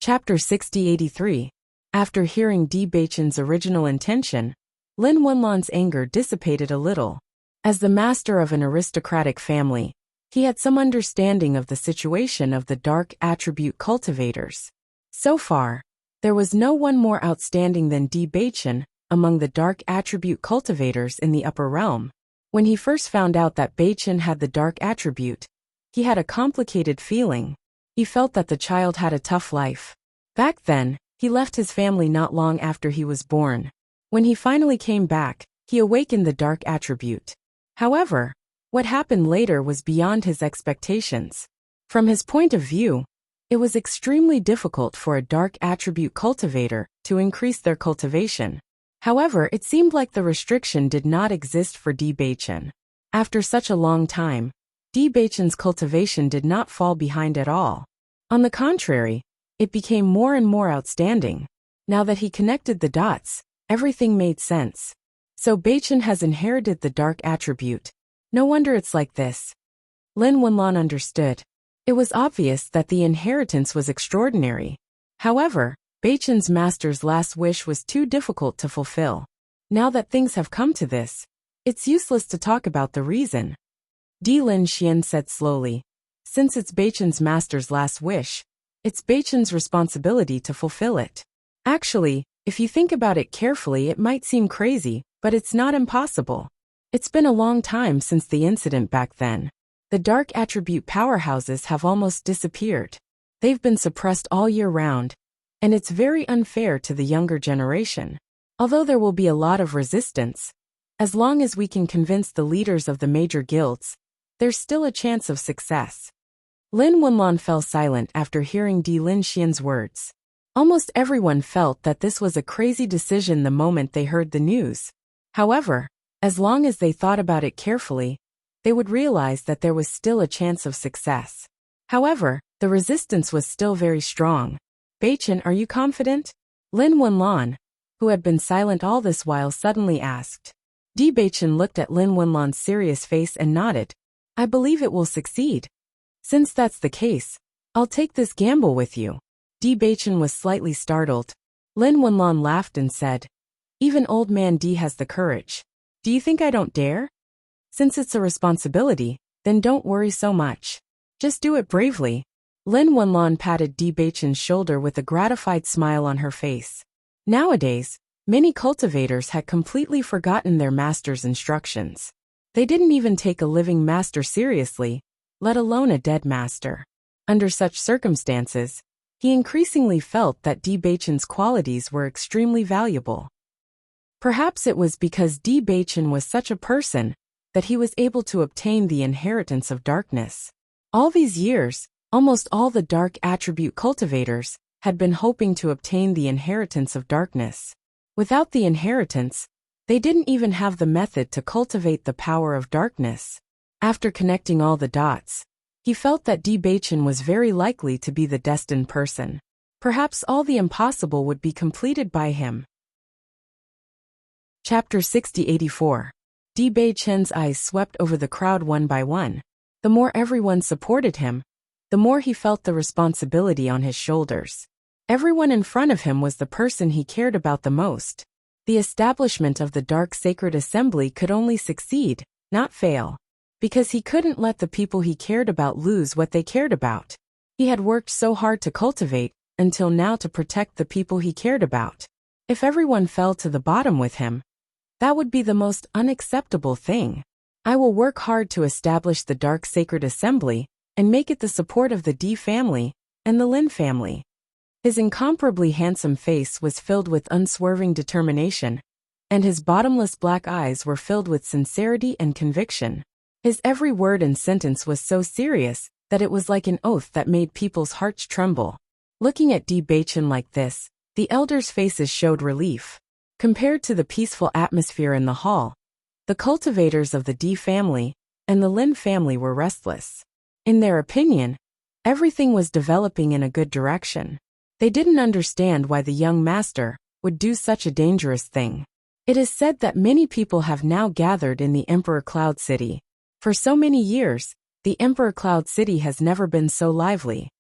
Chapter 6083. After hearing Bewitching's original intention, Lin Wunlan's anger dissipated a little. As the master of an aristocratic family, he had some understanding of the situation of the dark attribute cultivators. So far, there was no one more outstanding than Bewitching among the dark attribute cultivators in the upper realm. When he first found out that Bewitching had the dark attribute, he had a complicated feeling. He felt that the child had a tough life. Back then, he left his family not long after he was born. When he finally came back, he awakened the dark attribute. However, what happened later was beyond his expectations. From his point of view, it was extremely difficult for a dark attribute cultivator to increase their cultivation. However, it seemed like the restriction did not exist for Bewitching. After such a long time, Bewitching's cultivation did not fall behind at all. On the contrary, it became more and more outstanding. Now that he connected the dots, everything made sense. So Bewitching has inherited the dark attribute. No wonder it's like this. Lin Wunlan understood. It was obvious that the inheritance was extraordinary. However, Bewitching's master's last wish was too difficult to fulfill. Now that things have come to this, it's useless to talk about the reason. Lin Xian said slowly. Since it's Bewitching's master's last wish, it's Bewitching's responsibility to fulfill it. Actually, if you think about it carefully, it might seem crazy, but it's not impossible. It's been a long time since the incident back then. The dark attribute powerhouses have almost disappeared. They've been suppressed all year round, and it's very unfair to the younger generation. Although there will be a lot of resistance, as long as we can convince the leaders of the major guilds, there's still a chance of success. Lin Wunlan fell silent after hearing Lin Xian's words. Almost everyone felt that this was a crazy decision the moment they heard the news. However, as long as they thought about it carefully, they would realize that there was still a chance of success. However, the resistance was still very strong. Bewitching, are you confident? Lin Wunlan, who had been silent all this while, suddenly asked. Bewitching looked at Lin Wunlan's serious face and nodded. I believe it will succeed. Since that's the case, I'll take this gamble with you. Bewitching was slightly startled. Lin Wunlan laughed and said, even old man D has the courage. Do you think I don't dare? Since it's a responsibility, then don't worry so much. Just do it bravely. Lin Wunlan patted Bewitching's shoulder with a gratified smile on her face. Nowadays, many cultivators had completely forgotten their master's instructions. They didn't even take a living master seriously, let alone a dead master. Under such circumstances, he increasingly felt that Bewitching's qualities were extremely valuable. Perhaps it was because Bewitching was such a person that he was able to obtain the inheritance of darkness. All these years, almost all the dark attribute cultivators had been hoping to obtain the inheritance of darkness. Without the inheritance, they didn't even have the method to cultivate the power of darkness. After connecting all the dots, he felt that Bewitching was very likely to be the destined person. Perhaps all the impossible would be completed by him. Chapter 6084. Bewitching's eyes swept over the crowd one by one. The more everyone supported him, the more he felt the responsibility on his shoulders. Everyone in front of him was the person he cared about the most. The establishment of the Dark Sacred Assembly could only succeed, not fail. Because he couldn't let the people he cared about lose what they cared about. He had worked so hard to cultivate, until now, to protect the people he cared about. If everyone fell to the bottom with him, that would be the most unacceptable thing. I will work hard to establish the Dark Sacred Assembly, and make it the support of the D family, and the Lin family. His incomparably handsome face was filled with unswerving determination, and his bottomless black eyes were filled with sincerity and conviction. His every word and sentence was so serious that it was like an oath that made people's hearts tremble. Looking at Bewitching like this, the elders' faces showed relief. Compared to the peaceful atmosphere in the hall, the cultivators of the D family and the Lin family were restless. In their opinion, everything was developing in a good direction. They didn't understand why the young master would do such a dangerous thing. It is said that many people have now gathered in the Emperor Cloud City. For so many years, the Emperor Cloud City has never been so lively.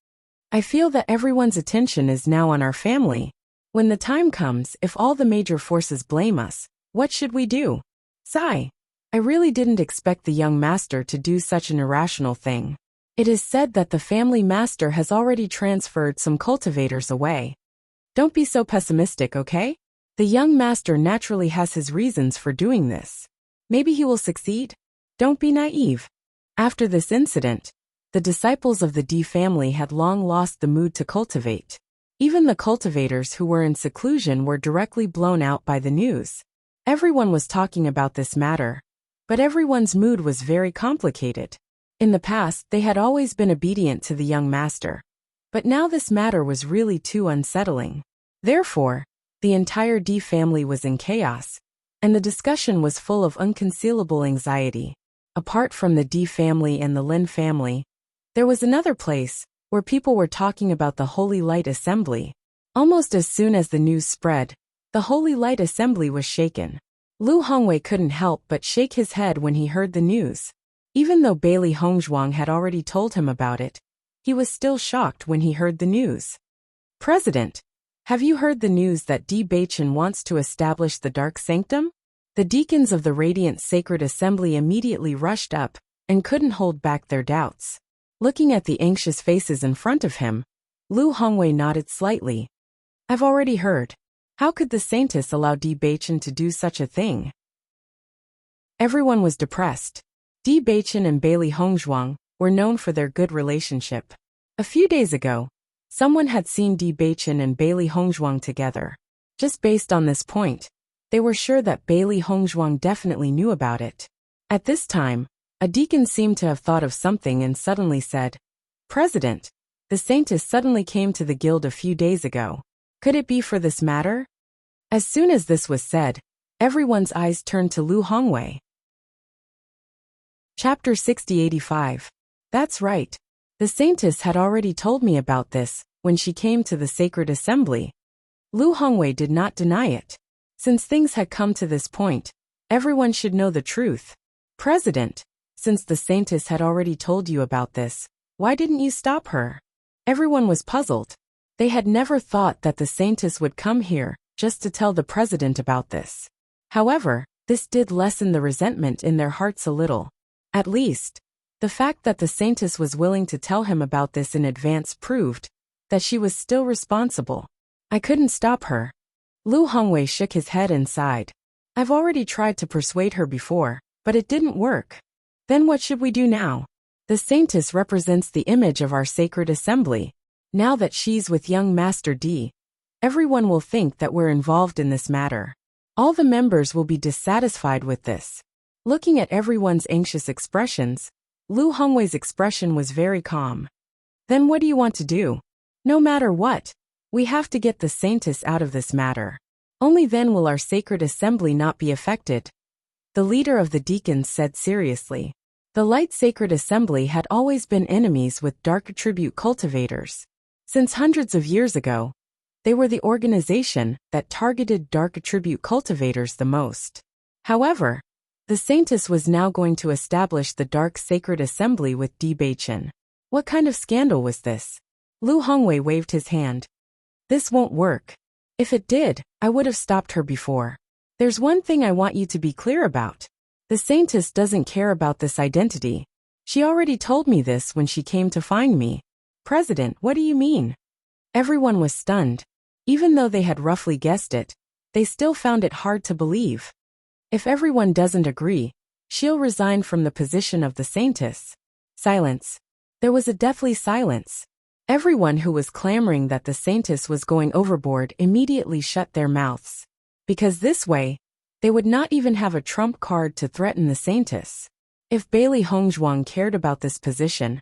I feel that everyone's attention is now on our family. When the time comes, if all the major forces blame us, what should we do? Sigh. I really didn't expect the young master to do such an irrational thing. It is said that the family master has already transferred some cultivators away. Don't be so pessimistic, okay? The young master naturally has his reasons for doing this. Maybe he will succeed? Don't be naive. After this incident, the disciples of the D family had long lost the mood to cultivate. Even the cultivators who were in seclusion were directly blown out by the news. Everyone was talking about this matter, but everyone's mood was very complicated. In the past, they had always been obedient to the young master, but now this matter was really too unsettling. Therefore, the entire D family was in chaos, and the discussion was full of unconcealable anxiety. Apart from the D family and the Lin family, there was another place where people were talking about the Holy Light Assembly. Almost as soon as the news spread, the Holy Light Assembly was shaken. Lu Hongwei couldn't help but shake his head when he heard the news. Even though Bailey Hongzhuang had already told him about it, he was still shocked when he heard the news. President, have you heard the news that Bewitching wants to establish the Dark Sanctum? The deacons of the Radiant Sacred Assembly immediately rushed up and couldn't hold back their doubts. Looking at the anxious faces in front of him, Lu Hongwei nodded slightly. I've already heard. How could the Saintess allow Bewitching to do such a thing? Everyone was depressed. Bewitching and Bailey Hongzhuang were known for their good relationship. A few days ago, someone had seen Bewitching and Bailey Hongzhuang together. Just based on this point, they were sure that Bailey Hongzhuang definitely knew about it. At this time, a deacon seemed to have thought of something and suddenly said, President, the Saintess suddenly came to the guild a few days ago. Could it be for this matter? As soon as this was said, everyone's eyes turned to Lu Hongwei. Chapter 6085. That's right. The Saintess had already told me about this when she came to the Sacred Assembly. Lu Hongwei did not deny it. Since things had come to this point, everyone should know the truth. President, since the Saintess had already told you about this, why didn't you stop her? Everyone was puzzled. They had never thought that the Saintess would come here just to tell the president about this. However, this did lessen the resentment in their hearts a little. At least, the fact that the Saintess was willing to tell him about this in advance proved that she was still responsible. I couldn't stop her. Lu Hongwei shook his head and sighed. I've already tried to persuade her before, but it didn't work. Then what should we do now? The Saintess represents the image of our sacred assembly. Now that she's with young Master D, everyone will think that we're involved in this matter. All the members will be dissatisfied with this. Looking at everyone's anxious expressions, Lu Hongwei's expression was very calm. Then what do you want to do? No matter what, we have to get the Saintess out of this matter. Only then will our sacred assembly not be affected. The leader of the deacons said seriously. The Light Sacred Assembly had always been enemies with dark attribute cultivators. Since hundreds of years ago, they were the organization that targeted dark attribute cultivators the most. However, the Saintess was now going to establish the Dark Sacred Assembly with Bewitching. What kind of scandal was this? Lu Hongwei waved his hand. This won't work. If it did, I would have stopped her before. There's one thing I want you to be clear about. The Saintess doesn't care about this identity. She already told me this when she came to find me. President, what do you mean? Everyone was stunned. Even though they had roughly guessed it, they still found it hard to believe. If everyone doesn't agree, she'll resign from the position of the Saintess. Silence. There was a deathly silence. Everyone who was clamoring that the Saintess was going overboard immediately shut their mouths. Because this way, they would not even have a trump card to threaten the Saintess. If Bailey Hongzhuang cared about this position,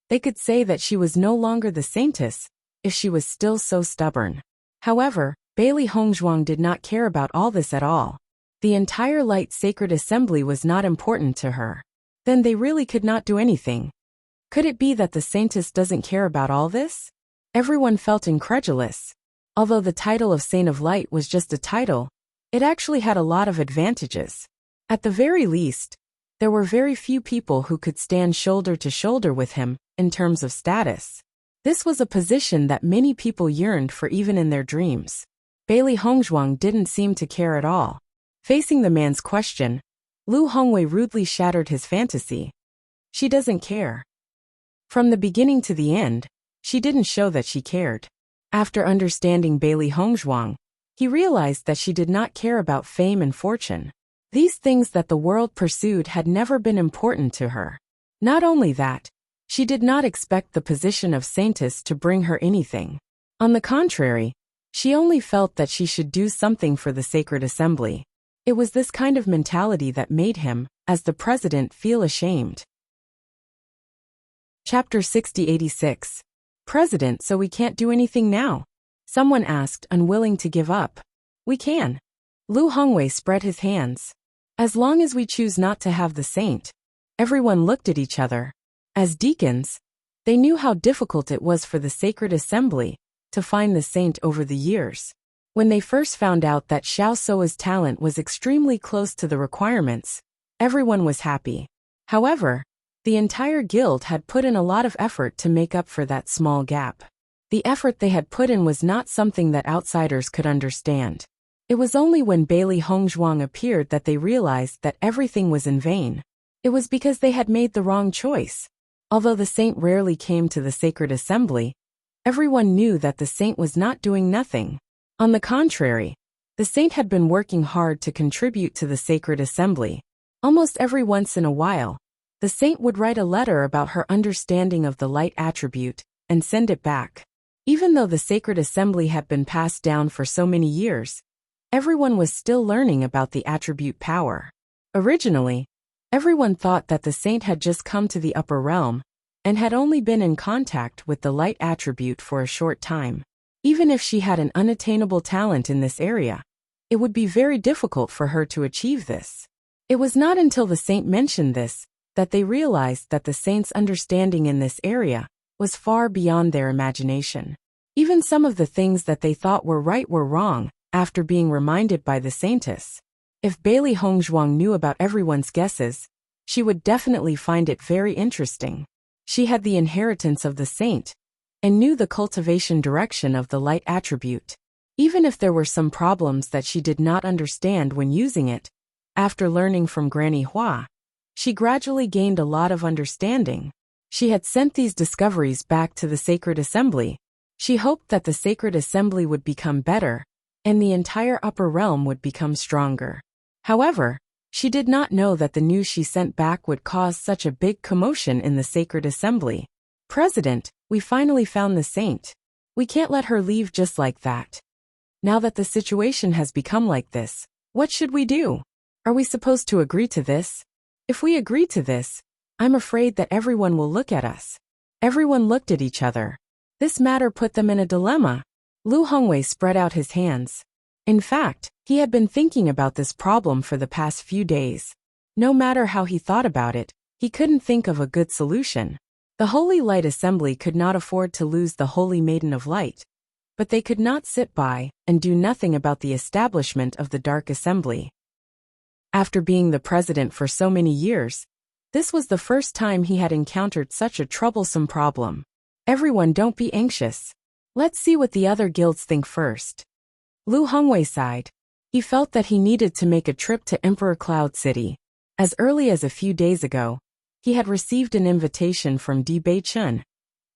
they could say that she was no longer the Saintess if she was still so stubborn. However, Bailey Hongzhuang did not care about all this at all. The entire Light Sacred Assembly was not important to her. Then they really could not do anything. Could it be that the Saintess doesn't care about all this? Everyone felt incredulous. Although the title of Saint of Light was just a title, it actually had a lot of advantages. At the very least, there were very few people who could stand shoulder to shoulder with him in terms of status. This was a position that many people yearned for even in their dreams. Bailey Hongzhuang didn't seem to care at all. Facing the man's question, Lu Hongwei rudely shattered his fantasy. She doesn't care. From the beginning to the end, she didn't show that she cared. After understanding Bailey Hongzhuang, he realized that she did not care about fame and fortune. These things that the world pursued had never been important to her. Not only that, she did not expect the position of saintess to bring her anything. On the contrary, she only felt that she should do something for the sacred assembly. It was this kind of mentality that made him, as the president, feel ashamed. Chapter 60-86. President, so we can't do anything now? Someone asked, unwilling to give up. We can. Lu Hongwei spread his hands. As long as we choose not to have the saint. Everyone looked at each other. As deacons, they knew how difficult it was for the sacred assembly to find the saint over the years. When they first found out that Xiao Soa's talent was extremely close to the requirements, everyone was happy. However, the entire guild had put in a lot of effort to make up for that small gap. The effort they had put in was not something that outsiders could understand. It was only when Bailey Hongzhuang appeared that they realized that everything was in vain. It was because they had made the wrong choice. Although the saint rarely came to the sacred assembly, everyone knew that the saint was not doing nothing. On the contrary, the saint had been working hard to contribute to the sacred assembly. Almost every once in a while, the saint would write a letter about her understanding of the light attribute and send it back. Even though the sacred assembly had been passed down for so many years, everyone was still learning about the attribute power. Originally, everyone thought that the saint had just come to the upper realm and had only been in contact with the light attribute for a short time. Even if she had an unattainable talent in this area, it would be very difficult for her to achieve this. It was not until the saint mentioned this that they realized that the saint's understanding in this area was far beyond their imagination. Even some of the things that they thought were right were wrong after being reminded by the saintess. If Bailey Hongzhuang knew about everyone's guesses, she would definitely find it very interesting. She had the inheritance of the saint and knew the cultivation direction of the light attribute. Even if there were some problems that she did not understand when using it, after learning from Granny Hua, she gradually gained a lot of understanding. She had sent these discoveries back to the sacred assembly. She hoped that the sacred assembly would become better and the entire upper realm would become stronger. However, she did not know that the news she sent back would cause such a big commotion in the sacred assembly. President, we finally found the saint. We can't let her leave just like that. Now that the situation has become like this, what should we do? Are we supposed to agree to this? If we agree to this, I'm afraid that everyone will look at us. Everyone looked at each other. This matter put them in a dilemma. Lu Hongwei spread out his hands. In fact, he had been thinking about this problem for the past few days. No matter how he thought about it, he couldn't think of a good solution. The Holy Light Assembly could not afford to lose the Holy Maiden of Light, but they could not sit by and do nothing about the establishment of the Dark Assembly. After being the president for so many years, this was the first time he had encountered such a troublesome problem. Everyone, don't be anxious. Let's see what the other guilds think first. Lu Hongwei sighed. He felt that he needed to make a trip to Emperor Cloud City. As early as a few days ago, he had received an invitation from Bewitching,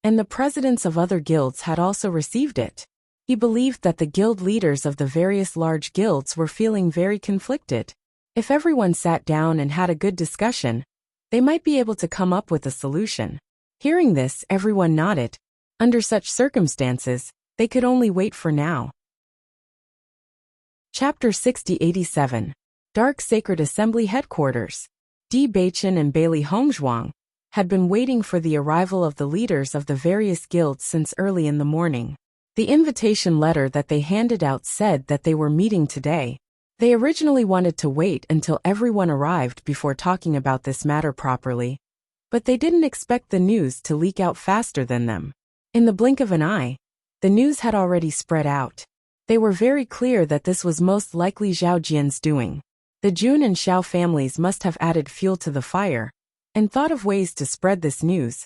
and the presidents of other guilds had also received it. He believed that the guild leaders of the various large guilds were feeling very conflicted. If everyone sat down and had a good discussion, they might be able to come up with a solution. Hearing this, everyone nodded. Under such circumstances, they could only wait for now. Chapter 60-87. Dark Sacred Assembly Headquarters. Bewitching and Bailey Hongzhuang had been waiting for the arrival of the leaders of the various guilds since early in the morning. The invitation letter that they handed out said that they were meeting today. They originally wanted to wait until everyone arrived before talking about this matter properly, but they didn't expect the news to leak out faster than them. In the blink of an eye, the news had already spread out. They were very clear that this was most likely Zhao Jian's doing. The Jun and Xiao families must have added fuel to the fire and thought of ways to spread this news.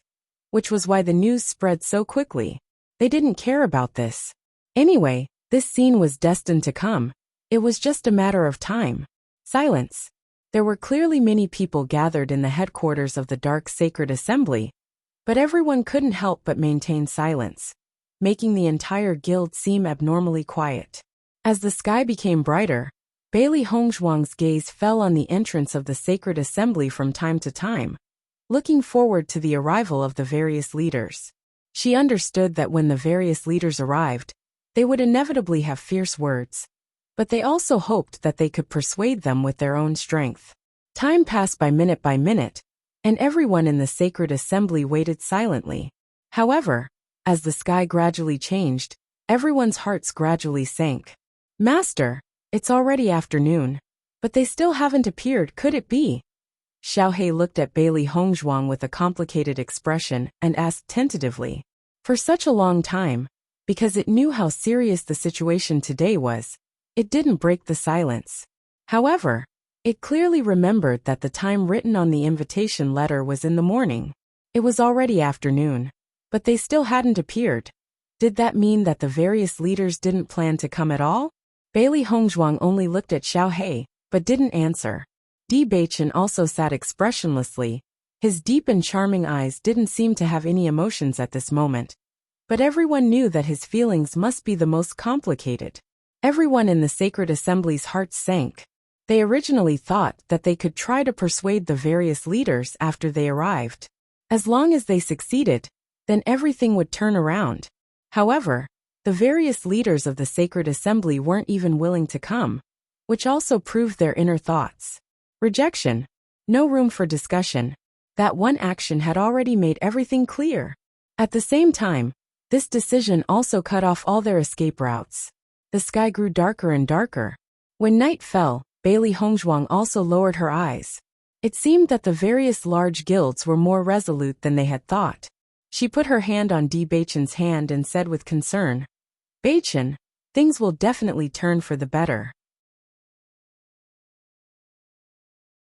which was why the news spread so quickly. They didn't care about this. Anyway, this scene was destined to come. It was just a matter of time. Silence. There were clearly many people gathered in the headquarters of the Dark Sacred Assembly, but everyone couldn't help but maintain silence, making the entire guild seem abnormally quiet. As the sky became brighter, Bailey Hongzhuang's gaze fell on the entrance of the Sacred Assembly from time to time, looking forward to the arrival of the various leaders. She understood that when the various leaders arrived, they would inevitably have fierce words, but they also hoped that they could persuade them with their own strength. Time passed by minute, and everyone in the Sacred Assembly waited silently. However, as the sky gradually changed, everyone's hearts gradually sank. Master, it's already afternoon, but they still haven't appeared, could it be? Xiaohei looked at Bailey Hongzhuang with a complicated expression and asked tentatively. For such a long time, because it knew how serious the situation today was, it didn't break the silence. However, it clearly remembered that the time written on the invitation letter was in the morning. It was already afternoon, but they still hadn't appeared. Did that mean that the various leaders didn't plan to come at all? Bailey Hongzhuang only looked at Xiaohei, but didn't answer. Bewitching also sat expressionlessly. His deep and charming eyes didn't seem to have any emotions at this moment. But everyone knew that his feelings must be the most complicated. Everyone in the Sacred Assembly's hearts sank. They originally thought that they could try to persuade the various leaders after they arrived. As long as they succeeded, then everything would turn around. However, the various leaders of the Sacred Assembly weren't even willing to come, which also proved their inner thoughts. Rejection. No room for discussion. That one action had already made everything clear. At the same time, this decision also cut off all their escape routes. The sky grew darker and darker. When night fell, Bailey Hongzhuang also lowered her eyes. It seemed that the various large guilds were more resolute than they had thought. She put her hand on Bewitching's hand and said with concern, Bewitching, things will definitely turn for the better.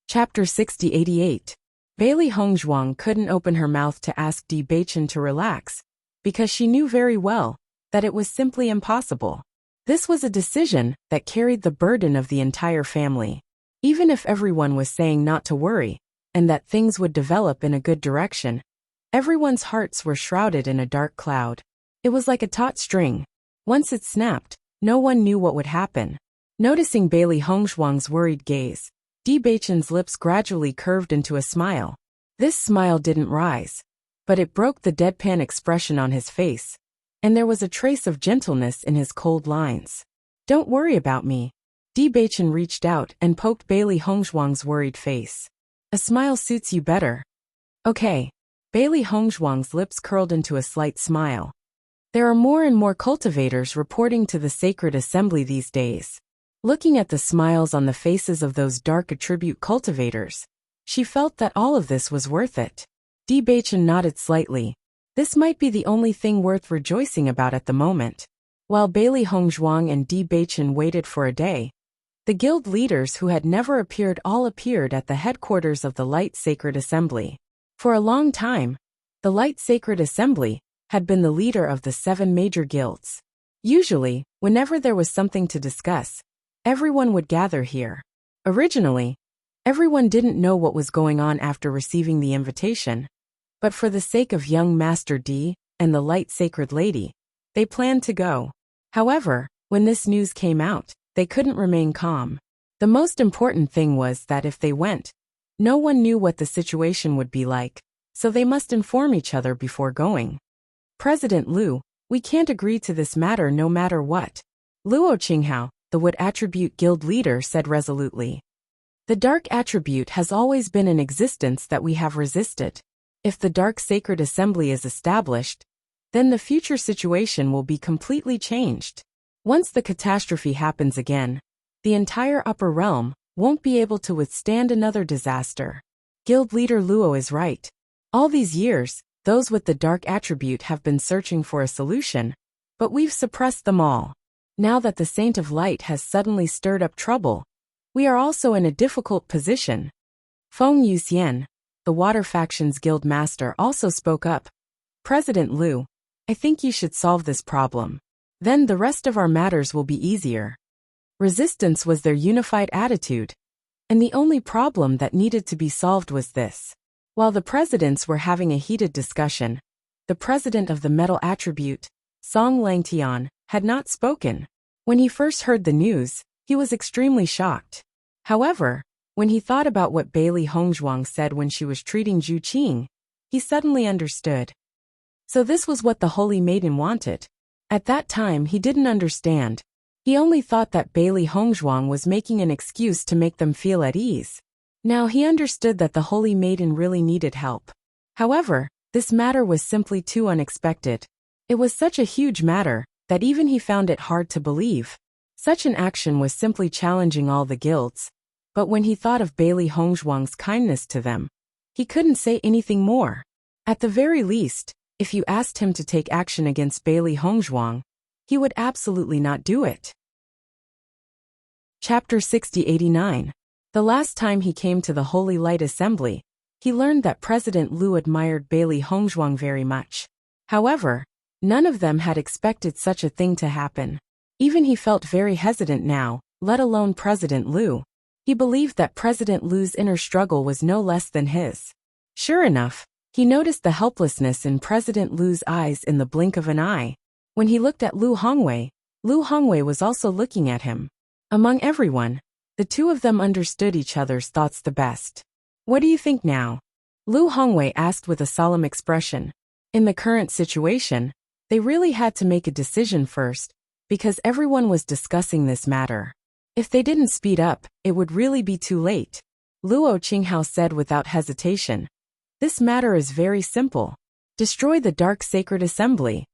Chapter 6088. Bailey Hongzhuang couldn't open her mouth to ask Bewitching to relax, because she knew very well that it was simply impossible. This was a decision that carried the burden of the entire family. Even if everyone was saying not to worry, and that things would develop in a good direction, everyone's hearts were shrouded in a dark cloud. It was like a taut string. Once it snapped, no one knew what would happen. Noticing Bailey Hongzhuang's worried gaze, Bewitching's lips gradually curved into a smile. This smile didn't rise, but it broke the deadpan expression on his face, and there was a trace of gentleness in his cold lines. Don't worry about me. Bewitching reached out and poked Bailey Hongzhuang's worried face. A smile suits you better. Okay. Bailey Hongzhuang's lips curled into a slight smile. There are more and more cultivators reporting to the Sacred Assembly these days. Looking at the smiles on the faces of those dark attribute cultivators, she felt that all of this was worth it. Bewitching nodded slightly. This might be the only thing worth rejoicing about at the moment. While Bailey Hongzhuang and Bewitching waited for a day, the guild leaders who had never appeared all appeared at the headquarters of the Light Sacred Assembly. For a long time, the Light Sacred Assembly had been the leader of the 7 major guilds. Usually, whenever there was something to discuss, everyone would gather here. Originally, everyone didn't know what was going on after receiving the invitation, but for the sake of young Master D and the Light Sacred Lady, they planned to go. However, when this news came out, they couldn't remain calm. The most important thing was that if they went, no one knew what the situation would be like, so they must inform each other before going. President Liu, we can't agree to this matter no matter what. Luo Qinghao, the Wood Attribute Guild leader, said resolutely. The Dark Attribute has always been in existence that we have resisted. If the Dark Sacred Assembly is established, then the future situation will be completely changed. Once the catastrophe happens again, the entire upper realm won't be able to withstand another disaster. Guild leader Luo is right. All these years, those with the Dark Attribute have been searching for a solution, but we've suppressed them all. Now that the Saint of Light has suddenly stirred up trouble, we are also in a difficult position. Feng Yuxian, the Water Faction's guild master, also spoke up, President Liu, I think you should solve this problem. Then the rest of our matters will be easier. Resistance was their unified attitude. And the only problem that needed to be solved was this. While the presidents were having a heated discussion, the president of the metal attribute, Song Langtian, had not spoken. When he first heard the news, he was extremely shocked. However, when he thought about what Bailey Hongzhuang said when she was treating Zhu Qing, he suddenly understood. So this was what the Holy Maiden wanted. At that time he didn't understand. He only thought that Bailey Hongzhuang was making an excuse to make them feel at ease. Now he understood that the Holy Maiden really needed help. However, this matter was simply too unexpected. It was such a huge matter that even he found it hard to believe. Such an action was simply challenging all the guilds. But when he thought of Bailey Hongzhuang's kindness to them, he couldn't say anything more. At the very least, if you asked him to take action against Bailey Hongzhuang, he would absolutely not do it. Chapter 6089. The last time he came to the Holy Light Assembly, he learned that President Liu admired Bailey Hongzhuang very much. However, none of them had expected such a thing to happen. Even he felt very hesitant now, let alone President Liu. He believed that President Liu's inner struggle was no less than his. Sure enough, he noticed the helplessness in President Liu's eyes in the blink of an eye. When he looked at Lu Hongwei was also looking at him. Among everyone, the two of them understood each other's thoughts the best. What do you think now? Lu Hongwei asked with a solemn expression. In the current situation, they really had to make a decision first, because everyone was discussing this matter. If they didn't speed up, it would really be too late. Luo Qinghao said without hesitation. This matter is very simple. Destroy the Dark Sacred Assembly.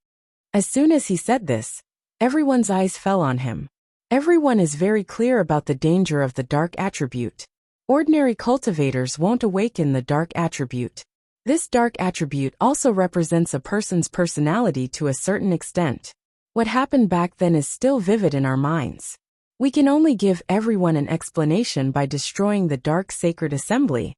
As soon as he said this, everyone's eyes fell on him. Everyone is very clear about the danger of the dark attribute. Ordinary cultivators won't awaken the dark attribute. This dark attribute also represents a person's personality to a certain extent. What happened back then is still vivid in our minds. We can only give everyone an explanation by destroying the Dark Sacred Assembly.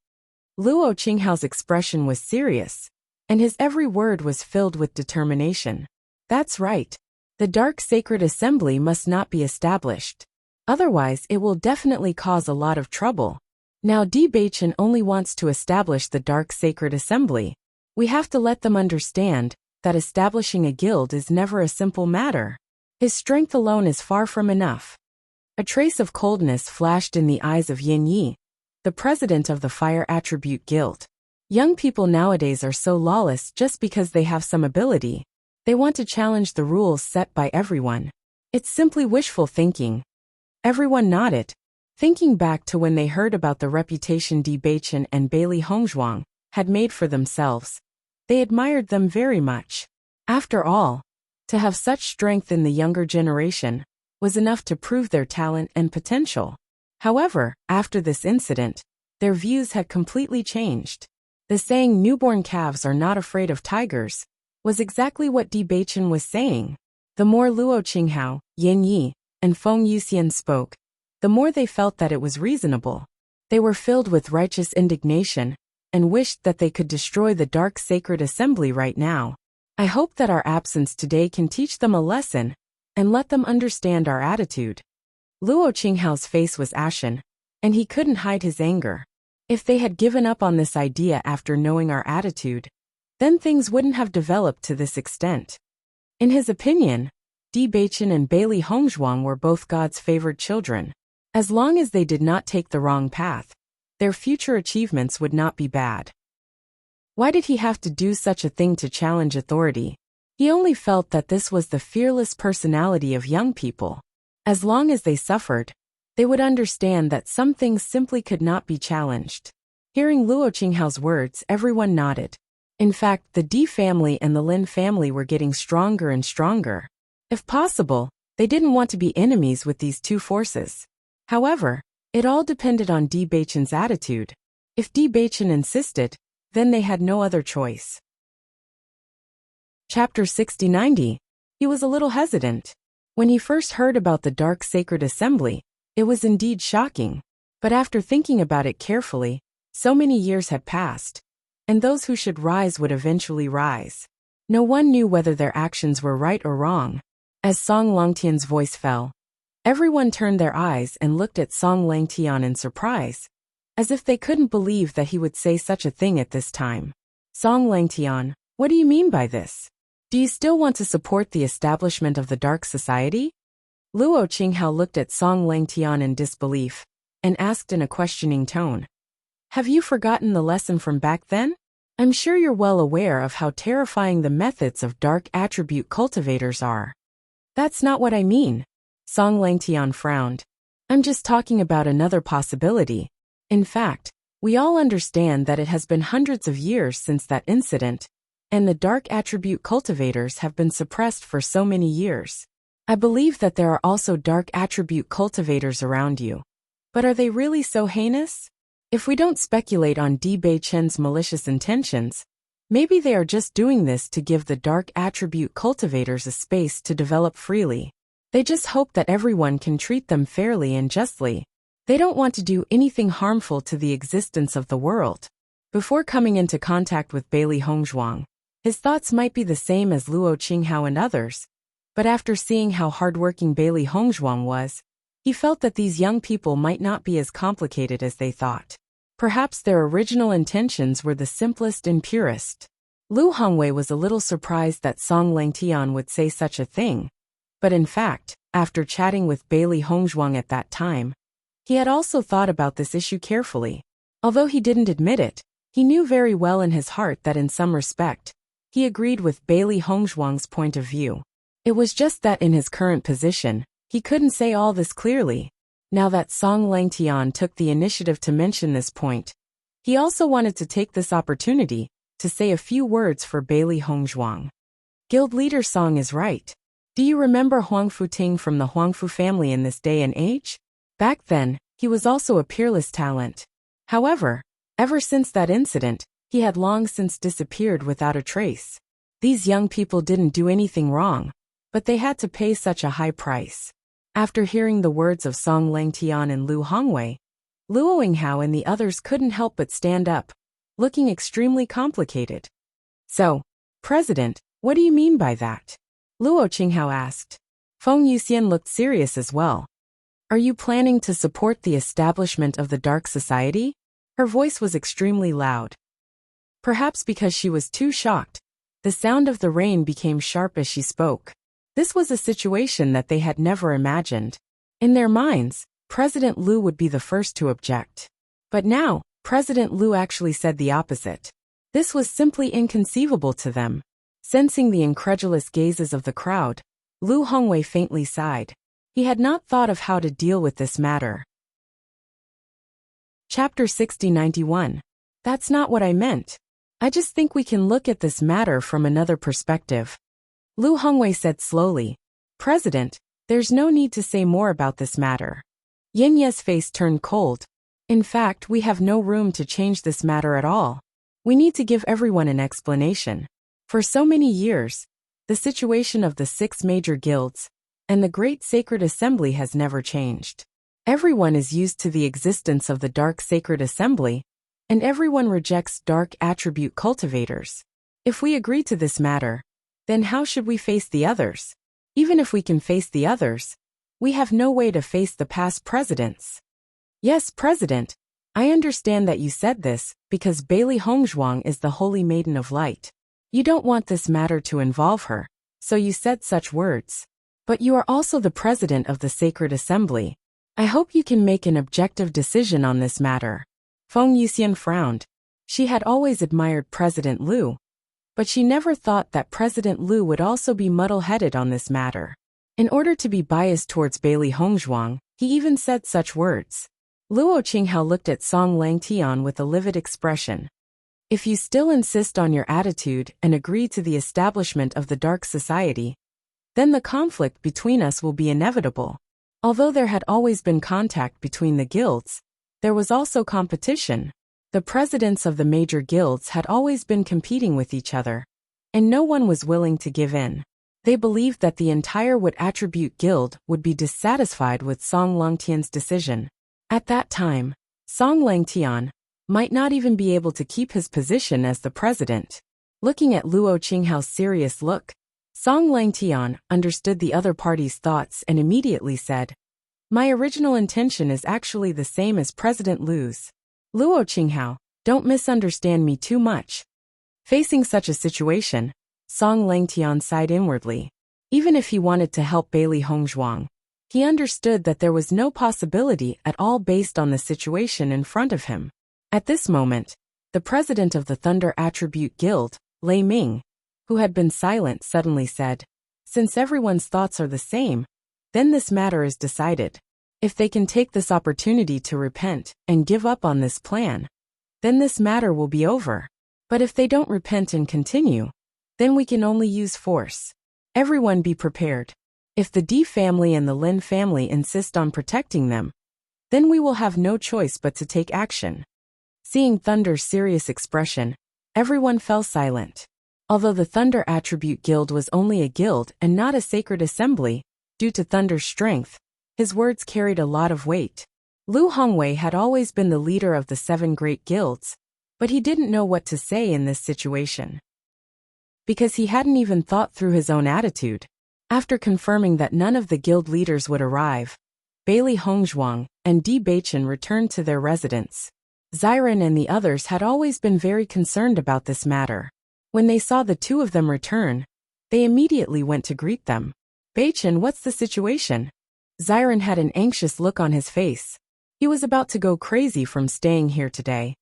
Luo Qinghao's expression was serious, and his every word was filled with determination. That's right. The Dark Sacred Assembly must not be established. Otherwise it will definitely cause a lot of trouble. Now Bewitching only wants to establish the Dark Sacred Assembly. We have to let them understand that establishing a guild is never a simple matter. His strength alone is far from enough. A trace of coldness flashed in the eyes of Yin Yi, the president of the Fire Attribute Guild. Young people nowadays are so lawless just because they have some ability. They want to challenge the rules set by everyone. It's simply wishful thinking. Everyone nodded, thinking back to when they heard about the reputation Bewitching and Bailey Hongzhuang had made for themselves. They admired them very much. After all, to have such strength in the younger generation was enough to prove their talent and potential. However, after this incident, their views had completely changed. The saying newborn calves are not afraid of tigers was exactly what Bewitching was saying. The more Luo Qinghao, Yin Yi, and Feng Yuxian spoke, the more they felt that it was reasonable. They were filled with righteous indignation and wished that they could destroy the Dark Sacred Assembly right now. I hope that our absence today can teach them a lesson and let them understand our attitude. Luo Qinghao's face was ashen, and he couldn't hide his anger. If they had given up on this idea after knowing our attitude, then things wouldn't have developed to this extent. In his opinion, Bewitching and Bailey Hongzhuang were both God's favored children. As long as they did not take the wrong path, their future achievements would not be bad. Why did he have to do such a thing to challenge authority? He only felt that this was the fearless personality of young people. As long as they suffered, they would understand that some things simply could not be challenged. Hearing Luo Qinghao's words, everyone nodded. In fact, the Di family and the Lin family were getting stronger and stronger. If possible, they didn't want to be enemies with these two forces. However, it all depended on Bewitching's attitude. If Bewitching insisted, then they had no other choice. Chapter 6090. He was a little hesitant. When he first heard about the Dark Sacred Assembly, it was indeed shocking. But after thinking about it carefully, so many years had passed, and those who should rise would eventually rise. No one knew whether their actions were right or wrong. As Song Longtian's voice fell, everyone turned their eyes and looked at Song Langtian in surprise, as if they couldn't believe that he would say such a thing at this time. Song Langtian, what do you mean by this? Do you still want to support the establishment of the Dark Society? Luo Qinghao looked at Song Langtian in disbelief, and asked in a questioning tone. Have you forgotten the lesson from back then? I'm sure you're well aware of how terrifying the methods of dark attribute cultivators are. That's not what I mean. Song Langtian frowned. I'm just talking about another possibility. In fact, we all understand that it has been hundreds of years since that incident, and the dark attribute cultivators have been suppressed for so many years. I believe that there are also dark attribute cultivators around you. But are they really so heinous? If we don't speculate on Di Beichen's malicious intentions, maybe they are just doing this to give the dark attribute cultivators a space to develop freely. They just hope that everyone can treat them fairly and justly. They don't want to do anything harmful to the existence of the world. Before coming into contact with Bailey Hongzhuang, his thoughts might be the same as Luo Qinghao and others, but after seeing how hardworking Bailey Hongzhuang was, he felt that these young people might not be as complicated as they thought. Perhaps their original intentions were the simplest and purest. Lu Hongwei was a little surprised that Song Langtian would say such a thing, but in fact, after chatting with Bailey Hongzhuang at that time, he had also thought about this issue carefully. Although he didn't admit it, he knew very well in his heart that in some respect, he agreed with Bailey Hongzhuang's point of view. It was just that in his current position, he couldn't say all this clearly. Now that Song Langtian took the initiative to mention this point, he also wanted to take this opportunity to say a few words for Bailey Hongzhuang. Guild leader Song is right. Do you remember Huang Futing from the Huangfu family in this day and age? Back then, he was also a peerless talent. However, ever since that incident, he had long since disappeared without a trace. These young people didn't do anything wrong, but they had to pay such a high price. After hearing the words of Song Langtian and Lu Hongwei, Luo Yinghao and the others couldn't help but stand up, looking extremely complicated. So, President, what do you mean by that? Luo Qinghao asked. Feng Yuxian looked serious as well. Are you planning to support the establishment of the Dark Society? Her voice was extremely loud. Perhaps because she was too shocked, the sound of the rain became sharp as she spoke. This was a situation that they had never imagined. In their minds, President Lu would be the first to object. But now, President Lu actually said the opposite. This was simply inconceivable to them. Sensing the incredulous gazes of the crowd, Lu Hongwei faintly sighed. He had not thought of how to deal with this matter. Chapter 6091. That's not what I meant. I just think we can look at this matter from another perspective. Lu Hongwei said slowly. President, there's no need to say more about this matter. Yin Ye's face turned cold. In fact, we have no room to change this matter at all. We need to give everyone an explanation. For so many years, the situation of the 6 major guilds and the Great Sacred Assembly has never changed. Everyone is used to the existence of the Dark Sacred Assembly, and everyone rejects dark attribute cultivators. If we agree to this matter, then how should we face the others? Even if we can face the others, we have no way to face the past presidents. Yes, President, I understand that you said this because Bailey Hongzhuang is the Holy Maiden of Light. You don't want this matter to involve her, so you said such words. But you are also the president of the Sacred Assembly. I hope you can make an objective decision on this matter. Feng Yuxian frowned. She had always admired President Lu, but she never thought that President Lu would also be muddle-headed on this matter. In order to be biased towards Bailey Hongzhuang, he even said such words. Luo Qinghao looked at Song Langtian with a livid expression. If you still insist on your attitude and agree to the establishment of the Dark Society, then the conflict between us will be inevitable. Although there had always been contact between the guilds, there was also competition. The presidents of the major guilds had always been competing with each other, and no one was willing to give in. They believed that the entire Wood Attribute Guild would be dissatisfied with Song Langtian's decision. At that time, Song Langtian might not even be able to keep his position as the president. Looking at Luo Qinghao's serious look, Song Langtian understood the other party's thoughts and immediately said, "My original intention is actually the same as President Lu's. Luo Qinghao, don't misunderstand me too much." Facing such a situation, Song Langtian sighed inwardly. Even if he wanted to help Bailey Hongzhuang, he understood that there was no possibility at all based on the situation in front of him. At this moment, the president of the Thunder Attribute Guild, Lei Ming, who had been silent, suddenly said, "Since everyone's thoughts are the same, then this matter is decided. If they can take this opportunity to repent and give up on this plan, then this matter will be over. But if they don't repent and continue, then we can only use force. Everyone be prepared. If the D family and the Lin family insist on protecting them, then we will have no choice but to take action." Seeing Thunder's serious expression, everyone fell silent. Although the Thunder Attribute Guild was only a guild and not a sacred assembly, due to Thunder's strength, his words carried a lot of weight. Lu Hongwei had always been the leader of the 7 great guilds, but he didn't know what to say in this situation, because he hadn't even thought through his own attitude. After confirming that none of the guild leaders would arrive, Bailey Hongzhuang and Di Beichen returned to their residence. Xiren and the others had always been very concerned about this matter. When they saw the two of them return, they immediately went to greet them. "Beichen, what's the situation?" Xiren had an anxious look on his face. He was about to go crazy from staying here today.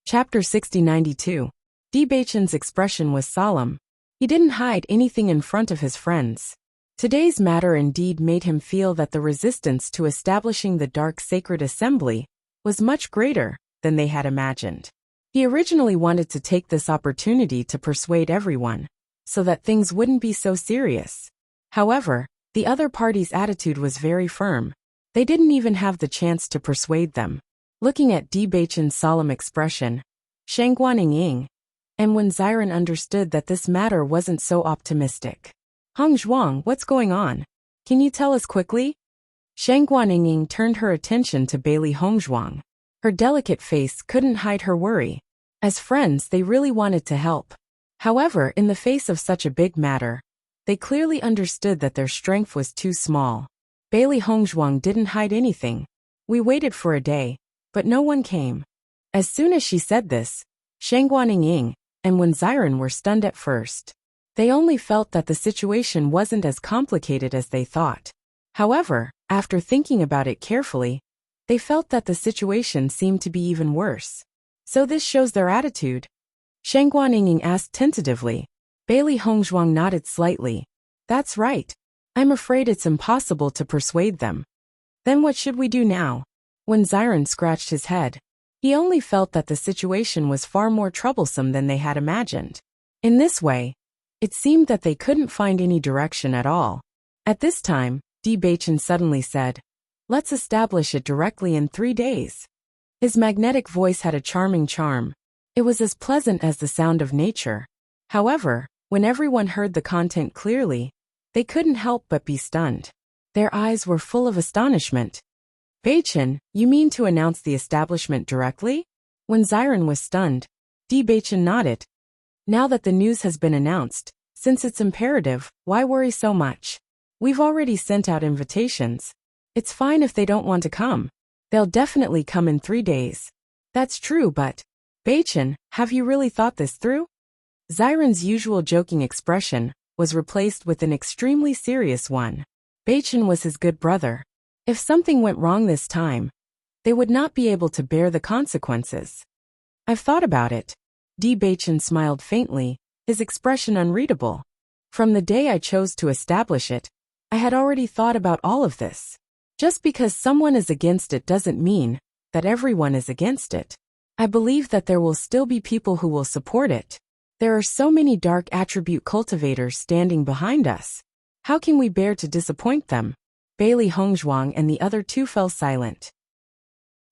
Chapter 6092. Di Beichen's expression was solemn. He didn't hide anything in front of his friends. Today's matter indeed made him feel that the resistance to establishing the Dark Sacred Assembly was much greater than they had imagined. He originally wanted to take this opportunity to persuade everyone, so that things wouldn't be so serious. However, the other party's attitude was very firm. They didn't even have the chance to persuade them. Looking at Di Beichen's solemn expression, Shangguan Ying, and when Xiren understood that this matter wasn't so optimistic. "Hongzhuang, what's going on? Can you tell us quickly?" Shangguan Ying turned her attention to Bailey Hongzhuang. Her delicate face couldn't hide her worry. As friends, they really wanted to help. However, in the face of such a big matter, they clearly understood that their strength was too small. Bailey Hongzhuang didn't hide anything. "We waited for a day, but no one came." As soon as she said this, Shangguan Ying and when Xiren were stunned at first. They only felt that the situation wasn't as complicated as they thought. However, after thinking about it carefully, they felt that the situation seemed to be even worse. "So this shows their attitude?" Shangguan Ying asked tentatively. Bailey Hongzhuang nodded slightly. "That's right. I'm afraid it's impossible to persuade them." "Then what should we do now?" When Xiren scratched his head, he only felt that the situation was far more troublesome than they had imagined. In this way, it seemed that they couldn't find any direction at all. At this time, Di Beichen suddenly said, "Let's establish it directly in 3 days." His magnetic voice had a charming charm. It was as pleasant as the sound of nature. However, when everyone heard the content clearly, they couldn't help but be stunned. Their eyes were full of astonishment. "Beichen, you mean to announce the establishment directly?" When Xiren was stunned, Di Beichen nodded. "Now that the news has been announced, since it's imperative, why worry so much? We've already sent out invitations. It's fine if they don't want to come. They'll definitely come in 3 days." "That's true, but Beichen, have you really thought this through?" Xiren's usual joking expression was replaced with an extremely serious one. Beichen was his good brother. If something went wrong this time, they would not be able to bear the consequences. "I've thought about it." Di Beichen smiled faintly, his expression unreadable. "From the day I chose to establish it, I had already thought about all of this. Just because someone is against it doesn't mean that everyone is against it. I believe that there will still be people who will support it. There are so many dark attribute cultivators standing behind us. How can we bear to disappoint them?" Bailey Hongzhuang and the other two fell silent.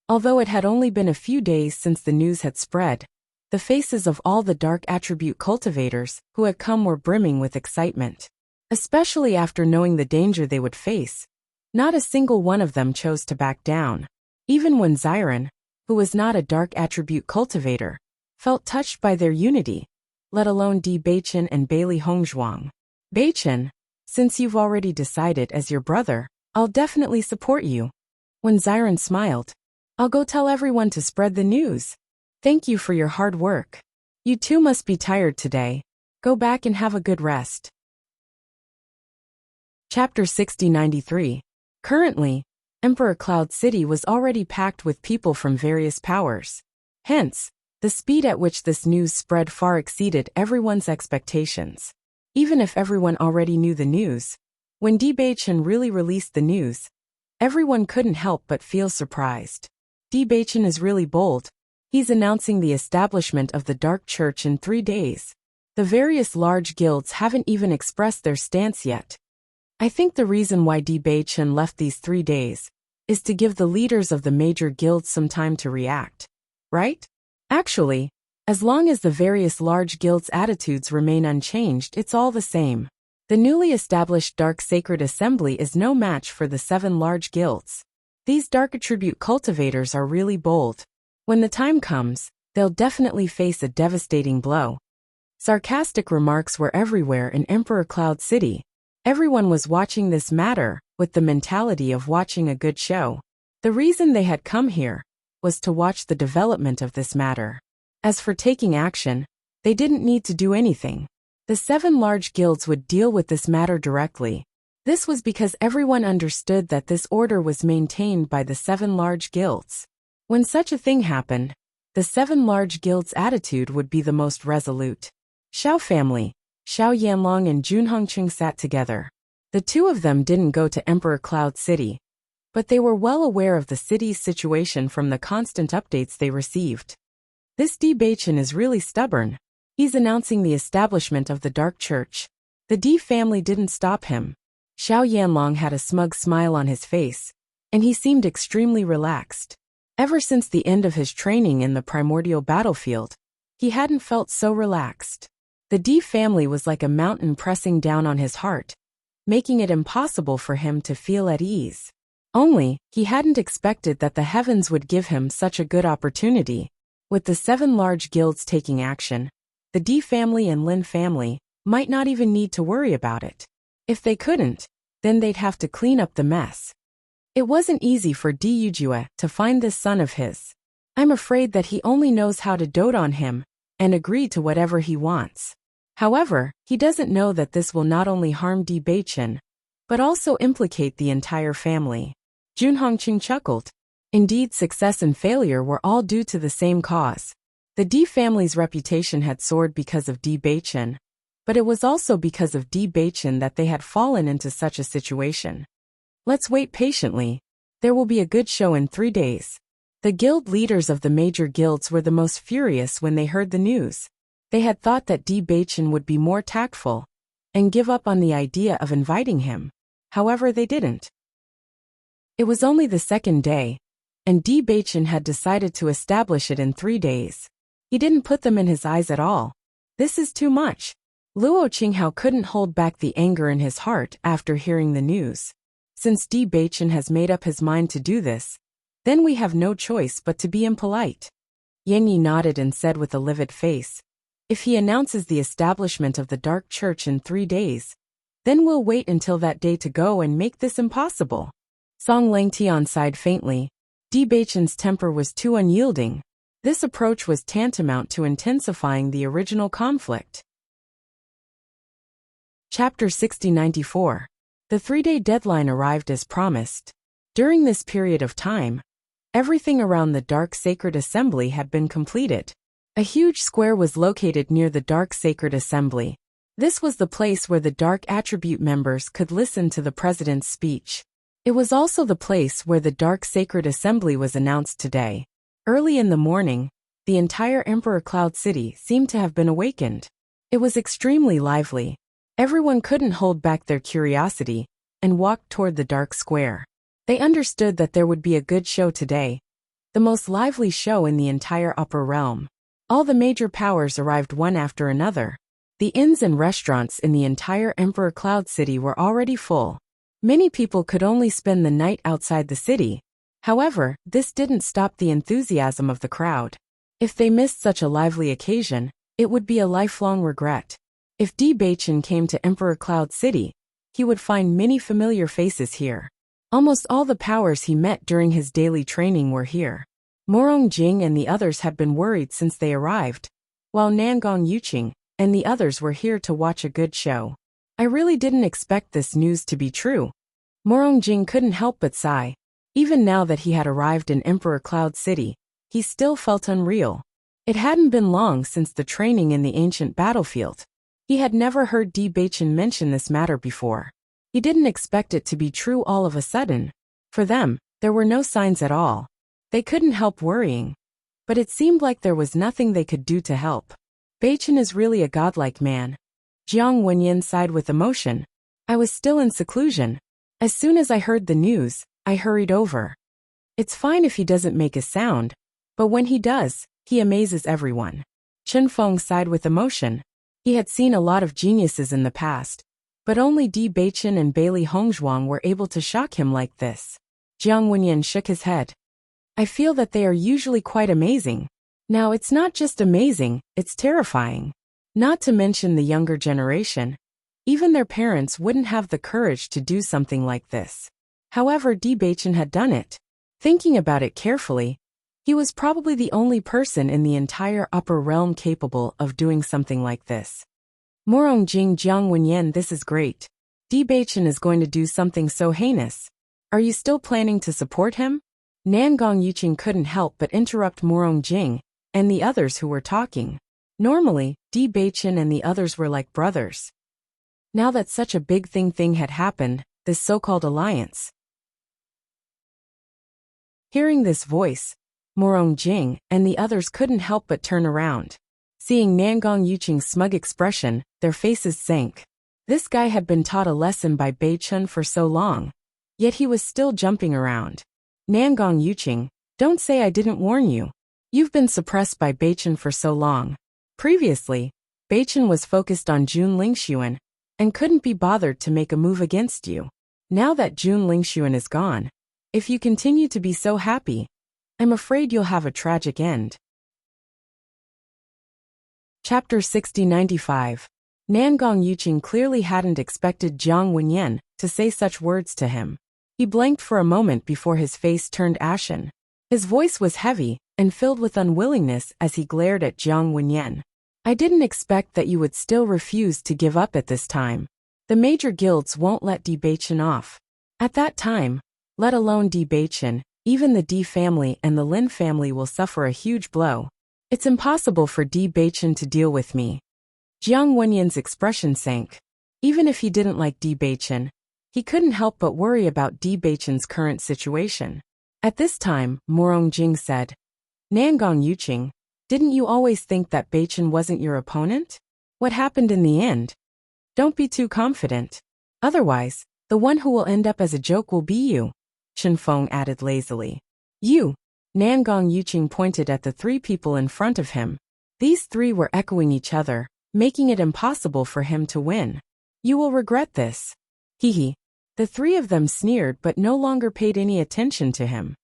Although it had only been a few days since the news had spread, the faces of all the dark attribute cultivators who had come were brimming with excitement. Especially after knowing the danger they would face, not a single one of them chose to back down. Even when Xiren, who was not a dark attribute cultivator, felt touched by their unity, let alone Di Beichen and Bailey Hongzhuang. Beichen, since you've already decided as your brother, I'll definitely support you. When Xiren smiled, I'll go tell everyone to spread the news. Thank you for your hard work. You two must be tired today. Go back and have a good rest. Chapter 6093. Currently, Emperor Cloud City was already packed with people from various powers. Hence, the speed at which this news spread far exceeded everyone's expectations. Even if everyone already knew the news, when Di Beichen really released the news, everyone couldn't help but feel surprised. Di Beichen is really bold. He's announcing the establishment of the Dark Church in 3 days. The various large guilds haven't even expressed their stance yet. I think the reason why Di Beichen left these 3 days is to give the leaders of the major guilds some time to react. Right? Actually, as long as the various large guilds' attitudes remain unchanged, it's all the same. The newly established Dark Sacred Assembly is no match for the 7 large guilds. These dark attribute cultivators are really bold. When the time comes, they'll definitely face a devastating blow. Sarcastic remarks were everywhere in Emperor Cloud City. Everyone was watching this matter with the mentality of watching a good show. The reason they had come here was to watch the development of this matter. As for taking action, they didn't need to do anything. The 7 large guilds would deal with this matter directly. This was because everyone understood that this order was maintained by the 7 large guilds. When such a thing happened, the 7 large guilds' attitude would be the most resolute. Xiao family, Xiao Yanlong and Jun Hongqing sat together. The two of them didn't go to Emperor Cloud City, but they were well aware of the city's situation from the constant updates they received. This Di Beichen is really stubborn. He's announcing the establishment of the Dark Church. The Di family didn't stop him. Xiao Yanlong had a smug smile on his face, and he seemed extremely relaxed. Ever since the end of his training in the primordial battlefield, he hadn't felt so relaxed. The Di family was like a mountain pressing down on his heart, making it impossible for him to feel at ease. Only, he hadn't expected that the heavens would give him such a good opportunity. With the 7 large guilds taking action, the Di family and Lin family might not even need to worry about it. If they couldn't, then they'd have to clean up the mess. It wasn't easy for Di Yujue to find this son of his. I'm afraid that he only knows how to dote on him and agree to whatever he wants. However, he doesn't know that this will not only harm Di Beichen, but also implicate the entire family. Jun Hongqing chuckled. Indeed, success and failure were all due to the same cause. The Di family's reputation had soared because of Di Beichen, but it was also because of Di Beichen that they had fallen into such a situation. Let's wait patiently. There will be a good show in 3 days. The guild leaders of the major guilds were the most furious when they heard the news. They had thought that Di Beichen would be more tactful and give up on the idea of inviting him. However, they didn't. It was only the 2nd day, and Di Beichen had decided to establish it in 3 days. He didn't put them in his eyes at all. This is too much. Luo Qinghao couldn't hold back the anger in his heart after hearing the news. Since Di Beichen has made up his mind to do this, then we have no choice but to be impolite. Yan Yi nodded and said with a livid face, if he announces the establishment of the Dark Church in 3 days, then we'll wait until that day to go and make this impossible. Song Langtian sighed faintly. Di Beichen's temper was too unyielding. This approach was tantamount to intensifying the original conflict. Chapter 6094. The 3-day deadline arrived as promised. During this period of time, everything around the Dark Sacred Assembly had been completed. A huge square was located near the Dark Sacred Assembly. This was the place where the Dark Attribute members could listen to the president's speech. It was also the place where the Dark Sacred Assembly was announced today. Early in the morning, the entire Emperor Cloud City seemed to have been awakened. It was extremely lively. Everyone couldn't hold back their curiosity and walked toward the dark square. They understood that there would be a good show today, the most lively show in the entire upper realm. All the major powers arrived one after another. The inns and restaurants in the entire Emperor Cloud City were already full. Many people could only spend the night outside the city. However, this didn't stop the enthusiasm of the crowd. If they missed such a lively occasion, it would be a lifelong regret. If Bewitching came to Emperor Cloud City, he would find many familiar faces here. Almost all the powers he met during his daily training were here. Morong Jing and the others had been worried since they arrived, while Nangong Yuqing and the others were here to watch a good show. I really didn't expect this news to be true. Morong Jing couldn't help but sigh. Even now that he had arrived in Emperor Cloud City, he still felt unreal. It hadn't been long since the training in the ancient battlefield. He had never heard Bewitching mention this matter before. He didn't expect it to be true all of a sudden. For them, there were no signs at all. They couldn't help worrying. But it seemed like there was nothing they could do to help. Beichen is really a godlike man. Jiang Wenyan sighed with emotion. I was still in seclusion. As soon as I heard the news, I hurried over. It's fine if he doesn't make a sound, but when he does, he amazes everyone. Chen Feng sighed with emotion. He had seen a lot of geniuses in the past, but only Bewitching and Bailey Hongzhuang were able to shock him like this. Jiang Wenyan shook his head. I feel that they are usually quite amazing. Now it's not just amazing, it's terrifying. Not to mention the younger generation. Even their parents wouldn't have the courage to do something like this. However, Bewitching had done it. Thinking about it carefully, he was probably the only person in the entire upper realm capable of doing something like this. Morong Jing Jiang Wenyan, this is great. Bewitching is going to do something so heinous. Are you still planning to support him? Nangong Yuqing couldn't help but interrupt Morong Jing and the others who were talking. Normally, Bewitching and the others were like brothers. Now that such a big thing had happened, this so-called alliance. Hearing this voice, Morong Jing and the others couldn't help but turn around. Seeing Nangong Yuqing's smug expression, their faces sank. This guy had been taught a lesson by Beichen for so long, yet he was still jumping around. Nangong Yuqing, don't say I didn't warn you. You've been suppressed by Beichen for so long. Previously, Beichen was focused on Jun Lingxuan and couldn't be bothered to make a move against you. Now that Jun Lingxuan is gone, if you continue to be so happy, I'm afraid you'll have a tragic end. Chapter 6095. Nangong Yuqing clearly hadn't expected Jiang Wenyan to say such words to him. He blanked for a moment before his face turned ashen. His voice was heavy and filled with unwillingness as he glared at Jiang Wenyan. I didn't expect that you would still refuse to give up at this time. The major guilds won't let Bewitching off. At that time, let alone Bewitching, even the D family and the Lin family will suffer a huge blow. It's impossible for Bewitching to deal with me. Jiang Wenyan's expression sank. Even if he didn't like Bewitching, he couldn't help but worry about Bewitching's current situation. At this time, Morong Jing said, Nangong Yuqing, didn't you always think that Beichen wasn't your opponent? What happened in the end? Don't be too confident. Otherwise, the one who will end up as a joke will be you, Chen Feng added lazily. You. Nangong Yuqing pointed at the three people in front of him. These three were echoing each other, making it impossible for him to win. You will regret this. Hee. The three of them sneered but no longer paid any attention to him.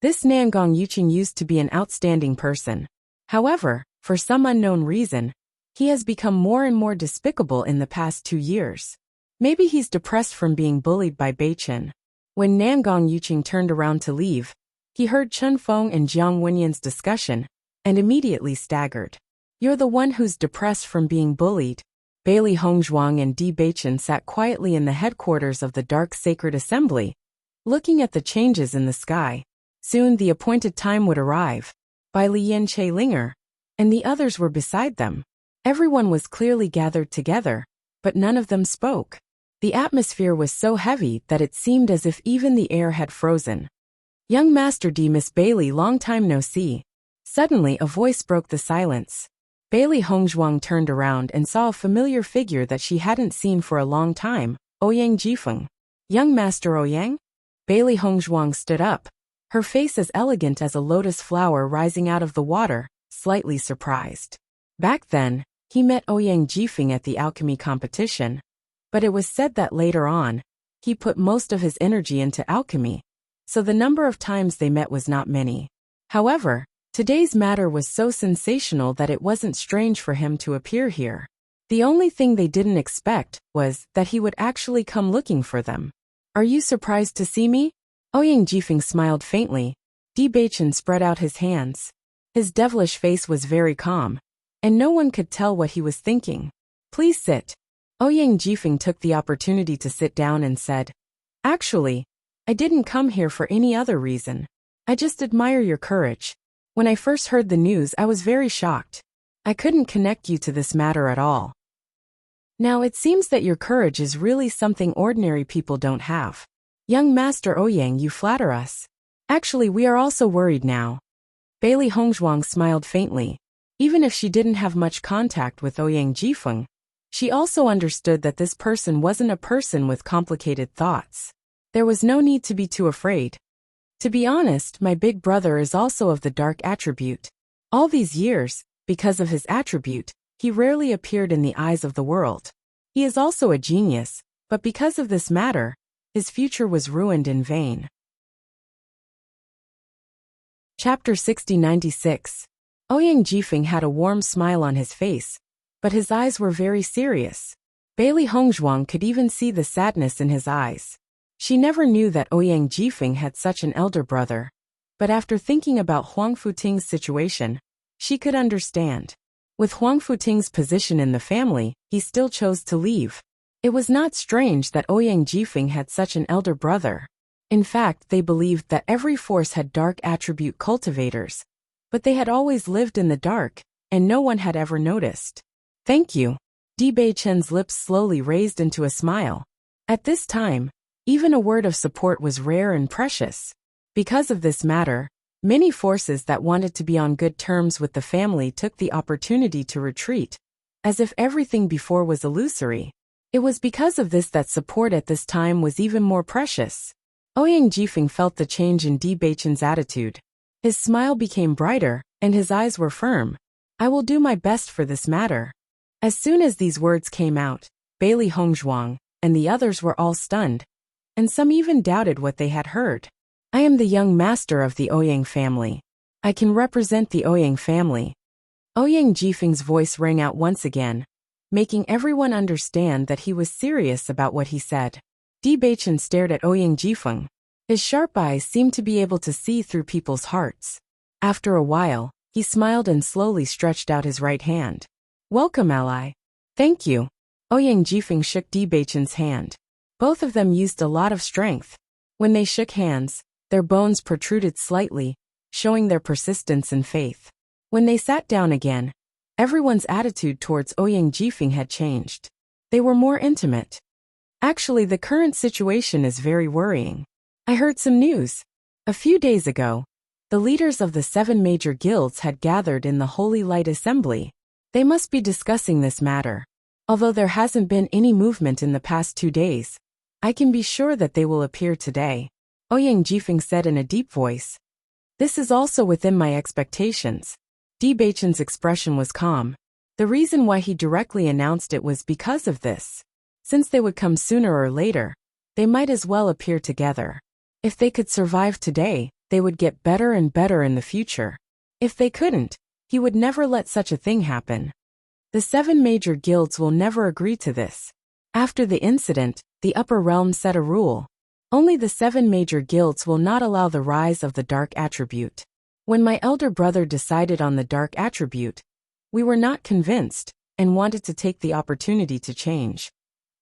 This Nangong Yuqing used to be an outstanding person. However, for some unknown reason, he has become more and more despicable in the past 2 years. Maybe he's depressed from being bullied by Beichen. When Nangong Yuqing turned around to leave, he heard Chen Feng and Jiang Wenyan's discussion, and immediately staggered. You're the one who's depressed from being bullied. Bailey Hongzhuang and Bewitching sat quietly in the headquarters of the Dark Sacred Assembly, looking at the changes in the sky. Soon the appointed time would arrive. Bai Lian Linger, and the others were beside them. Everyone was clearly gathered together, but none of them spoke. The atmosphere was so heavy that it seemed as if even the air had frozen. Young Master D, Miss Bailey, long time no see. Suddenly a voice broke the silence. Bailey Hongzhuang turned around and saw a familiar figure that she hadn't seen for a long time, Ouyang Jifeng. Young Master Ouyang? Bailey Hongzhuang stood up, her face as elegant as a lotus flower rising out of the water, slightly surprised. Back then, he met Ouyang Jifeng at the alchemy competition, but it was said that later on, he put most of his energy into alchemy, so the number of times they met was not many. However, Today's matter was so sensational that it wasn't strange for him to appear here. The only thing they didn't expect was that he would actually come looking for them. Are you surprised to see me? Ouyang Jifeng smiled faintly. Bewitching spread out his hands. His devilish face was very calm, and no one could tell what he was thinking. Please sit. Ouyang Jifeng took the opportunity to sit down and said, Actually, I didn't come here for any other reason. I just admire your courage. When I first heard the news, I was very shocked. I couldn't connect you to this matter at all. Now it seems that your courage is really something ordinary people don't have. Young Master Ouyang, you flatter us. Actually, we are also worried now. Bailey Hongzhuang smiled faintly. Even if she didn't have much contact with Ouyang Jifeng, she also understood that this person wasn't a person with complicated thoughts. There was no need to be too afraid. To be honest, my big brother is also of the dark attribute. All these years, because of his attribute, he rarely appeared in the eyes of the world. He is also a genius, but because of this matter, his future was ruined in vain. Chapter 6096. Ouyang Jifeng had a warm smile on his face, but his eyes were very serious. Bailey Hongzhuang could even see the sadness in his eyes. She never knew that Ouyang Jifeng had such an elder brother, but after thinking about Huang Futing's situation, she could understand. With Huang Futing's position in the family, he still chose to leave. It was not strange that Ouyang Jifeng had such an elder brother. In fact, they believed that every force had dark attribute cultivators, but they had always lived in the dark, and no one had ever noticed. Thank you. Bewitching's lips slowly raised into a smile. At this time, even a word of support was rare and precious. Because of this matter, many forces that wanted to be on good terms with the family took the opportunity to retreat, as if everything before was illusory. It was because of this that support at this time was even more precious. Ouyang Jifeng felt the change in Bewitching's attitude. His smile became brighter, and his eyes were firm. I will do my best for this matter. As soon as these words came out, Bailey Hongzhuang and the others were all stunned, and some even doubted what they had heard. I am the young master of the Ouyang family. I can represent the Ouyang family. Ouyang Jifeng's voice rang out once again, making everyone understand that he was serious about what he said. Bewitching stared at Ouyang Jifeng. His sharp eyes seemed to be able to see through people's hearts. After a while, he smiled and slowly stretched out his right hand. Welcome, ally. Thank you. Ouyang Jifeng shook Bewitching's hand. Both of them used a lot of strength. When they shook hands, their bones protruded slightly, showing their persistence and faith. When they sat down again, everyone's attitude towards Ouyang Jifeng had changed. They were more intimate. Actually, the current situation is very worrying. I heard some news. A few days ago, the leaders of the 7 major guilds had gathered in the Holy Light Assembly. They must be discussing this matter. Although there hasn't been any movement in the past 2 days, I can be sure that they will appear today. Ouyang Jifeng said in a deep voice. This is also within my expectations. Bewitching's expression was calm. The reason why he directly announced it was because of this. Since they would come sooner or later, they might as well appear together. If they could survive today, they would get better and better in the future. If they couldn't, he would never let such a thing happen. The 7 major guilds will never agree to this. After the incident, the upper realm set a rule. Only the 7 major guilds will not allow the rise of the dark attribute. When my elder brother decided on the dark attribute, we were not convinced and wanted to take the opportunity to change.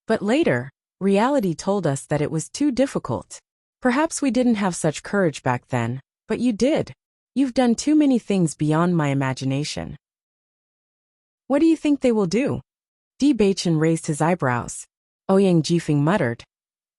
But later, reality told us that it was too difficult. Perhaps we didn't have such courage back then, but you did. You've done too many things beyond my imagination. What do you think they will do? Bewitching raised his eyebrows. Ouyang Jifeng muttered.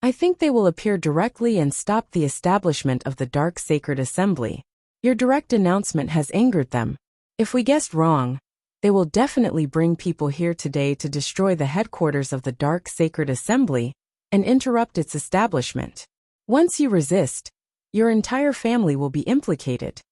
I think they will appear directly and stop the establishment of the Dark Sacred Assembly. Your direct announcement has angered them. If we guessed wrong, they will definitely bring people here today to destroy the headquarters of the Dark Sacred Assembly and interrupt its establishment. Once you resist, your entire family will be implicated.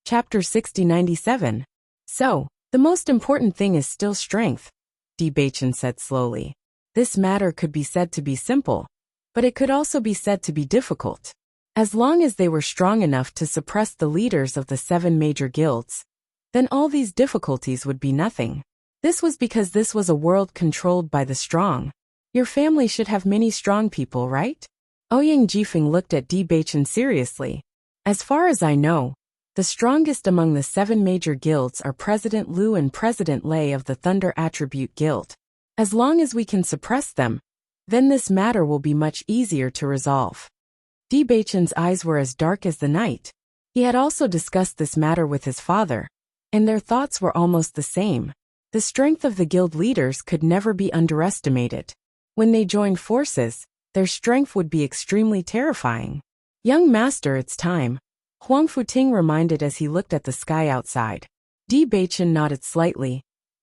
Chapter 6097. So, the most important thing is still strength, Bewitching said slowly. This matter could be said to be simple, but it could also be said to be difficult. As long as they were strong enough to suppress the leaders of the 7 major guilds, then all these difficulties would be nothing. This was because this was a world controlled by the strong. Your family should have many strong people, right? Ouyang Jifeng looked at Di Baichen seriously. As far as I know, the strongest among the 7 major guilds are President Liu and President Lei of the Thunder Attribute Guild. As long as we can suppress them, then this matter will be much easier to resolve. Di Baichen's eyes were as dark as the night. He had also discussed this matter with his father, and their thoughts were almost the same. The strength of the guild leaders could never be underestimated. When they joined forces, their strength would be extremely terrifying. Young master, it's time, Huang Futing reminded as he looked at the sky outside. Di Baichen nodded slightly,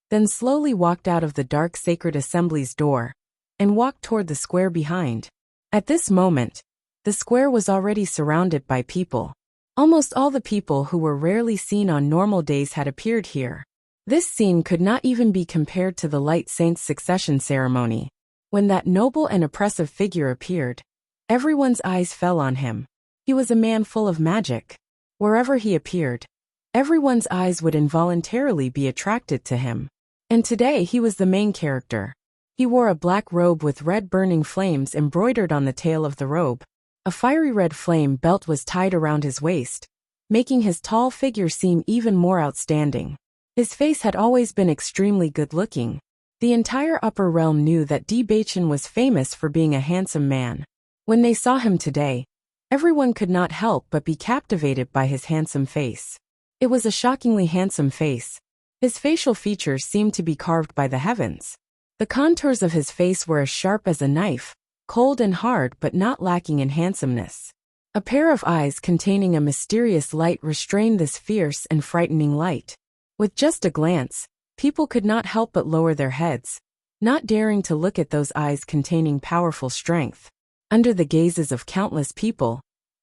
then slowly walked out of the dark sacred assembly's door, and walked toward the square behind. At this moment, the square was already surrounded by people. Almost all the people who were rarely seen on normal days had appeared here. This scene could not even be compared to the Light Saint's succession ceremony. When that noble and oppressive figure appeared, everyone's eyes fell on him. He was a man full of magic. Wherever he appeared, everyone's eyes would involuntarily be attracted to him. And today he was the main character. He wore a black robe with red burning flames embroidered on the tail of the robe. A fiery red flame belt was tied around his waist, making his tall figure seem even more outstanding. His face had always been extremely good-looking. The entire upper realm knew that Di Baichen was famous for being a handsome man. When they saw him today, everyone could not help but be captivated by his handsome face. It was a shockingly handsome face. His facial features seemed to be carved by the heavens. The contours of his face were as sharp as a knife, cold and hard but not lacking in handsomeness. A pair of eyes containing a mysterious light restrained this fierce and frightening light. With just a glance, people could not help but lower their heads, not daring to look at those eyes containing powerful strength. Under the gazes of countless people,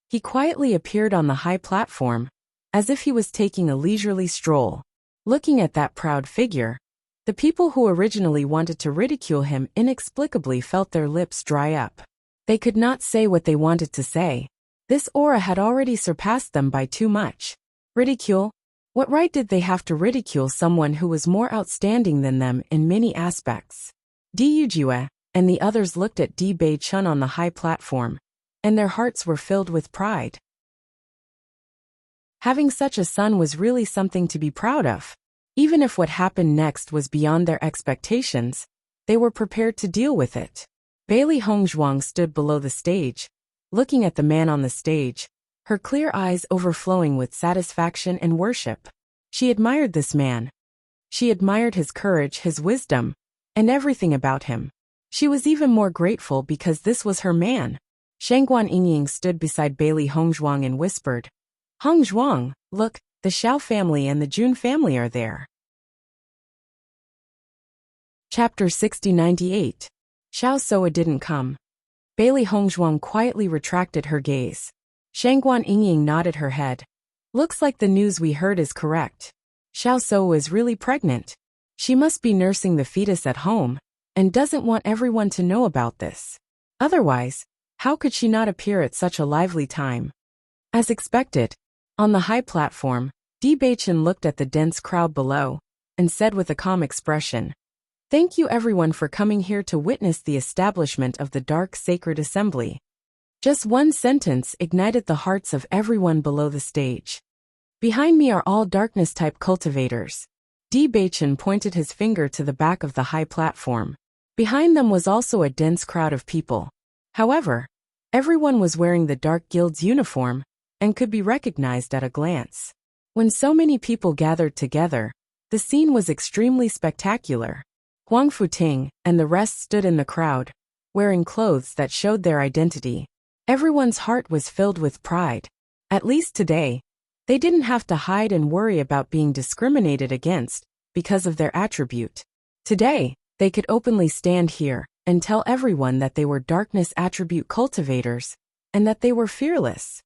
he quietly appeared on the high platform, as if he was taking a leisurely stroll. Looking at that proud figure, the people who originally wanted to ridicule him inexplicably felt their lips dry up. They could not say what they wanted to say. This aura had already surpassed them by too much. Ridicule? What right did they have to ridicule someone who was more outstanding than them in many aspects? Di Yujue and the others looked at Di Baichen on the high platform, and their hearts were filled with pride. Having such a son was really something to be proud of. Even if what happened next was beyond their expectations, they were prepared to deal with it. Bailey Hongzhuang stood below the stage, looking at the man on the stage, her clear eyes overflowing with satisfaction and worship. She admired this man. She admired his courage, his wisdom, and everything about him. She was even more grateful because this was her man. Shangguan Yingying stood beside Bailey Hongzhuang and whispered, "Hongzhuang, look, the Xiao family and the Jun family are there." Chapter 6098. Xiao Soa didn't come. Bailey Hongzhuang quietly retracted her gaze. Shangguan Yingying nodded her head. Looks like the news we heard is correct. Xiao Soa is really pregnant. She must be nursing the fetus at home, and doesn't want everyone to know about this. Otherwise, how could she not appear at such a lively time? As expected, on the high platform, Di Baichen looked at the dense crowd below, and said with a calm expression, "Thank you everyone for coming here to witness the establishment of the Dark Sacred Assembly." Just one sentence ignited the hearts of everyone below the stage. "Behind me are all darkness-type cultivators." Di Baichen pointed his finger to the back of the high platform. Behind them was also a dense crowd of people. However, everyone was wearing the Dark Guild's uniform, and could be recognized at a glance. When so many people gathered together, the scene was extremely spectacular. Huang Futing and the rest stood in the crowd, wearing clothes that showed their identity. Everyone's heart was filled with pride. At least today, they didn't have to hide and worry about being discriminated against because of their attribute. Today, they could openly stand here and tell everyone that they were darkness attribute cultivators, and that they were fearless.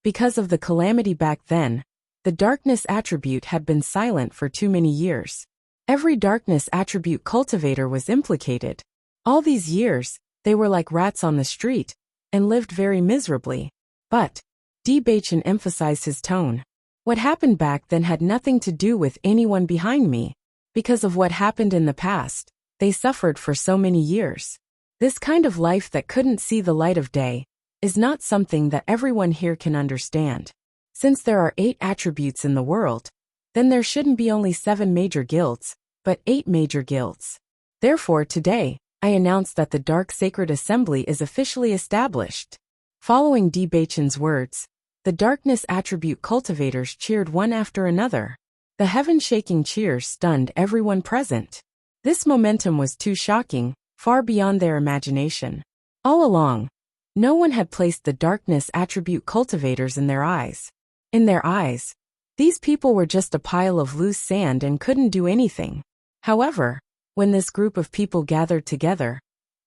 Because of the calamity back then, the darkness attribute had been silent for too many years. Every darkness attribute cultivator was implicated. All these years, they were like rats on the street, and lived very miserably. But Bewitching emphasized his tone. What happened back then had nothing to do with anyone behind me. Because of what happened in the past, they suffered for so many years. This kind of life that couldn't see the light of day is not something that everyone here can understand. Since there are 8 attributes in the world, then there shouldn't be only 7 major guilds, but 8 major guilds. Therefore today, I announce that the Dark Sacred Assembly is officially established. Following Bewitching's words, the darkness attribute cultivators cheered one after another. The heaven-shaking cheers stunned everyone present. This momentum was too shocking, far beyond their imagination. All along, no one had placed the darkness attribute cultivators in their eyes. In their eyes, these people were just a pile of loose sand and couldn't do anything. However, when this group of people gathered together,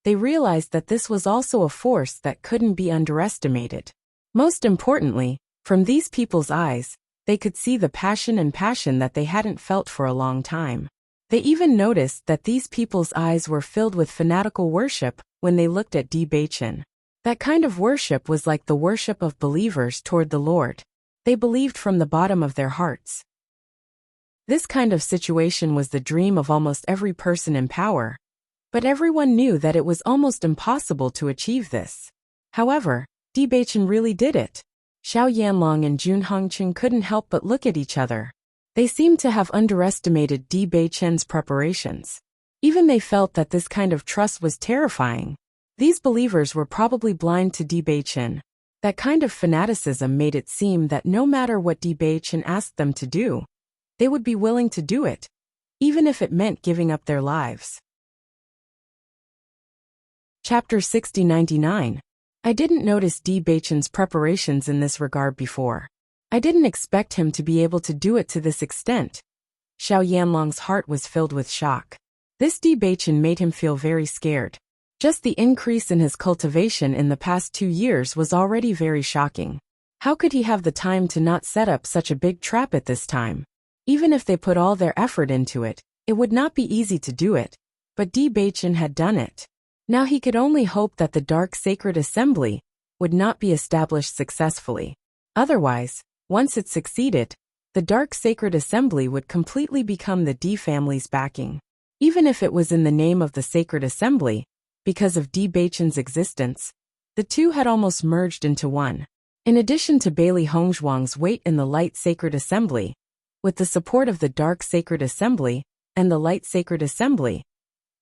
they realized that this was also a force that couldn't be underestimated. Most importantly, from these people's eyes, they could see the passion that they hadn't felt for a long time. They even noticed that these people's eyes were filled with fanatical worship when they looked at Bewitching. That kind of worship was like the worship of believers toward the Lord. They believed from the bottom of their hearts. This kind of situation was the dream of almost every person in power. But everyone knew that it was almost impossible to achieve this. However, Bewitching really did it. Xiao Yanlong and Jun Hongqing couldn't help but look at each other. They seemed to have underestimated Bewitching's preparations. Even they felt that this kind of trust was terrifying. These believers were probably blind to Bewitching. That kind of fanaticism made it seem that no matter what Bewitching asked them to do, they would be willing to do it, even if it meant giving up their lives. Chapter 60-99. I didn't notice Bewitching's preparations in this regard before. I didn't expect him to be able to do it to this extent. Xiao Yanlong's heart was filled with shock. This Bewitching made him feel very scared. Just the increase in his cultivation in the past 2 years was already very shocking. How could he have the time to not set up such a big trap at this time? Even if they put all their effort into it, it would not be easy to do it. But Bewitching had done it. Now he could only hope that the Dark Sacred Assembly would not be established successfully. Otherwise, once it succeeded, the Dark Sacred Assembly would completely become the D family's backing. Even if it was in the name of the Sacred Assembly, because of Bewitching's existence, the two had almost merged into one. In addition to Bailey Hongzhuang's weight in the Light Sacred Assembly, with the support of the Dark Sacred Assembly and the Light Sacred Assembly,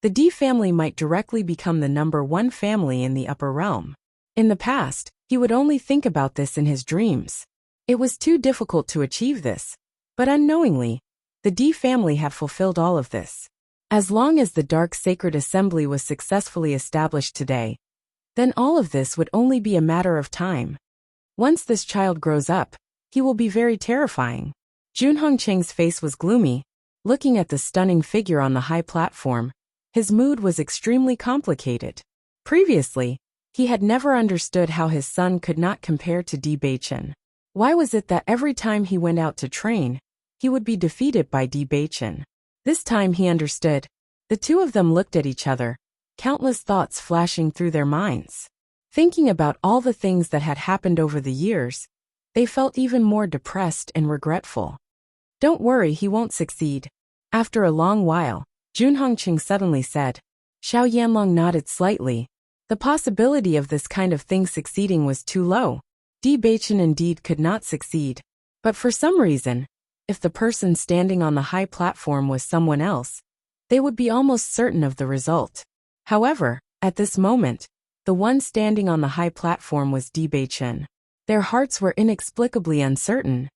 the D family might directly become the #1 family in the upper realm. In the past, he would only think about this in his dreams. It was too difficult to achieve this, but unknowingly, the D family had fulfilled all of this. As long as the Dark Sacred Assembly was successfully established today, then all of this would only be a matter of time. Once this child grows up, he will be very terrifying. Jun Hongqing's face was gloomy. Looking at the stunning figure on the high platform, his mood was extremely complicated. Previously, he had never understood how his son could not compare to Bewitching. Why was it that every time he went out to train, he would be defeated by Bewitching? This time he understood. The two of them looked at each other, countless thoughts flashing through their minds. Thinking about all the things that had happened over the years, they felt even more depressed and regretful. Don't worry, he won't succeed. After a long while, Jun Hongqing suddenly said. Xiao Yanlong nodded slightly. The possibility of this kind of thing succeeding was too low. Bewitching indeed could not succeed. But for some reason, if the person standing on the high platform was someone else, they would be almost certain of the result. However, at this moment, the one standing on the high platform was Bewitching. Their hearts were inexplicably uncertain.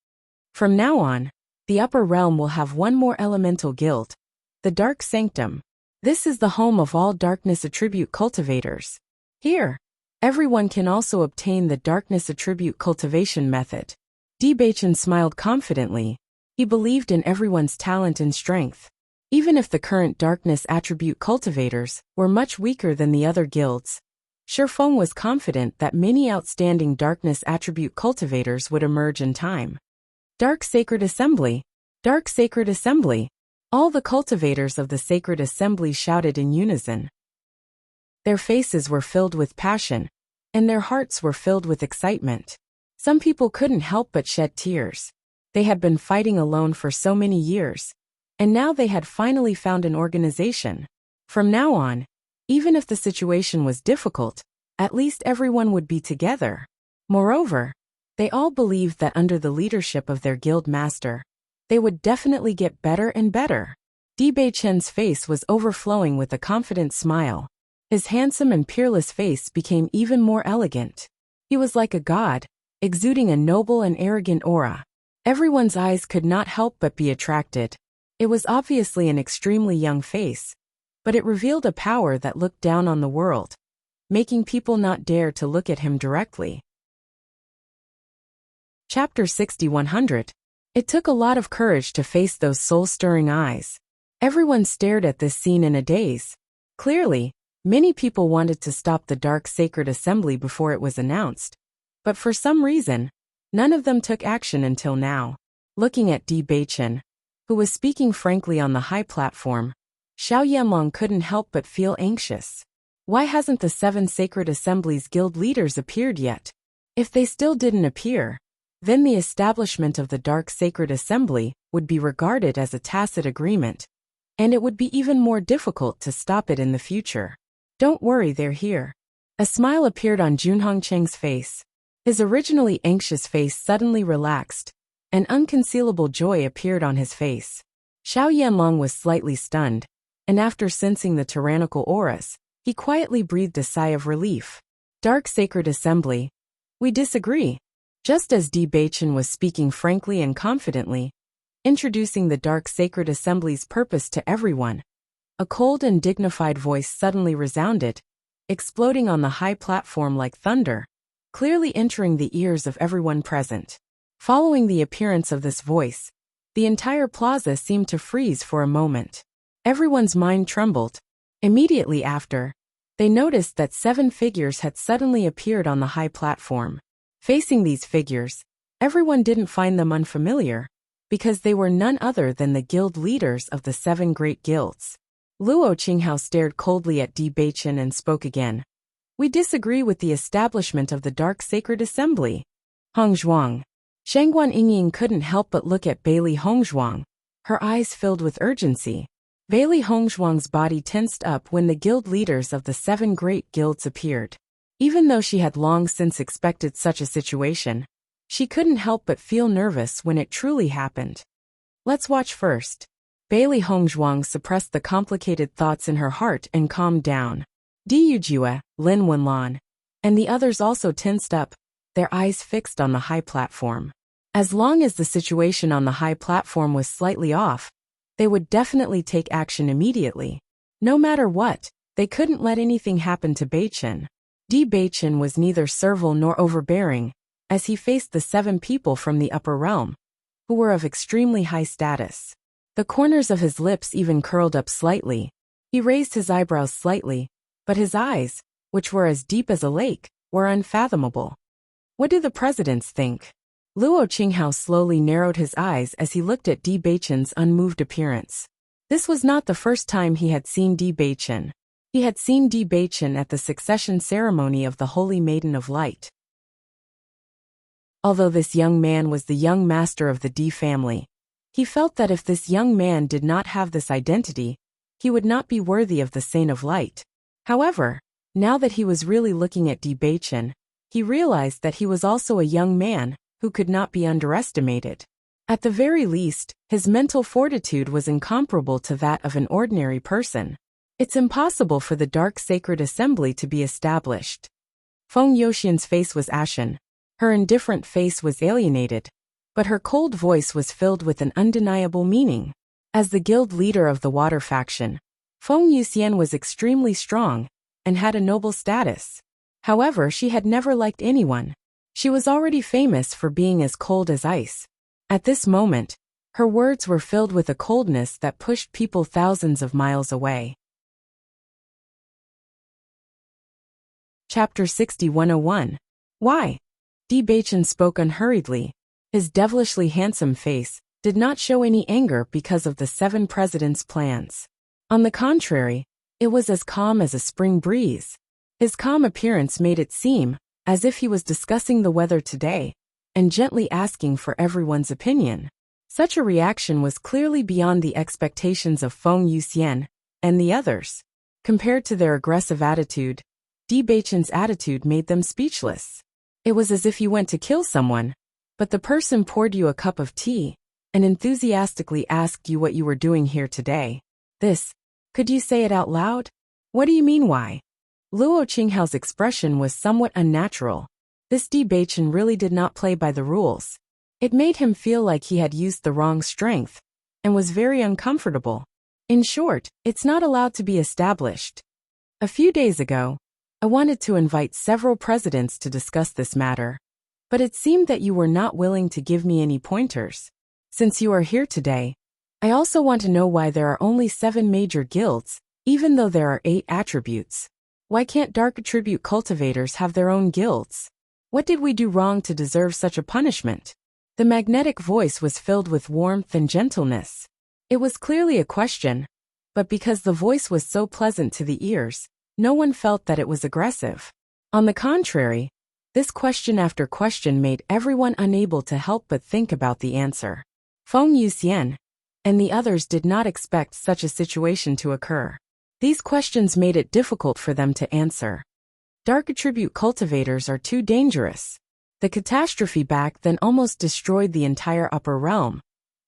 From now on, the upper realm will have one more elemental guild, the Dark Sanctum. This is the home of all darkness attribute cultivators. Here, everyone can also obtain the darkness attribute cultivation method. Bewitching smiled confidently. He believed in everyone's talent and strength. Even if the current darkness attribute cultivators were much weaker than the other guilds, Shifeng was confident that many outstanding darkness attribute cultivators would emerge in time. Dark Sacred Assembly! Dark Sacred Assembly! All the cultivators of the Sacred Assembly shouted in unison. Their faces were filled with passion, and their hearts were filled with excitement. Some people couldn't help but shed tears. They had been fighting alone for so many years, and now they had finally found an organization. From now on, even if the situation was difficult, at least everyone would be together. Moreover, they all believed that under the leadership of their guild master, they would definitely get better and better. Bewitching's face was overflowing with a confident smile. His handsome and peerless face became even more elegant. He was like a god, exuding a noble and arrogant aura. Everyone's eyes could not help but be attracted. It was obviously an extremely young face, but it revealed a power that looked down on the world, making people not dare to look at him directly. Chapter 6100. It took a lot of courage to face those soul-stirring eyes. Everyone stared at this scene in a daze. Clearly, many people wanted to stop the Dark Sacred Assembly before it was announced, but for some reason, none of them took action until now. Looking at Bewitching, who was speaking frankly on the high platform, Xiao Yanlong couldn't help but feel anxious. Why hasn't the 7 Sacred Assembly's guild leaders appeared yet? If they still didn't appear, then the establishment of the Dark Sacred Assembly would be regarded as a tacit agreement, and it would be even more difficult to stop it in the future. Don't worry, they're here. A smile appeared on Junhong Cheng's face. His originally anxious face suddenly relaxed, and unconcealable joy appeared on his face. Xiao Yanlong was slightly stunned, and after sensing the tyrannical auras, he quietly breathed a sigh of relief. Dark Sacred Assembly. We disagree. Just as Bewitching was speaking frankly and confidently, introducing the Dark Sacred Assembly's purpose to everyone, a cold and dignified voice suddenly resounded, exploding on the high platform like thunder, clearly entering the ears of everyone present. Following the appearance of this voice, the entire plaza seemed to freeze for a moment. Everyone's mind trembled. Immediately after, they noticed that 7 figures had suddenly appeared on the high platform. Facing these figures, everyone didn't find them unfamiliar, because they were none other than the guild leaders of the 7 great guilds. Luo Qinghao stared coldly at Bewitching and spoke again. We disagree with the establishment of the Dark Sacred Assembly. Hongzhuang. Shangguan Yingying couldn't help but look at Bailey Hongzhuang, her eyes filled with urgency. Bailey Hongzhuang's body tensed up when the guild leaders of the 7 great guilds appeared. Even though she had long since expected such a situation, she couldn't help but feel nervous when it truly happened. Let's watch first. Bailey Hongzhuang suppressed the complicated thoughts in her heart and calmed down. Di Yujue, Lin Wenlan, and the others also tensed up, their eyes fixed on the high platform. As long as the situation on the high platform was slightly off, they would definitely take action immediately. No matter what, they couldn't let anything happen to Bewitching. Bewitching was neither servile nor overbearing, as he faced the 7 people from the upper realm, who were of extremely high status. The corners of his lips even curled up slightly. He raised his eyebrows slightly, but his eyes, which were as deep as a lake, were unfathomable. What do the presidents think? Luo Qinghao slowly narrowed his eyes as he looked at Bewitching's unmoved appearance. This was not the first time he had seen Bewitching. He had seen Bewitching at the succession ceremony of the Holy Maiden of Light. Although this young man was the young master of the D family, he felt that if this young man did not have this identity, he would not be worthy of the Saint of Light. However, now that he was really looking at Bewitching, he realized that he was also a young man who could not be underestimated. At the very least, his mental fortitude was incomparable to that of an ordinary person. It's impossible for the Dark Sacred Assembly to be established. Feng Yoxian's face was ashen. Her indifferent face was alienated, but her cold voice was filled with an undeniable meaning. As the guild leader of the water faction, Feng Yuxian was extremely strong and had a noble status. However, she had never liked anyone. She was already famous for being as cold as ice. At this moment, her words were filled with a coldness that pushed people thousands of miles away. Chapter 6101. Why? Bewitching spoke unhurriedly. His devilishly handsome face did not show any anger because of the 7 presidents' plans. On the contrary, it was as calm as a spring breeze. His calm appearance made it seem as if he was discussing the weather today, and gently asking for everyone's opinion. Such a reaction was clearly beyond the expectations of Feng Yuxian and the others. Compared to their aggressive attitude, Beichen's attitude made them speechless. It was as if you went to kill someone, but the person poured you a cup of tea and enthusiastically asked you what you were doing here today. Could you say it out loud? What do you mean why? Luo Qinghao's expression was somewhat unnatural. This Beichen really did not play by the rules. It made him feel like he had used the wrong strength and was very uncomfortable. In short, it's not allowed to be established. A few days ago, I wanted to invite several presidents to discuss this matter, but it seemed that you were not willing to give me any pointers. Since you are here today, I also want to know why there are only 7 major guilds, even though there are 8 attributes. Why can't dark attribute cultivators have their own guilds? What did we do wrong to deserve such a punishment? The magnetic voice was filled with warmth and gentleness. It was clearly a question, but because the voice was so pleasant to the ears, no one felt that it was aggressive. On the contrary, this question after question made everyone unable to help but think about the answer. Feng Yuxian and the others did not expect such a situation to occur. These questions made it difficult for them to answer. Dark attribute cultivators are too dangerous. The catastrophe back then almost destroyed the entire upper realm.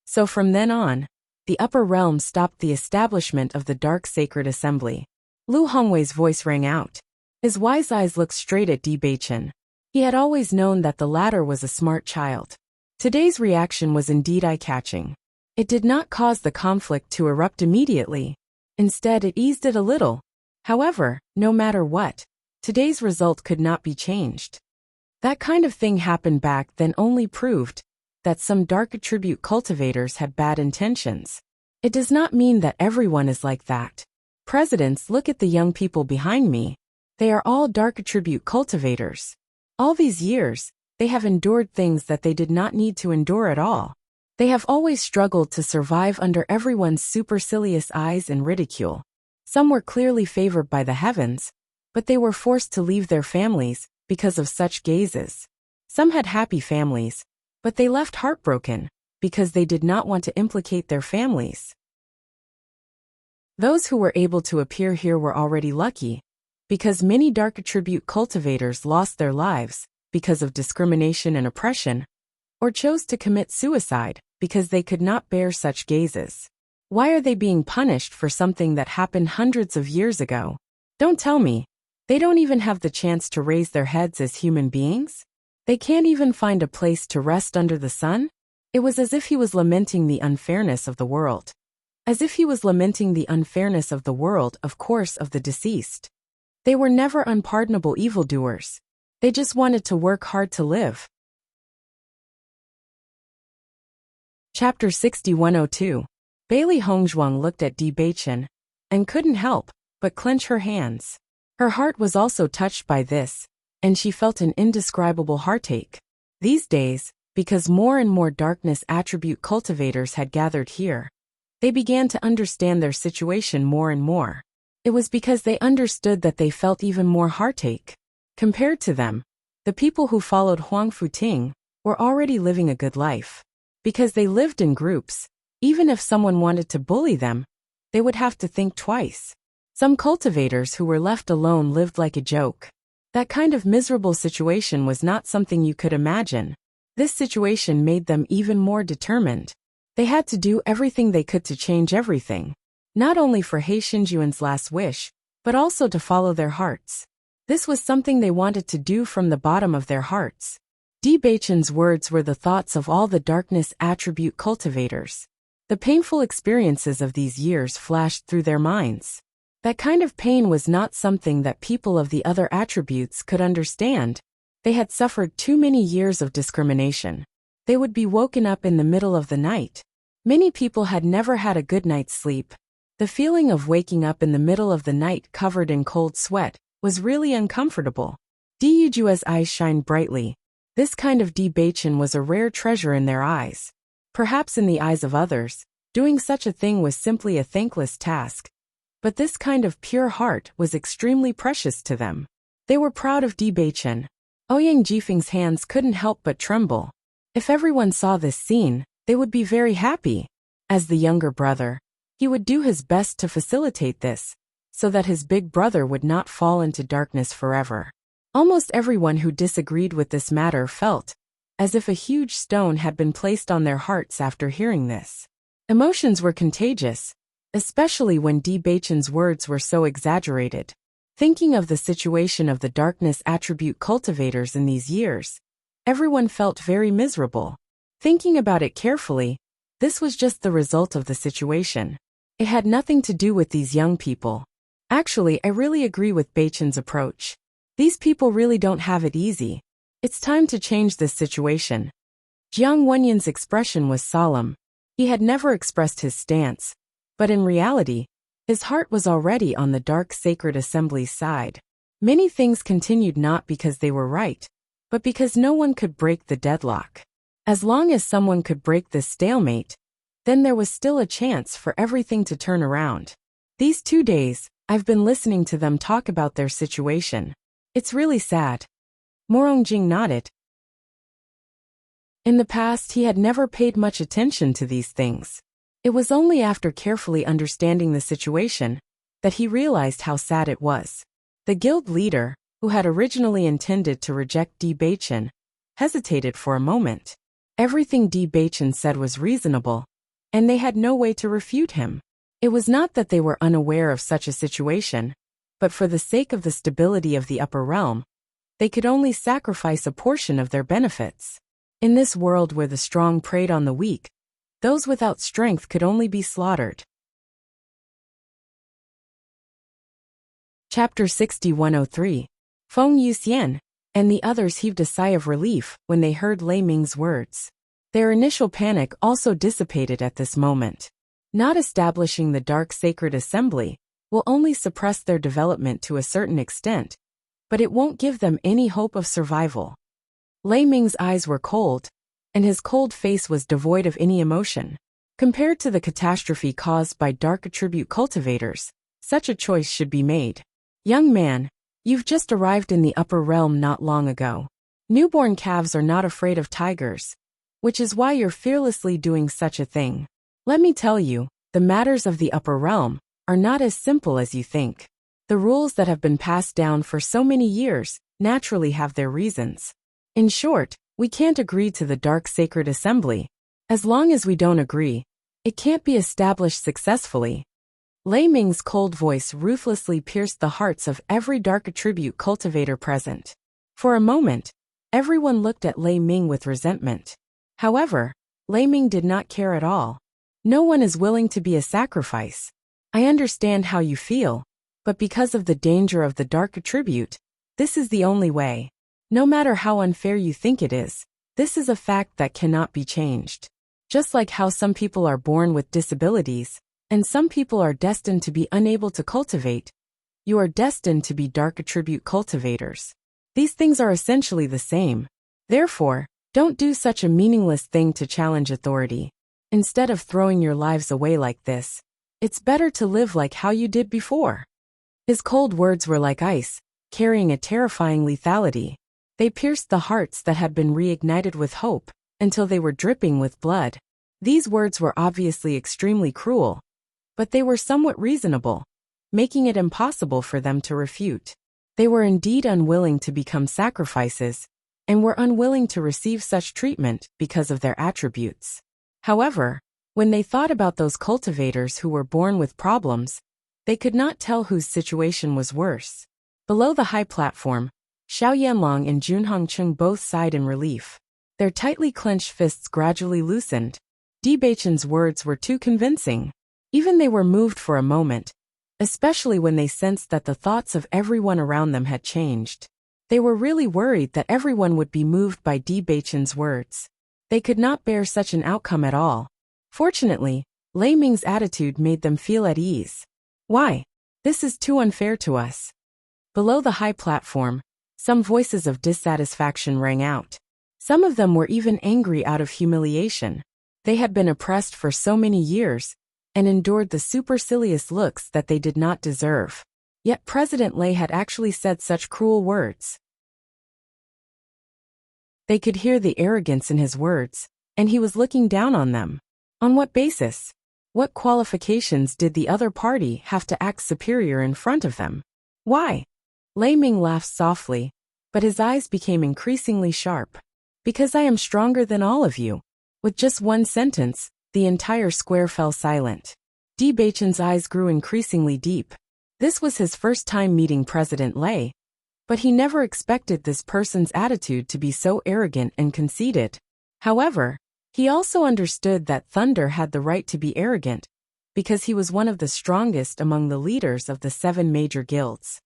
So from then on, the upper realm stopped the establishment of the Dark Sacred Assembly. Lu Hongwei's voice rang out. His wise eyes looked straight at Beichen. He had always known that the latter was a smart child. Today's reaction was indeed eye-catching. It did not cause the conflict to erupt immediately. Instead, it eased it a little. However, no matter what, today's result could not be changed. That kind of thing happened back then only proved that some dark attribute cultivators had bad intentions. It does not mean that everyone is like that. Presidents, look at the young people behind me. They are all dark attribute cultivators. All these years, they have endured things that they did not need to endure at all. They have always struggled to survive under everyone's supercilious eyes and ridicule. Some were clearly favored by the heavens, but they were forced to leave their families because of such gazes. Some had happy families, but they left heartbroken because they did not want to implicate their families. Those who were able to appear here were already lucky, because many dark attribute cultivators lost their lives because of discrimination and oppression, or chose to commit suicide because they could not bear such gazes. Why are they being punished for something that happened hundreds of years ago? Don't tell me. They don't even have the chance to raise their heads as human beings? They can't even find a place to rest under the sun? It was as if he was lamenting the unfairness of the world. As if he was lamenting the unfairness of the world, of course, of the deceased. They were never unpardonable evildoers. They just wanted to work hard to live. Chapter 6102. Bailey Hongzhuang looked at Beichen and couldn't help but clench her hands. Her heart was also touched by this, and she felt an indescribable heartache. These days, because more and more darkness attribute cultivators had gathered here, they began to understand their situation more and more. It was because they understood that they felt even more heartache. Compared to them, the people who followed Huang Futing were already living a good life. Because they lived in groups, even if someone wanted to bully them, they would have to think twice. Some cultivators who were left alone lived like a joke. That kind of miserable situation was not something you could imagine. This situation made them even more determined. They had to do everything they could to change everything. Not only for He Xinjuan's last wish, but also to follow their hearts. This was something they wanted to do from the bottom of their hearts. Beichen's words were the thoughts of all the darkness attribute cultivators. The painful experiences of these years flashed through their minds. That kind of pain was not something that people of the other attributes could understand. They had suffered too many years of discrimination. They would be woken up in the middle of the night. Many people had never had a good night's sleep. The feeling of waking up in the middle of the night covered in cold sweat was really uncomfortable. Yujua's eyes shined brightly. This kind of Beichen was a rare treasure in their eyes. Perhaps in the eyes of others, doing such a thing was simply a thankless task. But this kind of pure heart was extremely precious to them. They were proud of Beichen. Ouyang Jifeng's hands couldn't help but tremble. If everyone saw this scene, they would be very happy. As the younger brother, he would do his best to facilitate this, so that his big brother would not fall into darkness forever. Almost everyone who disagreed with this matter felt as if a huge stone had been placed on their hearts after hearing this. Emotions were contagious, especially when Bewitching's words were so exaggerated. Thinking of the situation of the darkness attribute cultivators in these years, everyone felt very miserable. Thinking about it carefully, this was just the result of the situation. It had nothing to do with these young people. Actually, I really agree with Bewitching's approach. These people really don't have it easy. It's time to change this situation. Jiang Wenyan's expression was solemn. He had never expressed his stance, but in reality, his heart was already on the dark sacred assembly's side. Many things continued not because they were right, but because no one could break the deadlock. As long as someone could break this stalemate, then there was still a chance for everything to turn around. These 2 days, I've been listening to them talk about their situation. It's really sad. Morongjing nodded. In the past, he had never paid much attention to these things. It was only after carefully understanding the situation that he realized how sad it was. The guild leader, who had originally intended to reject Bewitching, hesitated for a moment. Everything Bewitching said was reasonable, and they had no way to refute him. It was not that they were unaware of such a situation, but for the sake of the stability of the upper realm, they could only sacrifice a portion of their benefits. In this world where the strong preyed on the weak, those without strength could only be slaughtered. Chapter 6103. Feng Yuxian and the others heaved a sigh of relief when they heard Lei Ming's words. Their initial panic also dissipated at this moment. Not establishing the dark sacred assembly will only suppress their development to a certain extent, but it won't give them any hope of survival. Lei Ming's eyes were cold, and his cold face was devoid of any emotion. Compared to the catastrophe caused by dark attribute cultivators, such a choice should be made. Young man, you've just arrived in the upper realm not long ago. Newborn calves are not afraid of tigers, which is why you're fearlessly doing such a thing. Let me tell you, the matters of the upper realm are not as simple as you think. The rules that have been passed down for so many years naturally have their reasons. In short, we can't agree to the dark sacred assembly. As long as we don't agree, it can't be established successfully. Lei Ming's cold voice ruthlessly pierced the hearts of every dark attribute cultivator present. For a moment, everyone looked at Lei Ming with resentment. However, Lei Ming did not care at all. No one is willing to be a sacrifice. I understand how you feel, but because of the danger of the dark attribute, this is the only way. No matter how unfair you think it is, this is a fact that cannot be changed. Just like how some people are born with disabilities, and some people are destined to be unable to cultivate, you are destined to be dark attribute cultivators. These things are essentially the same. Therefore, don't do such a meaningless thing to challenge authority. Instead of throwing your lives away like this, it's better to live like how you did before. His cold words were like ice, carrying a terrifying lethality. They pierced the hearts that had been reignited with hope, until they were dripping with blood. These words were obviously extremely cruel, but they were somewhat reasonable, making it impossible for them to refute. They were indeed unwilling to become sacrifices, and were unwilling to receive such treatment because of their attributes. However, when they thought about those cultivators who were born with problems, they could not tell whose situation was worse. Below the high platform, Xiao Yanlong and Jun Hongcheng both sighed in relief. Their tightly clenched fists gradually loosened. Bewitching's words were too convincing. Even they were moved for a moment, especially when they sensed that the thoughts of everyone around them had changed. They were really worried that everyone would be moved by Bewitching's words. They could not bear such an outcome at all. Fortunately, Lei Ming's attitude made them feel at ease. Why? This is too unfair to us. Below the high platform, some voices of dissatisfaction rang out. Some of them were even angry out of humiliation. They had been oppressed for so many years, and endured the supercilious looks that they did not deserve. Yet President Lei had actually said such cruel words. They could hear the arrogance in his words, and he was looking down on them. On what basis? What qualifications did the other party have to act superior in front of them? Why? Lei Ming laughed softly, but his eyes became increasingly sharp. Because I am stronger than all of you. With just one sentence, the entire square fell silent. Di Beichen's eyes grew increasingly deep. This was his first time meeting President Lei, but he never expected this person's attitude to be so arrogant and conceited. However, he also understood that Thunder had the right to be arrogant, because he was one of the strongest among the leaders of the 7 major guilds.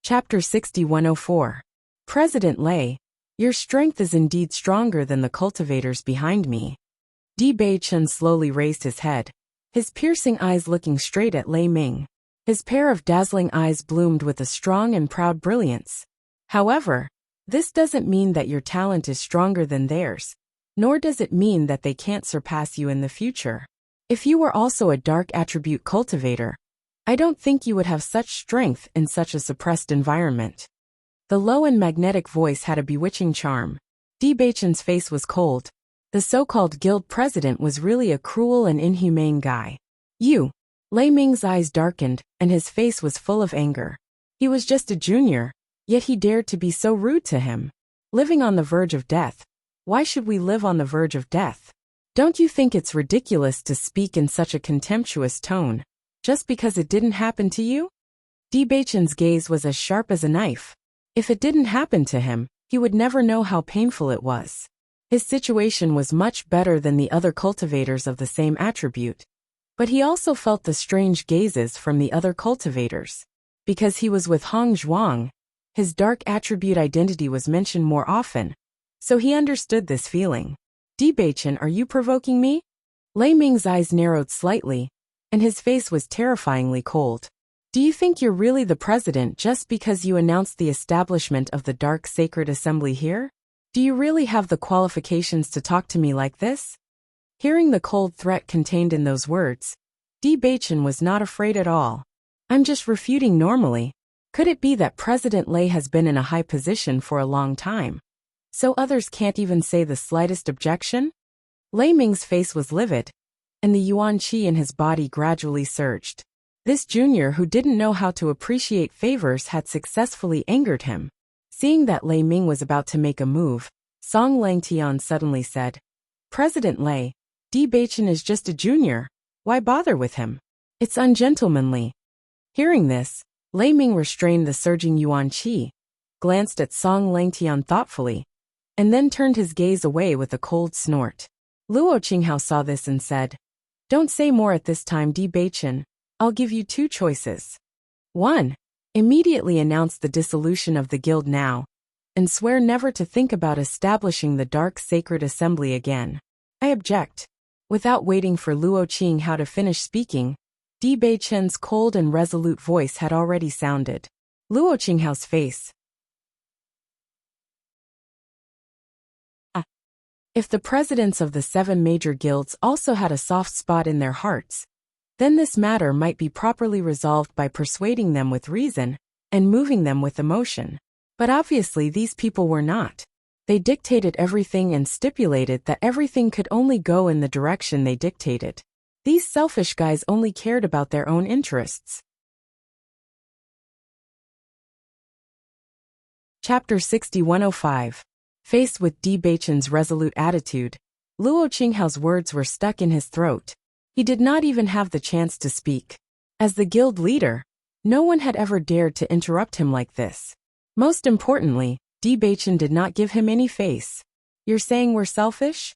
Chapter 6104. President Lei, your strength is indeed stronger than the cultivators behind me. Di Beichen slowly raised his head, his piercing eyes looking straight at Lei Ming. His pair of dazzling eyes bloomed with a strong and proud brilliance. However, this doesn't mean that your talent is stronger than theirs, nor does it mean that they can't surpass you in the future. If you were also a dark attribute cultivator, I don't think you would have such strength in such a suppressed environment. The low and magnetic voice had a bewitching charm. Di Beichen's face was cold. The so-called guild president was really a cruel and inhumane guy. You. Lei Ming's eyes darkened, and his face was full of anger. He was just a junior, yet he dared to be so rude to him. Living on the verge of death. Why should we live on the verge of death? Don't you think it's ridiculous to speak in such a contemptuous tone, just because it didn't happen to you? Di Beichen's gaze was as sharp as a knife. If it didn't happen to him, he would never know how painful it was. His situation was much better than the other cultivators of the same attribute. But he also felt the strange gazes from the other cultivators. Because he was with Hong Zhuang, his dark attribute identity was mentioned more often, so he understood this feeling. Di Beichen, are you provoking me? Lei Ming's eyes narrowed slightly, and his face was terrifyingly cold. Do you think you're really the president just because you announced the establishment of the Dark Sacred Assembly here? Do you really have the qualifications to talk to me like this? Hearing the cold threat contained in those words, Di Beichen was not afraid at all. I'm just refuting normally. Could it be that President Lei has been in a high position for a long time, so others can't even say the slightest objection? Lei Ming's face was livid, and the yuan qi in his body gradually surged. This junior who didn't know how to appreciate favors had successfully angered him. Seeing that Lei Ming was about to make a move, Song Langtian suddenly said, President Lei, Di Beichen is just a junior. Why bother with him? It's ungentlemanly. Hearing this, Lei Ming restrained the surging yuan qi, glanced at Song Langtian thoughtfully, and then turned his gaze away with a cold snort. Luo Qinghao saw this and said, Don't say more at this time, Di Beichen. I'll give you 2 choices. 1. Immediately announce the dissolution of the guild now, and swear never to think about establishing the Dark Sacred Assembly again. I object. Without waiting for Luo Qinghao to finish speaking, Di Beichen's cold and resolute voice had already sounded. Luo Qinghao's face. If the presidents of the 7 major guilds also had a soft spot in their hearts, then this matter might be properly resolved by persuading them with reason and moving them with emotion. But obviously these people were not. They dictated everything and stipulated that everything could only go in the direction they dictated. These selfish guys only cared about their own interests. Chapter 6105. Faced with Di Beichen's resolute attitude, Luo Qinghao's words were stuck in his throat. He did not even have the chance to speak. As the guild leader, no one had ever dared to interrupt him like this. Most importantly, Di Beichen did not give him any face. You're saying we're selfish?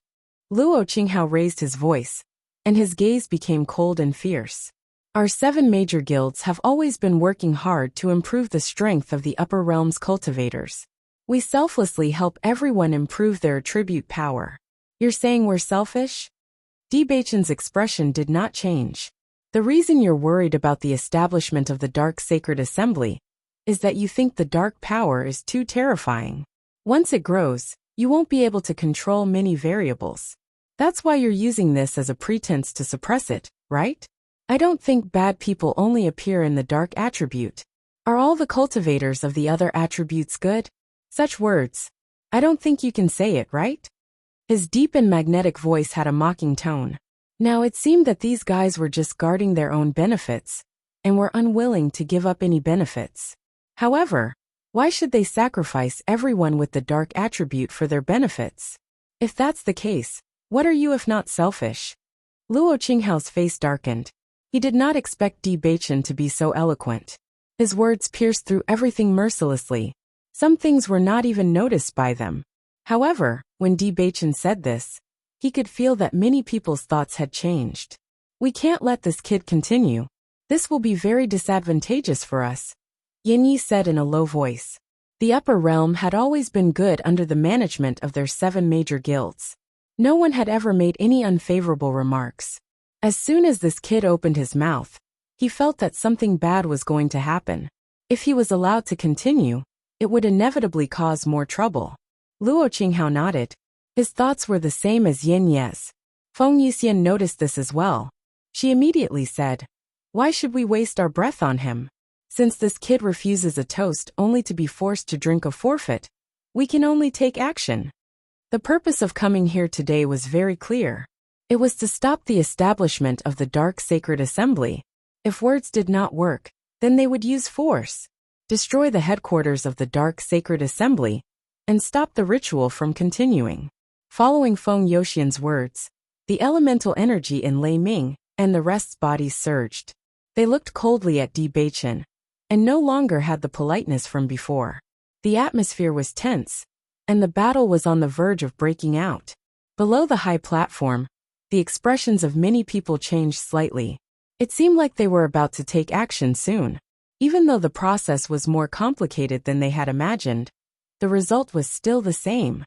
Luo Qinghao raised his voice, and his gaze became cold and fierce. Our 7 major guilds have always been working hard to improve the strength of the upper realms cultivators. We selflessly help everyone improve their attribute power. You're saying we're selfish? Di Beichen's expression did not change. The reason you're worried about the establishment of the Dark Sacred Assembly is that you think the dark power is too terrifying. Once it grows, you won't be able to control many variables. That's why you're using this as a pretense to suppress it, right? I don't think bad people only appear in the dark attribute. Are all the cultivators of the other attributes good? Such words. I don't think you can say it, right? His deep and magnetic voice had a mocking tone. Now it seemed that these guys were just guarding their own benefits, and were unwilling to give up any benefits. However, why should they sacrifice everyone with the dark attribute for their benefits? If that's the case, what are you if not selfish? Luo Qinghao's face darkened. He did not expect Di Beichen to be so eloquent. His words pierced through everything mercilessly. Some things were not even noticed by them. However, when Di Beichen said this, he could feel that many people's thoughts had changed. We can't let this kid continue. This will be very disadvantageous for us, Yin Yi said in a low voice. The upper realm had always been good under the management of their 7 major guilds. No one had ever made any unfavorable remarks. As soon as this kid opened his mouth, he felt that something bad was going to happen. If he was allowed to continue, it would inevitably cause more trouble. Luo Qinghao nodded. His thoughts were the same as Yin Ye's. Feng Yuxian noticed this as well. She immediately said, "Why should we waste our breath on him? Since this kid refuses a toast only to be forced to drink a forfeit, we can only take action." The purpose of coming here today was very clear. It was to stop the establishment of the Dark Sacred Assembly. If words did not work, then they would use force, destroy the headquarters of the Dark Sacred Assembly, and stop the ritual from continuing. Following Feng Yuxian's words, the elemental energy in Lei Ming and the rest's bodies surged. They looked coldly at Di Beichen, and no longer had the politeness from before. The atmosphere was tense, and the battle was on the verge of breaking out. Below the high platform, the expressions of many people changed slightly. It seemed like they were about to take action soon. Even though the process was more complicated than they had imagined, the result was still the same.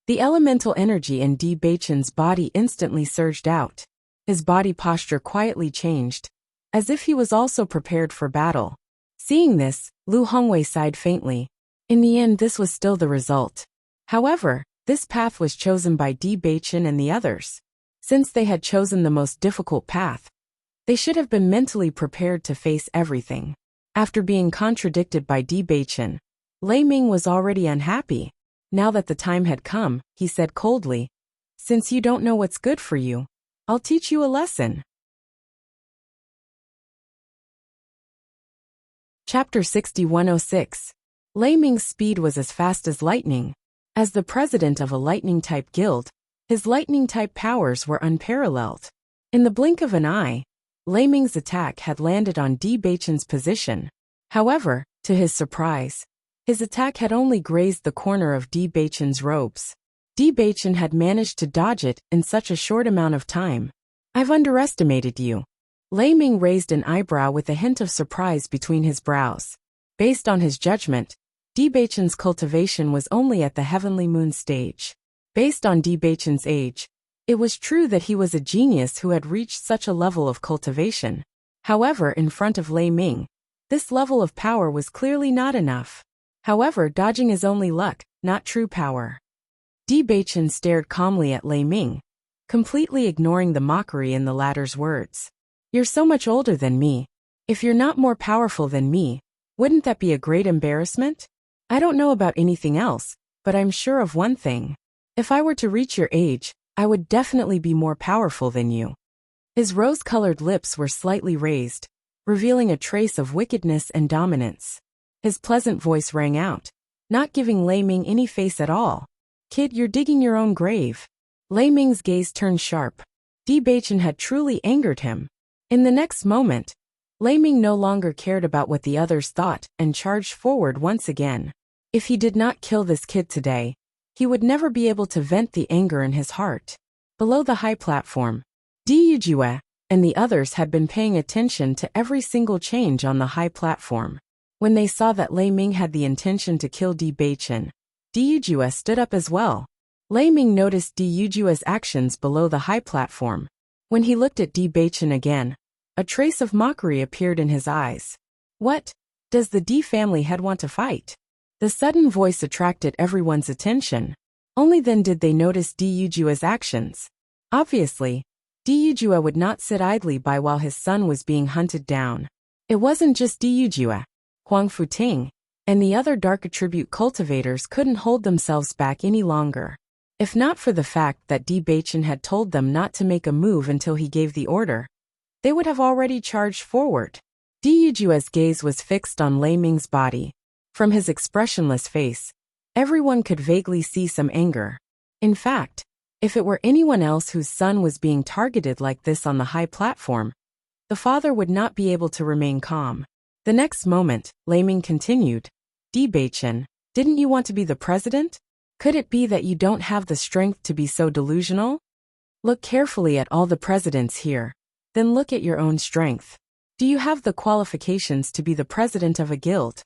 The elemental energy in Di Beichen's body instantly surged out. His body posture quietly changed, as if he was also prepared for battle. Seeing this, Lu Hongwei sighed faintly. In the end, this was still the result. However, this path was chosen by Di Beichen and the others. Since they had chosen the most difficult path, they should have been mentally prepared to face everything. After being contradicted by Di Beichen, Lei Ming was already unhappy. Now that the time had come, he said coldly, "Since you don't know what's good for you, I'll teach you a lesson." Chapter 6106. Lei Ming's speed was as fast as lightning. As the president of a lightning-type guild, his lightning-type powers were unparalleled. In the blink of an eye, Lei Ming's attack had landed on Di Beichen's position. However, to his surprise, his attack had only grazed the corner of Di Beichen's robes. Di Beichen had managed to dodge it in such a short amount of time. "I've underestimated you." Lei Ming raised an eyebrow with a hint of surprise between his brows. Based on his judgment, Di Beichen's cultivation was only at the Heavenly Moon stage. Based on Di Beichen's age, it was true that he was a genius who had reached such a level of cultivation. However, in front of Lei Ming, this level of power was clearly not enough. However, dodging is only luck, not true power. Di Beichen stared calmly at Lei Ming, completely ignoring the mockery in the latter's words. "You're so much older than me. If you're not more powerful than me, wouldn't that be a great embarrassment? I don't know about anything else, but I'm sure of one thing. If I were to reach your age, I would definitely be more powerful than you." His rose-colored lips were slightly raised, revealing a trace of wickedness and dominance. His pleasant voice rang out, not giving Lei Ming any face at all. "Kid, you're digging your own grave." Lei Ming's gaze turned sharp. Di Beichen had truly angered him. In the next moment, Lei Ming no longer cared about what the others thought and charged forward once again. If he did not kill this kid today, he would never be able to vent the anger in his heart. Below the high platform, Di Yujue and the others had been paying attention to every single change on the high platform. When they saw that Lei Ming had the intention to kill Di Beichen, Di Yujue stood up as well. Lei Ming noticed Di Yujue's actions below the high platform. When he looked at Di Beichen again, a trace of mockery appeared in his eyes. "What? Does the Di family head want to fight?" The sudden voice attracted everyone's attention. Only then did they notice Di Yujue's actions. Obviously, Di Yujue would not sit idly by while his son was being hunted down. It wasn't just Diyujue, Huang Futing, and the other dark attribute cultivators couldn't hold themselves back any longer. If not for the fact that Bewitching had told them not to make a move until he gave the order, they would have already charged forward. Diyujue's gaze was fixed on Lei Ming's body. From his expressionless face, everyone could vaguely see some anger. In fact, if it were anyone else whose son was being targeted like this on the high platform, the father would not be able to remain calm. The next moment, Lei Ming continued, Bewitching, didn't you want to be the president? Could it be that you don't have the strength to be so delusional? Look carefully at all the presidents here. Then look at your own strength. Do you have the qualifications to be the president of a guild?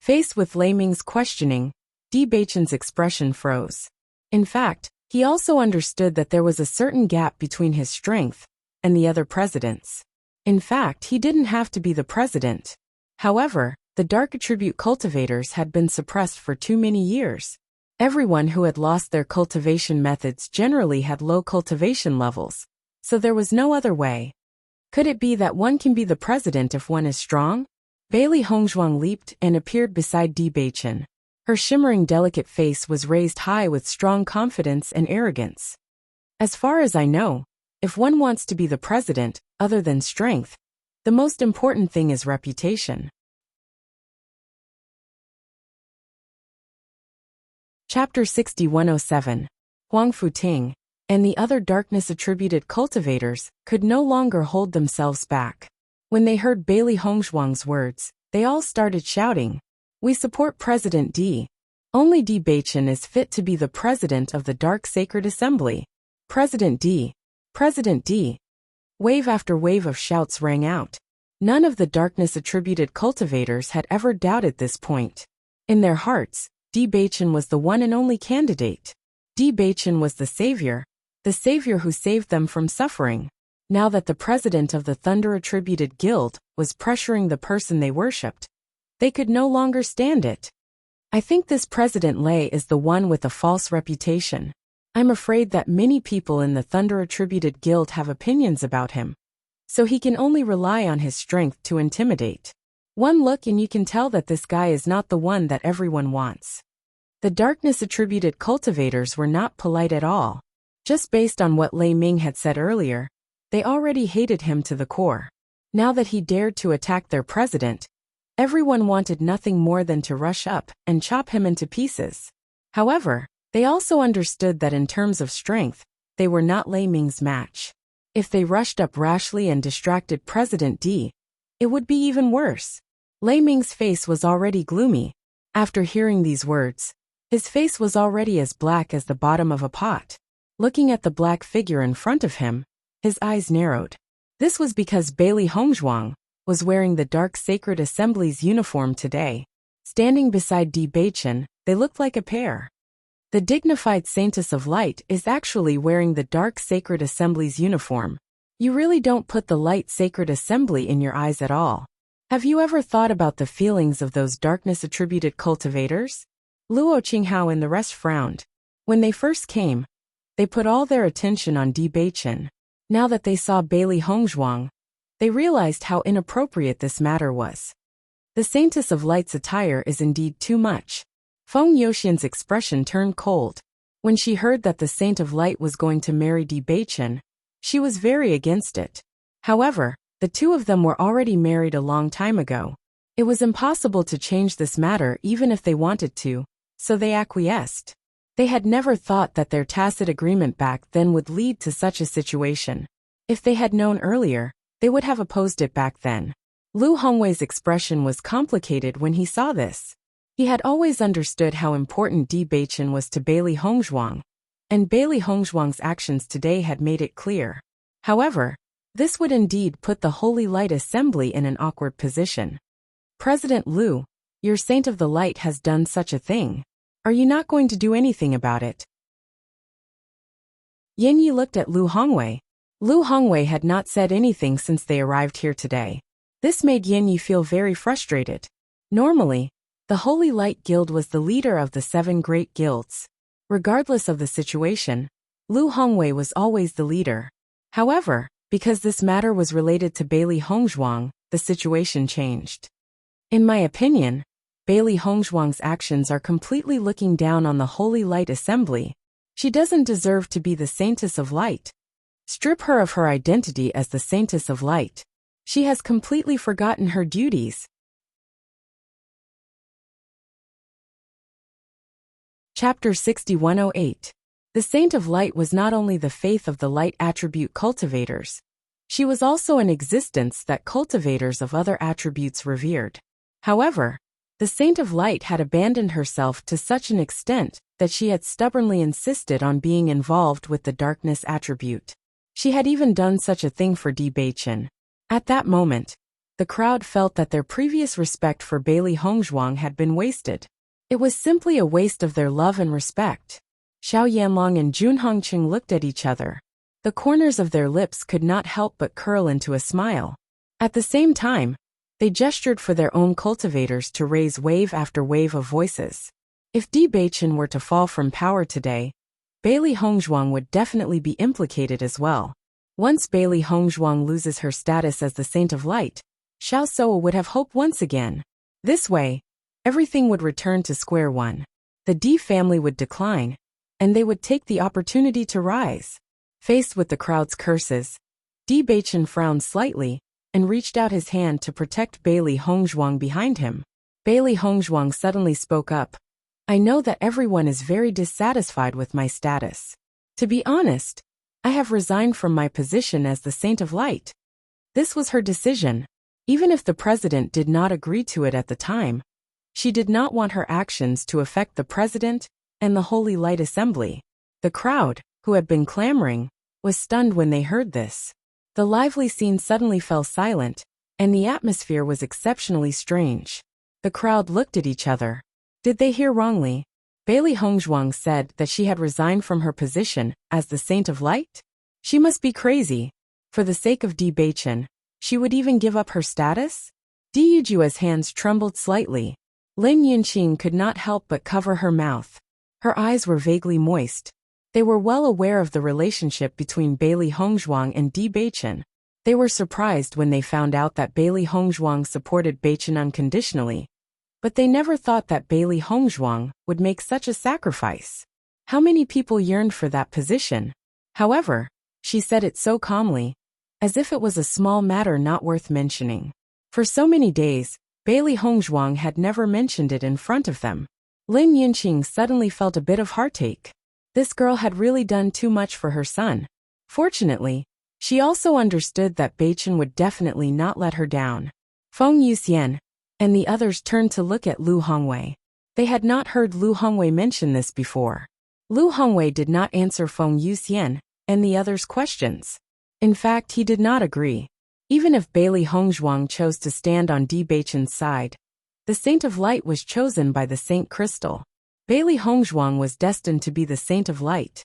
Faced with Lei Ming's questioning, Bewitching's expression froze. In fact, he also understood that there was a certain gap between his strength and the other presidents. In fact, he didn't have to be the president. However, the dark attribute cultivators had been suppressed for too many years. Everyone who had lost their cultivation methods generally had low cultivation levels, so there was no other way. Could it be that one can be the president if one is strong? Bailey Hongzhuang leaped and appeared beside Bewitching. Her shimmering delicate face was raised high with strong confidence and arrogance. As far as I know, if one wants to be the president, other than strength, the most important thing is reputation. Chapter 6107. Huang Futing and the other darkness-attributed cultivators could no longer hold themselves back. When they heard Bailey Hongzhuang's words, they all started shouting, "We support President D. Only Bewitching is fit to be the president of the Dark Sacred Assembly. President D. President D." Wave after wave of shouts rang out. None of the darkness-attributed cultivators had ever doubted this point. In their hearts, Bewitching was the one and only candidate. Bewitching was the savior who saved them from suffering. Now that the president of the Thunder-attributed guild was pressuring the person they worshipped, they could no longer stand it. I think this President Lei is the one with a false reputation. I'm afraid that many people in the Thunder-attributed guild have opinions about him, so he can only rely on his strength to intimidate. One look and you can tell that this guy is not the one that everyone wants. The darkness-attributed cultivators were not polite at all. Just based on what Lei Ming had said earlier, they already hated him to the core. Now that he dared to attack their president, everyone wanted nothing more than to rush up and chop him into pieces. However, they also understood that in terms of strength, they were not Lei Ming's match. If they rushed up rashly and distracted President D, it would be even worse. Lei Ming's face was already gloomy. After hearing these words, his face was already as black as the bottom of a pot. Looking at the black figure in front of him, his eyes narrowed. This was because Bailey Hongzhuang was wearing the Dark Sacred Assembly's uniform today. Standing beside Bewitching, they looked like a pair. The dignified Saintess of Light is actually wearing the Dark Sacred Assembly's uniform. You really don't put the Light Sacred Assembly in your eyes at all. Have you ever thought about the feelings of those darkness-attributed cultivators? Luo Qinghao and the rest frowned. When they first came, they put all their attention on Bewitching. Now that they saw Bailey Hongzhuang, they realized how inappropriate this matter was. The Saintess of Light's attire is indeed too much. Feng Yoxian's expression turned cold. When she heard that the Saint of Light was going to marry Bewitching, she was very against it. However, the two of them were already married a long time ago. It was impossible to change this matter even if they wanted to, so they acquiesced. They had never thought that their tacit agreement back then would lead to such a situation. If they had known earlier, they would have opposed it back then. Lu Hongwei's expression was complicated when he saw this. He had always understood how important Bewitching was to Bailey Hongzhuang, and Bailey Hongzhuang's actions today had made it clear. However, this would indeed put the Holy Light Assembly in an awkward position. President Lu, your Saint of the Light has done such a thing. Are you not going to do anything about it? Yin Yi looked at Lu Hongwei. Lu Hongwei had not said anything since they arrived here today. This made Yin Yi feel very frustrated. Normally, the Holy Light Guild was the leader of the 7 great guilds. Regardless of the situation, Lu Hongwei was always the leader. However, Because this matter was related to Bailey Hongzhuang, the situation changed. In my opinion, Bailey Hongzhuang's actions are completely looking down on the Holy Light Assembly. She doesn't deserve to be the Saintess of Light. Strip her of her identity as the Saintess of Light. She has completely forgotten her duties. Chapter 6108. The Saint of Light was not only the faith of the light attribute cultivators. She was also an existence that cultivators of other attributes revered. However, the Saint of Light had abandoned herself to such an extent that she had stubbornly insisted on being involved with the darkness attribute. She had even done such a thing for Bewitching. At that moment, the crowd felt that their previous respect for Bailey Hongzhuang had been wasted. It was simply a waste of their love and respect. Xiao Yanlong and Jun Hongqing looked at each other. The corners of their lips could not help but curl into a smile. At the same time, they gestured for their own cultivators to raise wave after wave of voices. If Bewitching were to fall from power today, Bailey Hongzhuang would definitely be implicated as well. Once Bailey Hongzhuang loses her status as the Saint of Light, Xiao Soa would have hope once again. This way, everything would return to square one. The D family would decline, and they would take the opportunity to rise. Faced with the crowd's curses, Bewitching frowned slightly and reached out his hand to protect Bailey Hongzhuang behind him. Bailey Hongzhuang suddenly spoke up. I know that everyone is very dissatisfied with my status. To be honest, I have resigned from my position as the Saint of Light. This was her decision. Even if the president did not agree to it at the time, she did not want her actions to affect the president and the Holy Light Assembly. The crowd, who had been clamoring, was stunned when they heard this. The lively scene suddenly fell silent, and the atmosphere was exceptionally strange. The crowd looked at each other. Did they hear wrongly? Bailey Hongzhuang said that she had resigned from her position as the Saint of Light? She must be crazy. For the sake of Bewitching, she would even give up her status? Di Yujua's hands trembled slightly. Lin Yunqing could not help but cover her mouth. Her eyes were vaguely moist. They were well aware of the relationship between Bailey Hongzhuang and Bewitching. They were surprised when they found out that Bailey Hongzhuang supported Bewitching unconditionally. But they never thought that Bailey Hongzhuang would make such a sacrifice. How many people yearned for that position? However, she said it so calmly, as if it was a small matter not worth mentioning. For so many days, Bailey Hongzhuang had never mentioned it in front of them. Lin Yunqing suddenly felt a bit of heartache. This girl had really done too much for her son. Fortunately, she also understood that Bewitching would definitely not let her down. Feng Yuxian and the others turned to look at Lu Hongwei. They had not heard Lu Hongwei mention this before. Lu Hongwei did not answer Feng Yuxian and the others' questions. In fact, he did not agree. Even if Bailey Hongzhuang chose to stand on Bewitching's side, the Saint of Light was chosen by the Saint Crystal. Bailey Hongzhuang was destined to be the Saint of Light.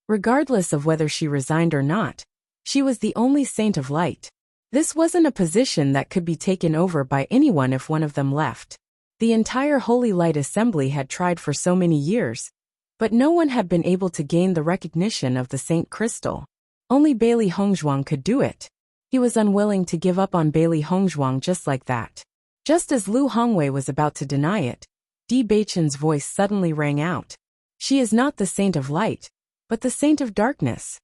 Regardless of whether she resigned or not, she was the only Saint of Light. This wasn't a position that could be taken over by anyone if one of them left. The entire Holy Light Assembly had tried for so many years, but no one had been able to gain the recognition of the Saint Crystal. Only Bailey Hongzhuang could do it. He was unwilling to give up on Bailey Hongzhuang just like that. Just as Lu Hongwei was about to deny it, Bewitching's voice suddenly rang out. She is not the Saint of Light, but the Saint of Darkness.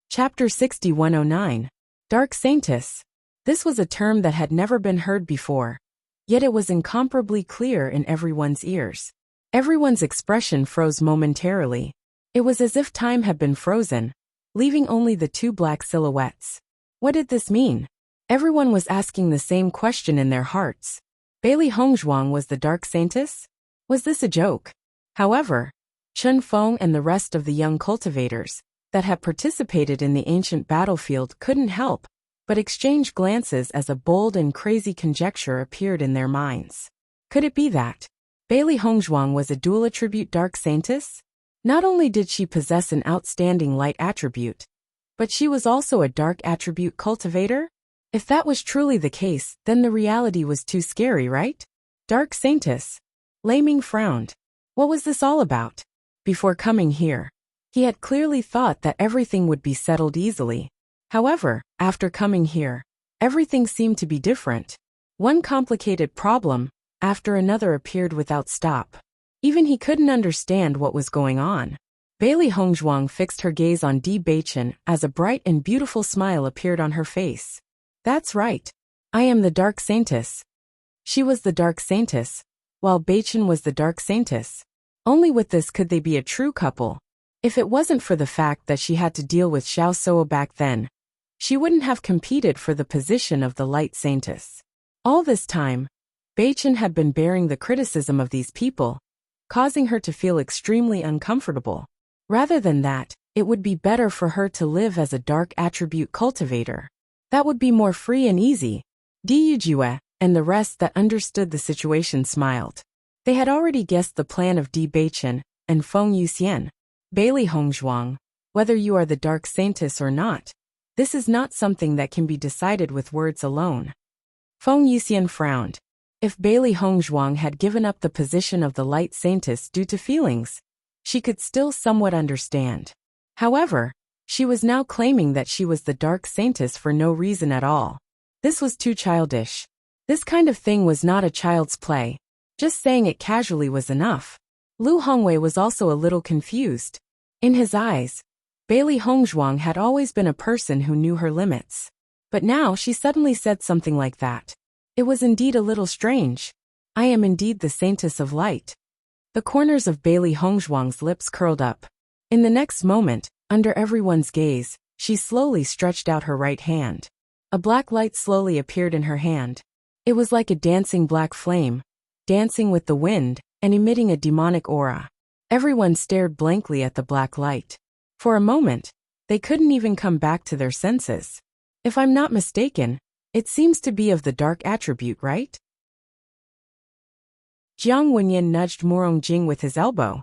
Chapter 6109. Dark Saintess. This was a term that had never been heard before, yet it was incomparably clear in everyone's ears. Everyone's expression froze momentarily. It was as if time had been frozen, leaving only the two black silhouettes. What did this mean? Everyone was asking the same question in their hearts. Bailey Hongzhuang was the Dark Saintess? Was this a joke? However, Chen Feng and the rest of the young cultivators that had participated in the ancient battlefield couldn't help but exchange glances as a bold and crazy conjecture appeared in their minds. Could it be that Bailey Hongzhuang was a dual attribute Dark Saintess? Not only did she possess an outstanding light attribute, but she was also a dark attribute cultivator? If that was truly the case, then the reality was too scary, right? Dark Saintess. Lei Ming frowned. What was this all about? Before coming here, he had clearly thought that everything would be settled easily. However, after coming here, everything seemed to be different. One complicated problem after another appeared without stop. Even he couldn't understand what was going on. Bailey Hongzhuang fixed her gaze on Di Beichen as a bright and beautiful smile appeared on her face. That's right. I am the Dark Saintess. She was the Dark Saintess, while Beichen was the Dark Saintess. Only with this could they be a true couple. If it wasn't for the fact that she had to deal with Xiao Suo back then, she wouldn't have competed for the position of the Light Saintess. All this time, Beichen had been bearing the criticism of these people, causing her to feel extremely uncomfortable. Rather than that, it would be better for her to live as a dark attribute cultivator. That would be more free and easy. Di Yujue and the rest that understood the situation smiled. They had already guessed the plan of Di Beichen and Feng Yuxian. Bailey Hongzhuang, whether you are the Dark Saintess or not, this is not something that can be decided with words alone. Feng Yuxian frowned. If Bailey Hongzhuang had given up the position of the Light Saintess due to feelings, she could still somewhat understand. However, she was now claiming that she was the Dark Saintess for no reason at all. This was too childish. This kind of thing was not a child's play. Just saying it casually was enough. Lu Hongwei was also a little confused. In his eyes, Bailey Hongzhuang had always been a person who knew her limits. But now she suddenly said something like that. It was indeed a little strange. I am indeed the Saintess of Light. The corners of Bailey Hongzhuang's lips curled up. In the next moment, under everyone's gaze, she slowly stretched out her right hand. A black light slowly appeared in her hand. It was like a dancing black flame, dancing with the wind, and emitting a demonic aura. Everyone stared blankly at the black light. For a moment, they couldn't even come back to their senses. If I'm not mistaken, it seems to be of the dark attribute, right? Jiang Wenyan nudged Murong Jing with his elbow.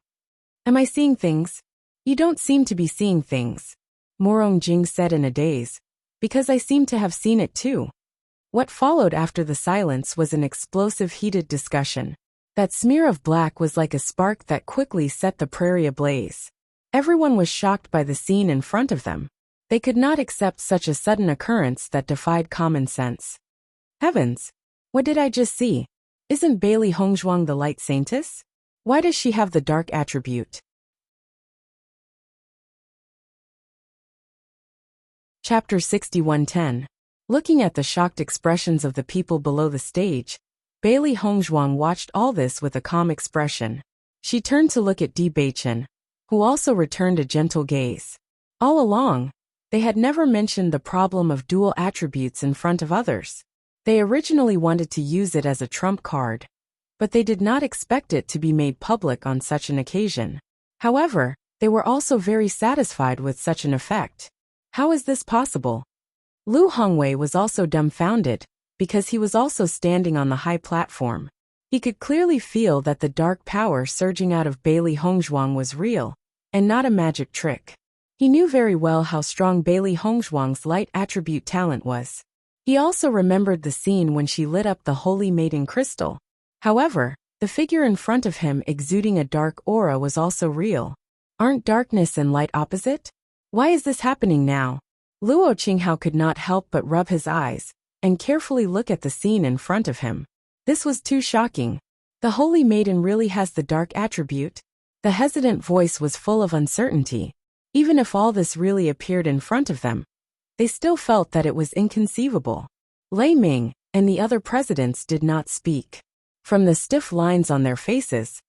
Am I seeing things? You don't seem to be seeing things, Murong Jing said in a daze. Because I seem to have seen it too. What followed after the silence was an explosive heated discussion. That smear of black was like a spark that quickly set the prairie ablaze. Everyone was shocked by the scene in front of them. They could not accept such a sudden occurrence that defied common sense. Heavens! What did I just see? Isn't Bailey Hongzhuang the Light Saintess? Why does she have the dark attribute? Chapter 6110. Looking at the shocked expressions of the people below the stage, Bailey Hongzhuang watched all this with a calm expression. She turned to look at Di Beichen, who also returned a gentle gaze. All along, they had never mentioned the problem of dual attributes in front of others. They originally wanted to use it as a trump card, but they did not expect it to be made public on such an occasion. However, they were also very satisfied with such an effect. How is this possible? Lu Hongwei was also dumbfounded, because he was also standing on the high platform. He could clearly feel that the dark power surging out of Bailey Hongzhuang was real, and not a magic trick. He knew very well how strong Bailey Hongzhuang's light attribute talent was. He also remembered the scene when she lit up the Holy Maiden crystal. However, the figure in front of him exuding a dark aura was also real. Aren't darkness and light opposite? Why is this happening now? Luo Qinghao could not help but rub his eyes and carefully look at the scene in front of him. This was too shocking. The Holy Maiden really has the dark attribute? The hesitant voice was full of uncertainty. Even if all this really appeared in front of them, they still felt that it was inconceivable. Lei Ming and the other presidents did not speak. From the stiff lines on their faces,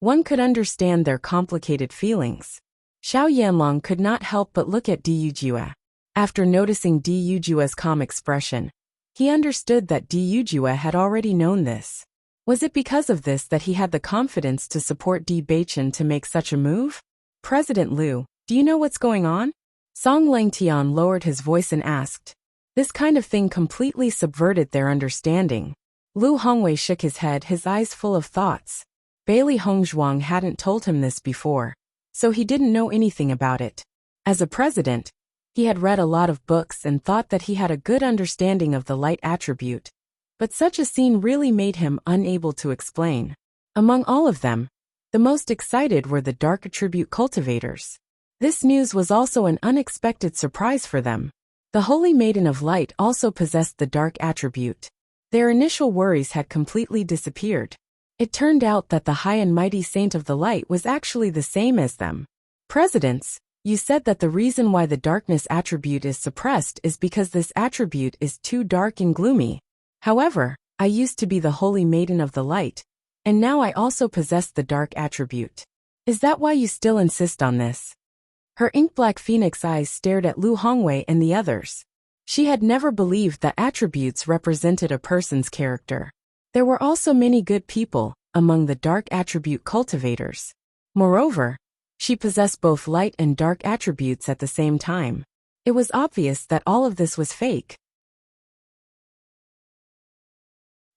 one could understand their complicated feelings. Xiao Yanlong could not help but look at Di Yujue. After noticing Di Yujue's calm expression, he understood that Di Yujue had already known this. Was it because of this that he had the confidence to support Di Beichen to make such a move? President Liu, do you know what's going on? Song Langtian lowered his voice and asked. This kind of thing completely subverted their understanding. Lu Hongwei shook his head, his eyes full of thoughts. Bailey Hongzhuang hadn't told him this before, so he didn't know anything about it. As a president, he had read a lot of books and thought that he had a good understanding of the light attribute, but such a scene really made him unable to explain. Among all of them, The most excited were the dark attribute cultivators. This news was also an unexpected surprise for them. The Holy Maiden of Light also possessed the dark attribute. Their initial worries had completely disappeared. It turned out that the high and mighty Saint of the Light was actually the same as them. Presidents, you said that the reason why the darkness attribute is suppressed is because this attribute is too dark and gloomy. However, I used to be the Holy Maiden of the Light, and now I also possess the dark attribute. Is that why you still insist on this? Her ink-black phoenix eyes stared at Lu Hongwei and the others. She had never believed that attributes represented a person's character. There were also many good people among the dark attribute cultivators. Moreover, she possessed both light and dark attributes at the same time. It was obvious that all of this was fake.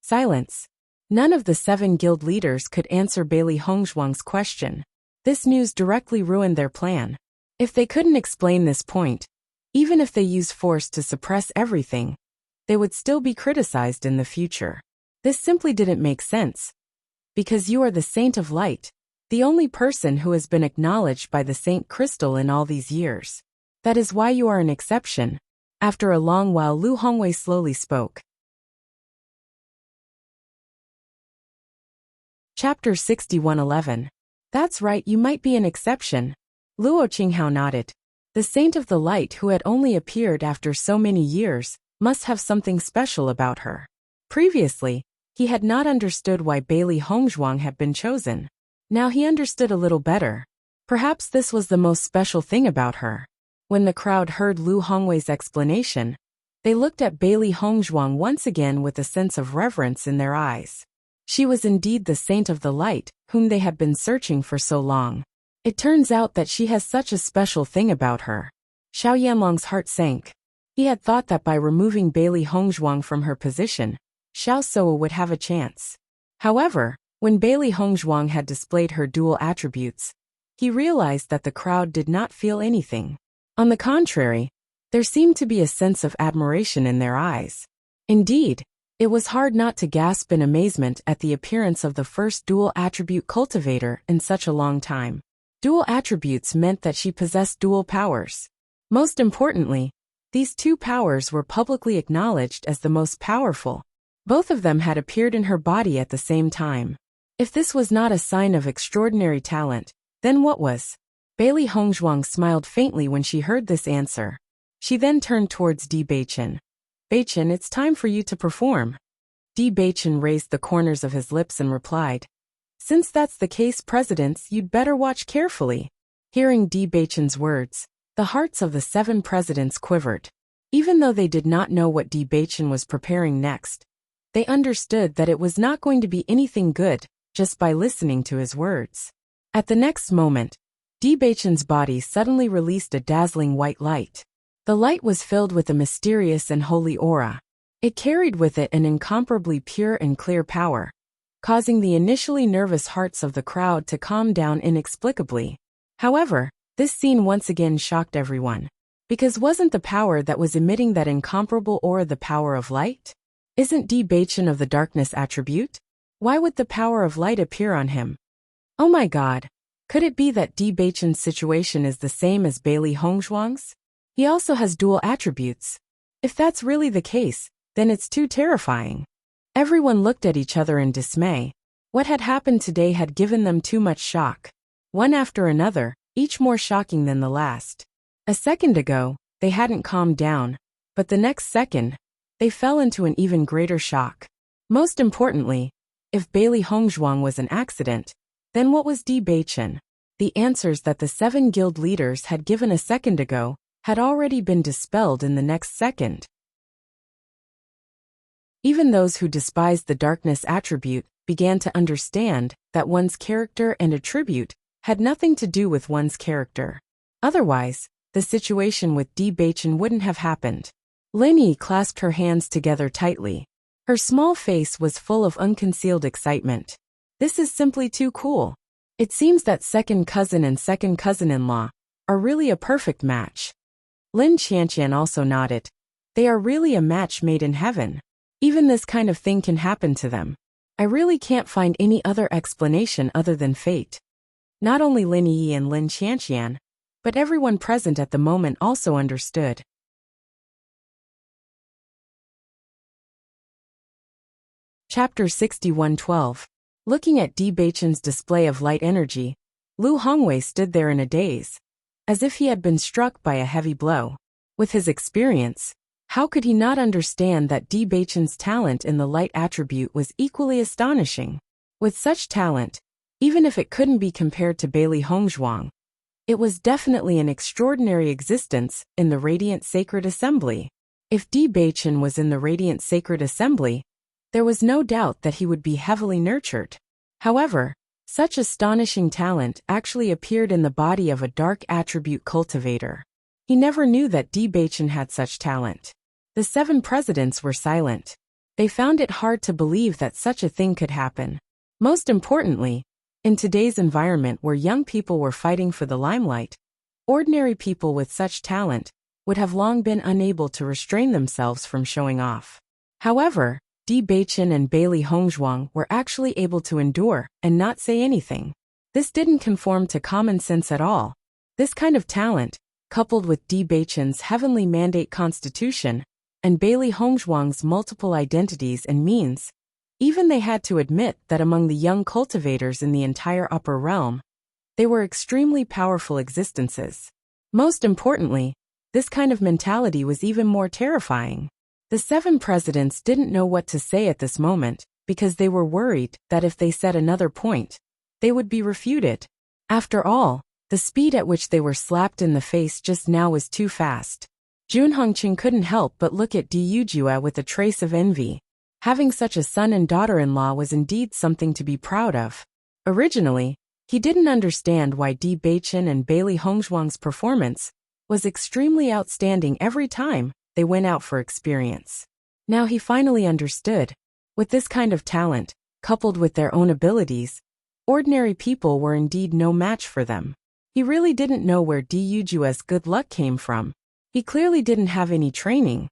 Silence. None of the 7 guild leaders could answer Bailey Hongzhuang's question. This news directly ruined their plan. If they couldn't explain this point, even if they used force to suppress everything, they would still be criticized in the future. This simply didn't make sense. Because you are the Saint of Light, the only person who has been acknowledged by the Saint Crystal in all these years. That is why you are an exception. After a long while, Lu Hongwei slowly spoke. Chapter 6111. That's right, you might be an exception. Luo Qinghao nodded. The Saint of the Light who had only appeared after so many years must have something special about her. Previously, he had not understood why Bailey Hongzhuang had been chosen. Now he understood a little better. Perhaps this was the most special thing about her. When the crowd heard Lu Hongwei's explanation, they looked at Bailey Hongzhuang once again with a sense of reverence in their eyes. She was indeed the Saint of the Light, whom they had been searching for so long. It turns out that she has such a special thing about her. Xiao Yanlong's heart sank. He had thought that by removing Bailey Hongzhuang from her position, Xiao Soa would have a chance. However, when Bailey Hongzhuang had displayed her dual attributes, he realized that the crowd did not feel anything. On the contrary, there seemed to be a sense of admiration in their eyes. Indeed, it was hard not to gasp in amazement at the appearance of the first dual attribute cultivator in such a long time. Dual attributes meant that she possessed dual powers. Most importantly, these 2 powers were publicly acknowledged as the most powerful. Both of them had appeared in her body at the same time. If this was not a sign of extraordinary talent, then what was? Bailey Hongzhuang smiled faintly when she heard this answer. She then turned towards Di Beichen. Beichen, it's time for you to perform. Di Beichen raised the corners of his lips and replied, Since that's the case, presidents, you'd better watch carefully. Hearing Di Beichen's words, the hearts of the 7 presidents quivered. Even though they did not know what Di Beichen was preparing next, they understood that it was not going to be anything good just by listening to his words. At the next moment, Di Beichen's body suddenly released a dazzling white light. The light was filled with a mysterious and holy aura. It carried with it an incomparably pure and clear power, causing the initially nervous hearts of the crowd to calm down inexplicably. However, this scene once again shocked everyone. Because wasn't the power that was emitting that incomparable aura the power of light? Isn't Di Beichen of the darkness attribute? Why would the power of light appear on him? Oh my god, could it be that Di Beichen's situation is the same as Bailey Hongzhuang's? He also has dual attributes. If that's really the case, then it's too terrifying. Everyone looked at each other in dismay. What had happened today had given them too much shock. One after another, each more shocking than the last. A second ago, they hadn't calmed down, but the next second, they fell into an even greater shock. Most importantly, if Bailey Hongzhuang was an accident, then what was Di Beichen? The answers that the 7 guild leaders had given a second ago had already been dispelled in the next second. Even those who despised the darkness attribute began to understand that one's character and attribute had nothing to do with one's character. Otherwise, the situation with Di Beichen wouldn't have happened. Lin Yi clasped her hands together tightly. Her small face was full of unconcealed excitement. This is simply too cool. It seems that second cousin and second cousin-in-law are really a perfect match. Lin Qianqian also nodded. They are really a match made in heaven. Even this kind of thing can happen to them. I really can't find any other explanation other than fate. Not only Lin Yi and Lin Qianqian, but everyone present at the moment also understood. Chapter 61:12. Looking at Di Beichen's display of light energy, Lu Hongwei stood there in a daze, as if he had been struck by a heavy blow. With his experience, how could he not understand that Di Beichen's talent in the light attribute was equally astonishing? With such talent, even if it couldn't be compared to Bailey Hongzhuang, it was definitely an extraordinary existence in the Radiant Sacred Assembly. If Di Beichen was in the Radiant Sacred Assembly, there was no doubt that he would be heavily nurtured. However, such astonishing talent actually appeared in the body of a dark attribute cultivator. He never knew that Di Beichen had such talent. The 7 presidents were silent. They found it hard to believe that such a thing could happen. Most importantly, in today's environment where young people were fighting for the limelight, ordinary people with such talent would have long been unable to restrain themselves from showing off. However, Di Beichen and Bailey Hongzhuang were actually able to endure and not say anything. This didn't conform to common sense at all. This kind of talent, coupled with Di Beichen's heavenly mandate constitution and Bailey Hongzhuang's multiple identities and means, even they had to admit that among the young cultivators in the entire upper realm, they were extremely powerful existences. Most importantly, this kind of mentality was even more terrifying. The 7 presidents didn't know what to say at this moment because they were worried that if they said another point, they would be refuted. After all, the speed at which they were slapped in the face just now was too fast. Jun Hongqing couldn't help but look at Di Yujue with a trace of envy. Having such a son and daughter-in-law was indeed something to be proud of. Originally, he didn't understand why Di Beichen and Bailey Hongzhuang's performance was extremely outstanding every time they went out for experience. Now he finally understood. With this kind of talent, coupled with their own abilities, ordinary people were indeed no match for them. He really didn't know where Di Yujue's good luck came from. He clearly didn't have any training,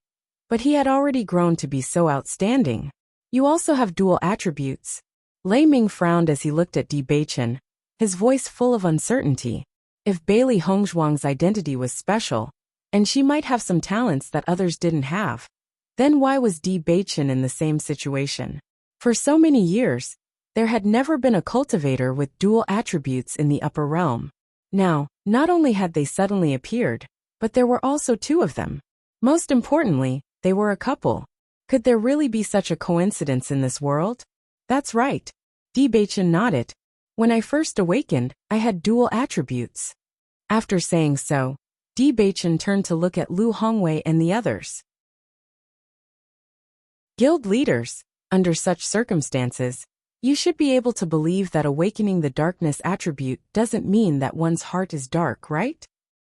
but he had already grown to be so outstanding. You also have dual attributes. Lei Ming frowned as he looked at Di Beichen, his voice full of uncertainty. If Bailey Hongzhuang's identity was special, and she might have some talents that others didn't have, then why was Di Beichen in the same situation? For so many years, there had never been a cultivator with dual attributes in the upper realm. Now, not only had they suddenly appeared, but there were also 2 of them. Most importantly, they were a couple. Could there really be such a coincidence in this world? That's right. Di Beichen nodded. When I first awakened, I had dual attributes. After saying so, Di Beichen turned to look at Lu Hongwei and the others. Guild leaders, under such circumstances, you should be able to believe that awakening the darkness attribute doesn't mean that one's heart is dark, right?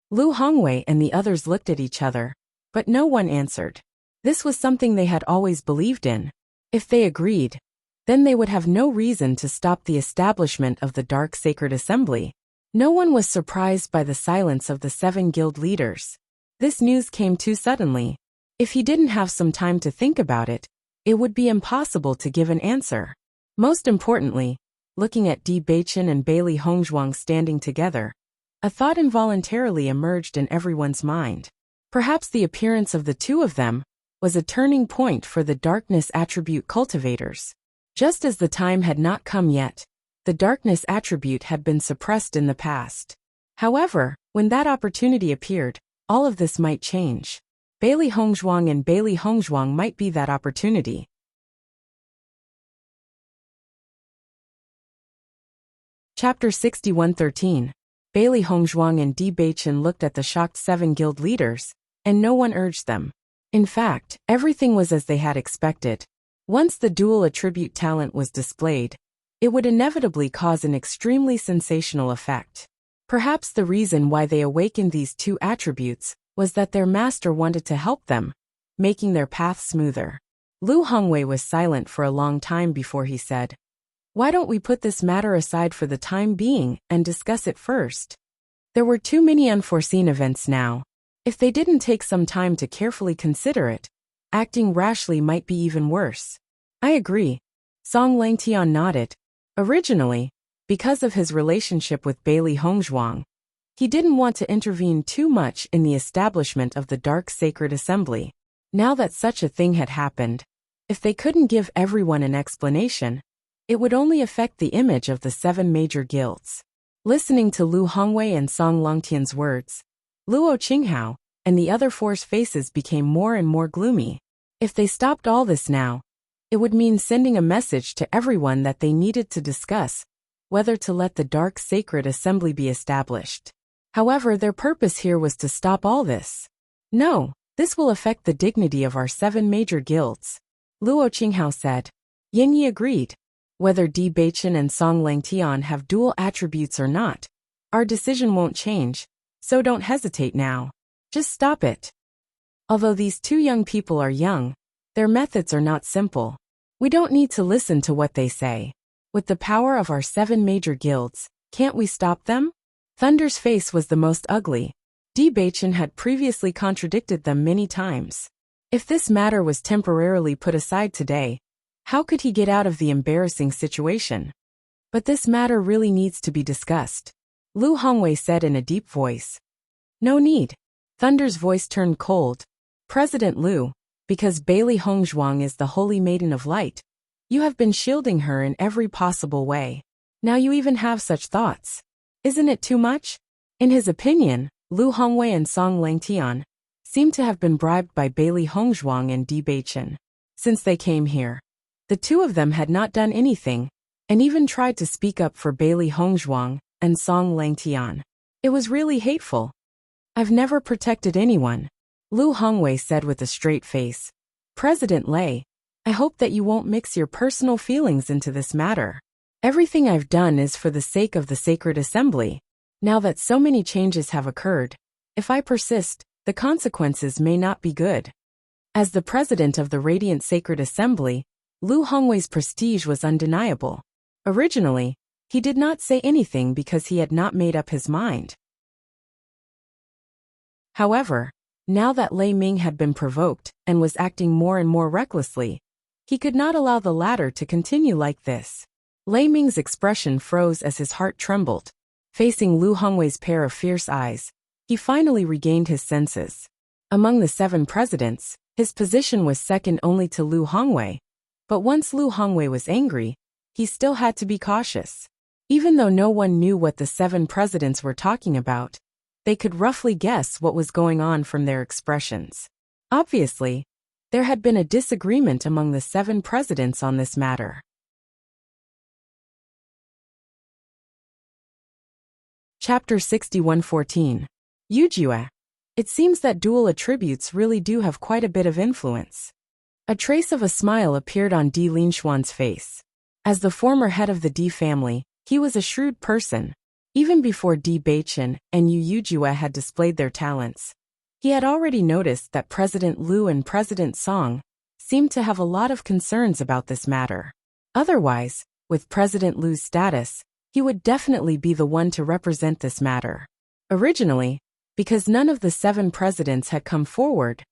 Lu Hongwei and the others looked at each other, but no one answered. This was something they had always believed in. If they agreed, then they would have no reason to stop the establishment of the Dark Sacred Assembly. No one was surprised by the silence of the 7 guild leaders. This news came too suddenly. If he didn't have some time to think about it, it would be impossible to give an answer. Most importantly, looking at Di Beichen and Bailey Hongzhuang standing together, a thought involuntarily emerged in everyone's mind. Perhaps the appearance of the 2 of them was a turning point for the darkness attribute cultivators. Just as the time had not come yet, the darkness attribute had been suppressed in the past. However, when that opportunity appeared, all of this might change. Bailey Hongzhuang and Bailey Hongzhuang might be that opportunity. Chapter 61:13. Bailey Hongzhuang and Di Beichen looked at the shocked 7 guild leaders, and no one urged them. In fact, everything was as they had expected. Once the dual attribute talent was displayed, it would inevitably cause an extremely sensational effect. Perhaps the reason why they awakened these 2 attributes was that their master wanted to help them, making their path smoother. Lu Hongwei was silent for a long time before he said, "Why don't we put this matter aside for the time being and discuss it first?" There were too many unforeseen events now. If they didn't take some time to carefully consider it, acting rashly might be even worse. I agree. Song Langtian nodded. Originally, because of his relationship with Bailey Hongzhuang, he didn't want to intervene too much in the establishment of the Dark Sacred Assembly. Now that such a thing had happened, if they couldn't give everyone an explanation, it would only affect the image of the 7 major guilds. Listening to Lu Hongwei and Song Longtian's words, Luo Qinghao and the other 4's faces became more and more gloomy. If they stopped all this now, it would mean sending a message to everyone that they needed to discuss whether to let the Dark Sacred Assembly be established. However, their purpose here was to stop all this. No, this will affect the dignity of our 7 major guilds, Luo Qinghao said. Yin Yi agreed. Whether Di Beichen and Song Langtian have dual attributes or not, our decision won't change, so don't hesitate now. Just stop it. Although these 2 young people are young, their methods are not simple. We don't need to listen to what they say. With the power of our 7 major guilds, can't we stop them? Thunder's face was the most ugly. Di Beichen had previously contradicted them many times. If this matter was temporarily put aside today, how could he get out of the embarrassing situation? But this matter really needs to be discussed, Lu Hongwei said in a deep voice. No need. Thunder's voice turned cold. President Lu, because Bailey Hongzhuang is the Holy Maiden of Light, you have been shielding her in every possible way. Now you even have such thoughts. Isn't it too much? In his opinion, Lu Hongwei and Song Langtian seemed to have been bribed by Bailey Hongzhuang and Di Beichen. Since they came here, the 2 of them had not done anything, and even tried to speak up for Bailey Hongzhuang and Song Langtian. It was really hateful. I've never protected anyone, Lu Hongwei said with a straight face. President Lei, I hope that you won't mix your personal feelings into this matter. Everything I've done is for the sake of the Sacred Assembly. Now that so many changes have occurred, if I persist, the consequences may not be good. As the president of the Radiant Sacred Assembly, Lu Hongwei's prestige was undeniable. Originally, he did not say anything because he had not made up his mind. However, now that Lei Ming had been provoked and was acting more and more recklessly, he could not allow the latter to continue like this. Lei Ming's expression froze as his heart trembled. Facing Lu Hongwei's pair of fierce eyes, he finally regained his senses. Among the 7 presidents, his position was second only to Lu Hongwei, but once Lu Hongwei was angry, he still had to be cautious. Even though no one knew what the 7 presidents were talking about, they could roughly guess what was going on from their expressions. Obviously, there had been a disagreement among the 7 presidents on this matter. Chapter 61:14. Yujue. It seems that dual attributes really do have quite a bit of influence. A trace of a smile appeared on Di Linshuan's face. As the former head of the Di family, he was a shrewd person. Even before Di Beichen and Yu Yujue had displayed their talents, he had already noticed that President Lu and President Song seemed to have a lot of concerns about this matter. Otherwise, with President Lu's status, he would definitely be the one to represent this matter. Originally, because none of the 7 presidents had come forward,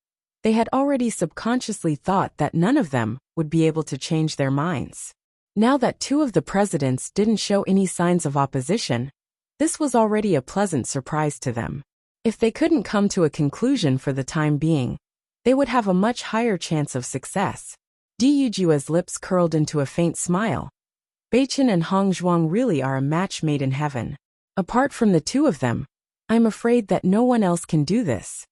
they had already subconsciously thought that none of them would be able to change their minds. Now that 2 of the presidents didn't show any signs of opposition, this was already a pleasant surprise to them. If they couldn't come to a conclusion for the time being, they would have a much higher chance of success. Di Yujue's lips curled into a faint smile. Beichen and Hongzhuang really are a match made in heaven. Apart from the 2 of them, I'm afraid that no one else can do this.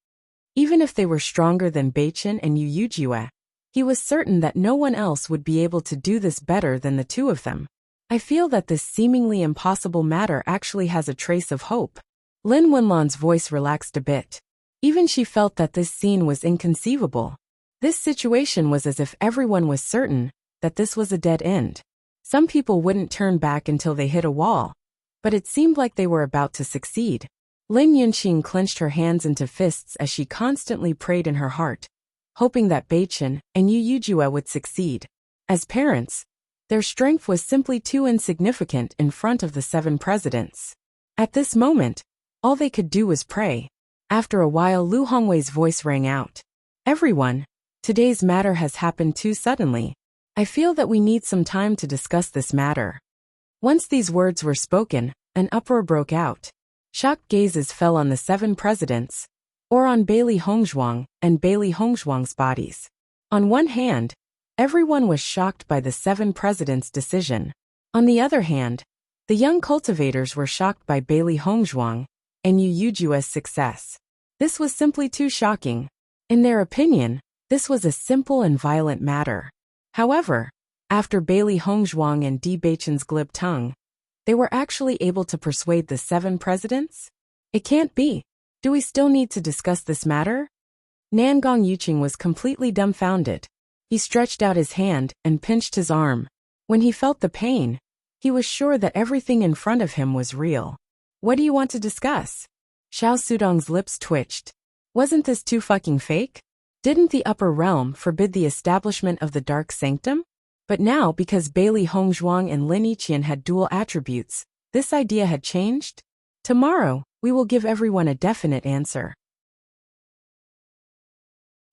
Even if they were stronger than Beichen and Yu Yujue, he was certain that no one else would be able to do this better than the 2 of them. I feel that this seemingly impossible matter actually has a trace of hope. Lin Wenlan's voice relaxed a bit. Even she felt that this scene was inconceivable. This situation was as if everyone was certain that this was a dead end. Some people wouldn't turn back until they hit a wall, but it seemed like they were about to succeed. Lin Yunqing clenched her hands into fists as she constantly prayed in her heart, hoping that Beichen and Yu Yujue would succeed. As parents, their strength was simply too insignificant in front of the 7 presidents. At this moment, all they could do was pray. After a while, Lu Hongwei's voice rang out. Everyone, today's matter has happened too suddenly. I feel that we need some time to discuss this matter. Once these words were spoken, an uproar broke out. Shocked gazes fell on the 7 presidents, or on Bailey Hongzhuang and Bailey Hongzhuang's bodies. On one hand, everyone was shocked by the 7 presidents' decision. On the other hand, the young cultivators were shocked by Bailey Hongzhuang and Yu Yujua's success. This was simply too shocking. In their opinion, this was a simple and violent matter. However, after Bailey Hongzhuang and Di Beichen's glib tongue, they were actually able to persuade the 7 presidents? It can't be. Do we still need to discuss this matter? Nangong Yuqing was completely dumbfounded. He stretched out his hand and pinched his arm. When he felt the pain, he was sure that everything in front of him was real. What do you want to discuss? Xiao Sudong's lips twitched. Wasn't this too fucking fake? Didn't the upper realm forbid the establishment of the Dark Sanctum? But now, because Bailey Hongzhuang and Lin Yiqian had dual attributes, this idea had changed? Tomorrow, we will give everyone a definite answer.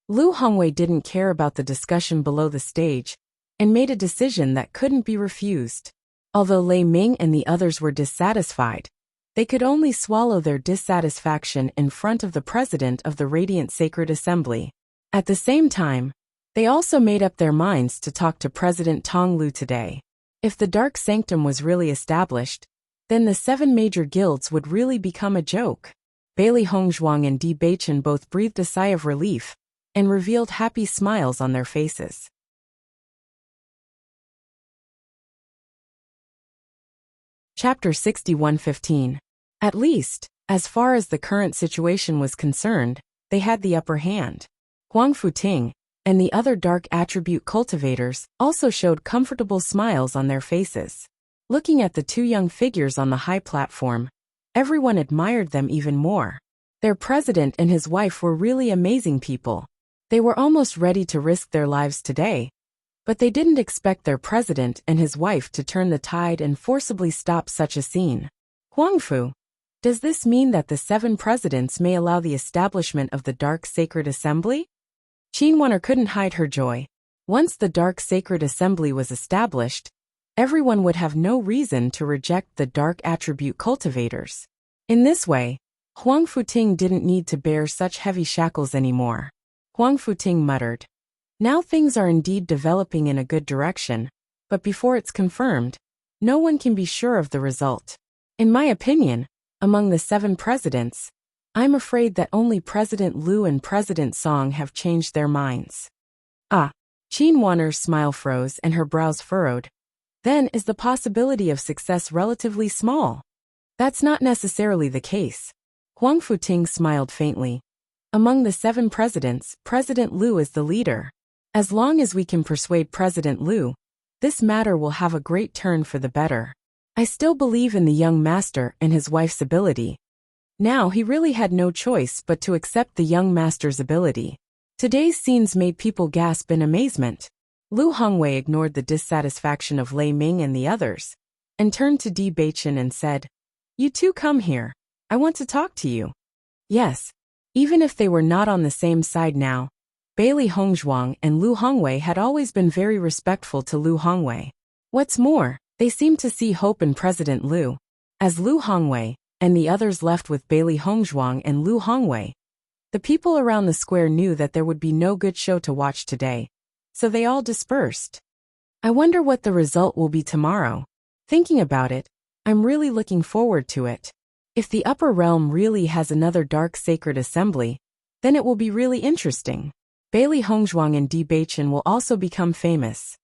Lu Hongwei didn't care about the discussion below the stage, and made a decision that couldn't be refused. Although Lei Ming and the others were dissatisfied, they could only swallow their dissatisfaction in front of the president of the Radiant Sacred Assembly. At the same time, they also made up their minds to talk to President Tong Lu today. If the Dark Sanctum was really established, then the 7 major guilds would really become a joke. Bailey Hongzhuang and Di Beichen both breathed a sigh of relief and revealed happy smiles on their faces. Chapter 61:15. At least, as far as the current situation was concerned, they had the upper hand. Huang Futing and the other dark attribute cultivators also showed comfortable smiles on their faces. Looking at the 2 young figures on the high platform, everyone admired them even more. Their president and his wife were really amazing people. They were almost ready to risk their lives today, but they didn't expect their president and his wife to turn the tide and forcibly stop such a scene. Huangfu, does this mean that the 7 presidents may allow the establishment of the Dark Sacred Assembly? Qinwanner couldn't hide her joy. Once the Dark Sacred Assembly was established, everyone would have no reason to reject the dark attribute cultivators. In this way, Huang Futing didn't need to bear such heavy shackles anymore. Huang Futing muttered, "Now things are indeed developing in a good direction, but before it's confirmed, no one can be sure of the result. In my opinion, among the 7 presidents, I'm afraid that only President Lu and President Song have changed their minds." Ah, Qinwanner's smile froze and her brows furrowed. Then is the possibility of success relatively small? That's not necessarily the case. Huang Futing smiled faintly. Among the 7 presidents, President Lu is the leader. As long as we can persuade President Lu, this matter will have a great turn for the better. I still believe in the young master and his wife's ability. Now he really had no choice but to accept the young master's ability. Today's scenes made people gasp in amazement. Lu Hongwei ignored the dissatisfaction of Lei Ming and the others, and turned to Di Beichen and said, "You two come here. I want to talk to you." Yes, even if they were not on the same side now, Bailey Hongzhuang and Lu Hongwei had always been very respectful to Lu Hongwei. What's more, they seemed to see hope in President Lu. As Lu Hongwei and the others left with Bailey Hongzhuang and Lu Hongwei, the people around the square knew that there would be no good show to watch today, so they all dispersed. I wonder what the result will be tomorrow. Thinking about it, I'm really looking forward to it. If the upper realm really has another Dark Sacred Assembly, then it will be really interesting. Bailey Hongzhuang and Di Beichen will also become famous.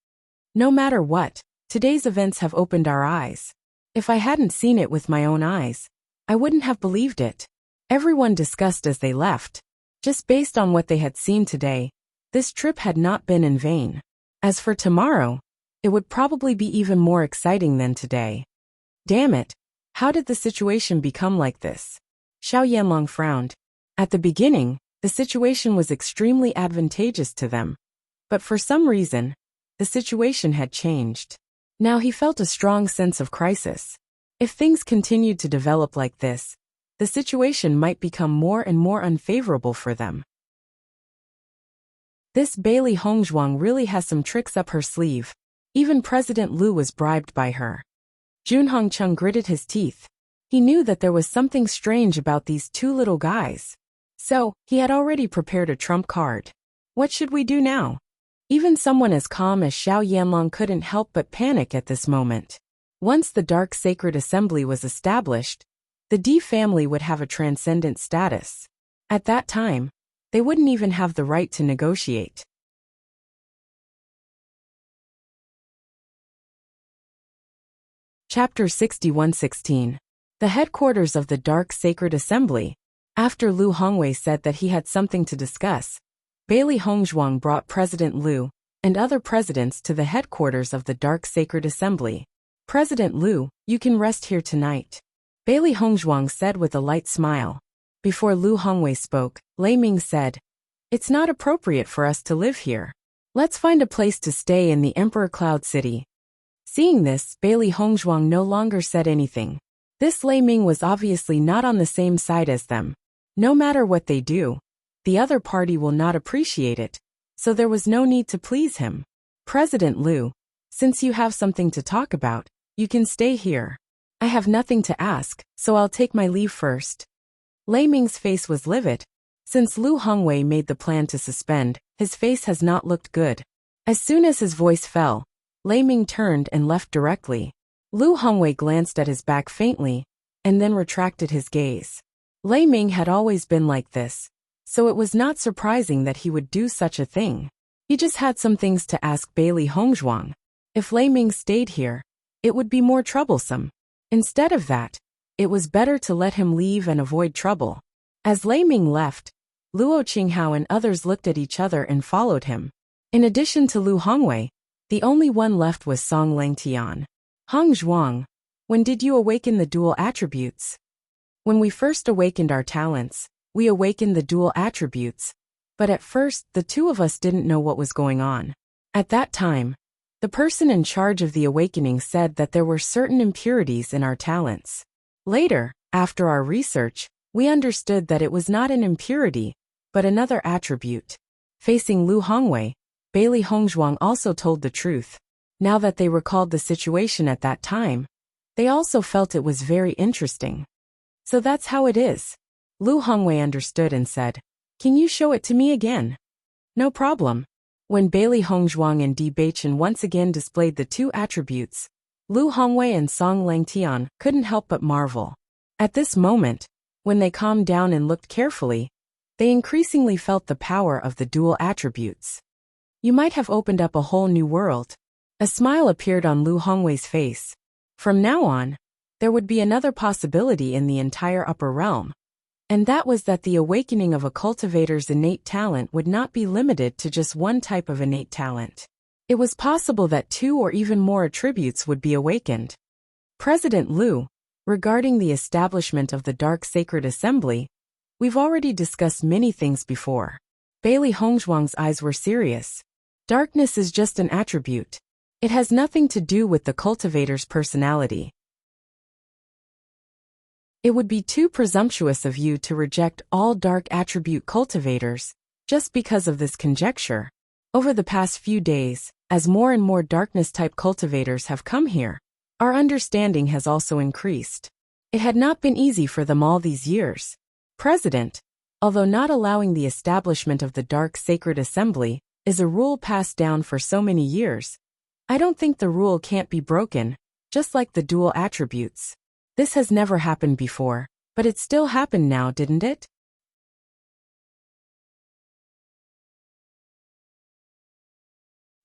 No matter what, today's events have opened our eyes. If I hadn't seen it with my own eyes, I wouldn't have believed it. Everyone discussed as they left. Just based on what they had seen today, this trip had not been in vain. As for tomorrow, it would probably be even more exciting than today. Damn it, how did the situation become like this? Xiao Yanlong frowned. At the beginning, the situation was extremely advantageous to them. But for some reason, the situation had changed. Now he felt a strong sense of crisis. If things continued to develop like this, the situation might become more and more unfavorable for them. This Bailey Hongzhuang really has some tricks up her sleeve. Even President Lu was bribed by her. Jun Hongcheng gritted his teeth. He knew that there was something strange about these two little guys. So, he had already prepared a trump card. What should we do now? Even someone as calm as Xiao Yanlong couldn't help but panic at this moment. Once the Dark Sacred Assembly was established, the D family would have a transcendent status. At that time, they wouldn't even have the right to negotiate. Chapter 61:16. The headquarters of the Dark Sacred Assembly. After Lu Hongwei said that he had something to discuss, Bailey Hongzhuang brought President Lu and other presidents to the headquarters of the Dark Sacred Assembly. President Lu, you can rest here tonight, Bailey Hongzhuang said with a light smile. Before Lu Hongwei spoke, Lei Ming said, "It's not appropriate for us to live here. Let's find a place to stay in the Emperor Cloud City." Seeing this, Bailey Hongzhuang no longer said anything. This Lei Ming was obviously not on the same side as them. No matter what they do, the other party will not appreciate it, so there was no need to please him. President Lu, since you have something to talk about, you can stay here. I have nothing to ask, so I'll take my leave first. Lei Ming's face was livid. Since Lu Hongwei made the plan to suspend, his face has not looked good. As soon as his voice fell, Lei Ming turned and left directly. Lu Hongwei glanced at his back faintly, and then retracted his gaze. Lei Ming had always been like this, so it was not surprising that he would do such a thing. He just had some things to ask Bailey Hongzhuang. If Lei Ming stayed here, it would be more troublesome. Instead of that, it was better to let him leave and avoid trouble. As Lei Ming left, Luo Qinghao and others looked at each other and followed him. In addition to Lu Hongwei, the only one left was Song Langtian. Hongzhuang, when did you awaken the dual attributes? When we first awakened our talents, we awakened the dual attributes, but at first the two of us didn't know what was going on. At that time, the person in charge of the awakening said that there were certain impurities in our talents. Later, after our research, we understood that it was not an impurity, but another attribute. Facing Lu Hongwei, Bailey Hongzhuang also told the truth. Now that they recalled the situation at that time, they also felt it was very interesting. So that's how it is. Lu Hongwei understood and said, "Can you show it to me again?" "No problem." When Bailey Hongzhuang and Di Beichen once again displayed the two attributes, Lu Hongwei and Song Langtian couldn't help but marvel. At this moment, when they calmed down and looked carefully, they increasingly felt the power of the dual attributes. You might have opened up a whole new world. A smile appeared on Lu Hongwei's face. From now on, there would be another possibility in the entire upper realm. And that was that the awakening of a cultivator's innate talent would not be limited to just one type of innate talent. It was possible that two or even more attributes would be awakened. President Lu, regarding the establishment of the Dark Sacred Assembly, we've already discussed many things before. Bailey Hongzhuang's eyes were serious. Darkness is just an attribute. It has nothing to do with the cultivator's personality. It would be too presumptuous of you to reject all dark attribute cultivators, just because of this conjecture. Over the past few days, as more and more darkness-type cultivators have come here, our understanding has also increased. It had not been easy for them all these years. President, although not allowing the establishment of the Dark Sacred Assembly is a rule passed down for so many years, I don't think the rule can't be broken, just like the dual attributes. This has never happened before, but it still happened now, didn't it?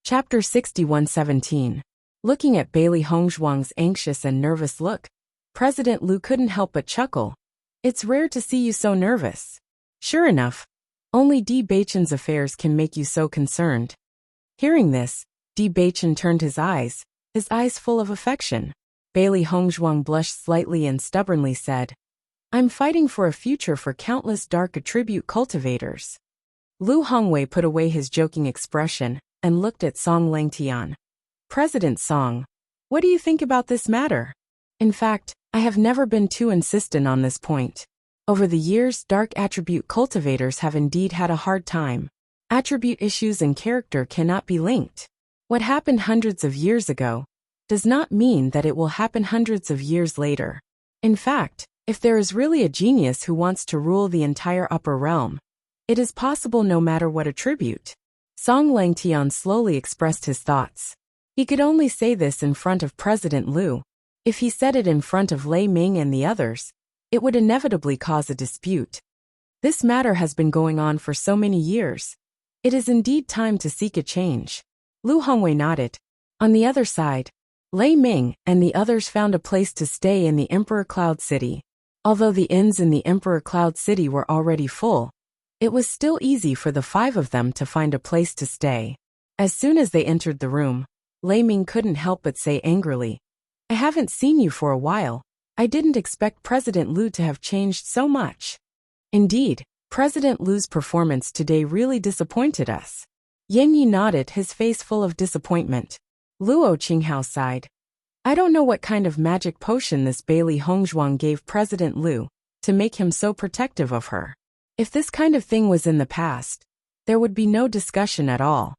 Chapter 61:17. Looking at Bailey Hongzhuang's anxious and nervous look, President Lu couldn't help but chuckle. It's rare to see you so nervous. Sure enough, only Di Beichen's affairs can make you so concerned. Hearing this, Di Beichen turned his eyes full of affection. Bailey Hongzhuang blushed slightly and stubbornly said, "I'm fighting for a future for countless dark attribute cultivators." Lu Hongwei put away his joking expression and looked at Song Langtian. "President Song, what do you think about this matter? In fact, I have never been too insistent on this point. Over the years, dark attribute cultivators have indeed had a hard time. Attribute issues and character cannot be linked. What happened hundreds of years ago does not mean that it will happen hundreds of years later. In fact, if there is really a genius who wants to rule the entire upper realm, it is possible no matter what attribute. Song Langtian slowly expressed his thoughts. He could only say this in front of President Liu. If he said it in front of Lei Ming and the others, it would inevitably cause a dispute. This matter has been going on for so many years. It is indeed time to seek a change. Lu Hongwei nodded. On the other side, Lei Ming and the others found a place to stay in the Emperor Cloud City. Although the inns in the Emperor Cloud City were already full, it was still easy for the 5 of them to find a place to stay. As soon as they entered the room, Lei Ming couldn't help but say angrily, "I haven't seen you for a while. I didn't expect President Liu to have changed so much." Indeed, President Liu's performance today really disappointed us. Yan Yi nodded, his face full of disappointment. Luo Qinghao sighed. I don't know what kind of magic potion this Bailey Hongzhuang gave President Liu to make him so protective of her. If this kind of thing was in the past, there would be no discussion at all.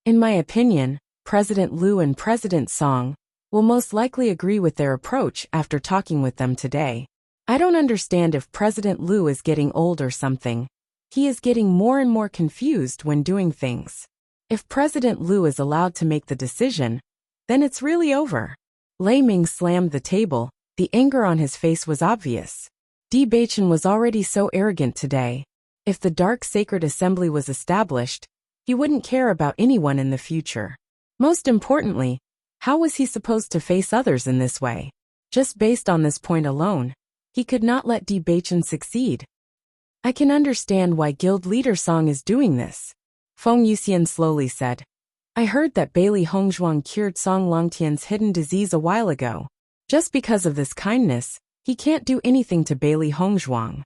In my opinion, President Liu and President Song will most likely agree with their approach after talking with them today. I don't understand if President Liu is getting old or something. He is getting more and more confused when doing things. If President Liu is allowed to make the decision, then it's really over. Lei Ming slammed the table. The anger on his face was obvious. Bewitching was already so arrogant today. If the Dark Sacred Assembly was established, he wouldn't care about anyone in the future. Most importantly, how was he supposed to face others in this way? Just based on this point alone, he could not let Bewitching succeed. I can understand why Guild Leader Song is doing this, Feng Yuxian slowly said. I heard that Bailey Hongzhuang cured Song Langtian's hidden disease a while ago. Just because of this kindness, he can't do anything to Bailey Hongzhuang.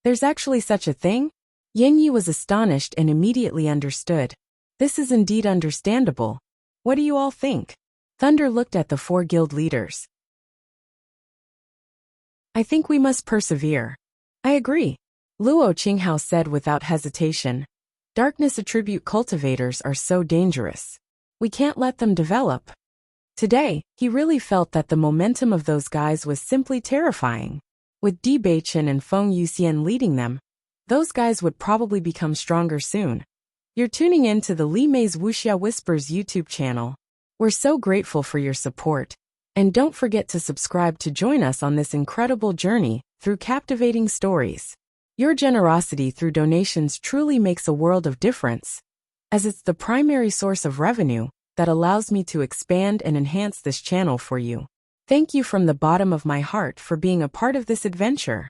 There's actually such a thing? Yan Yi was astonished and immediately understood. This is indeed understandable. What do you all think? Thunder looked at the 4 guild leaders. I think we must persevere. I agree, Luo Qinghao said without hesitation. Darkness attribute cultivators are so dangerous. We can't let them develop. Today, he really felt that the momentum of those guys was simply terrifying. With Bewitching and Feng Yuxian leading them, those guys would probably become stronger soon. You're tuning in to the Li Mei's Wuxia Whispers YouTube channel. We're so grateful for your support. And don't forget to subscribe to join us on this incredible journey through captivating stories. Your generosity through donations truly makes a world of difference, as it's the primary source of revenue that allows me to expand and enhance this channel for you. Thank you from the bottom of my heart for being a part of this adventure.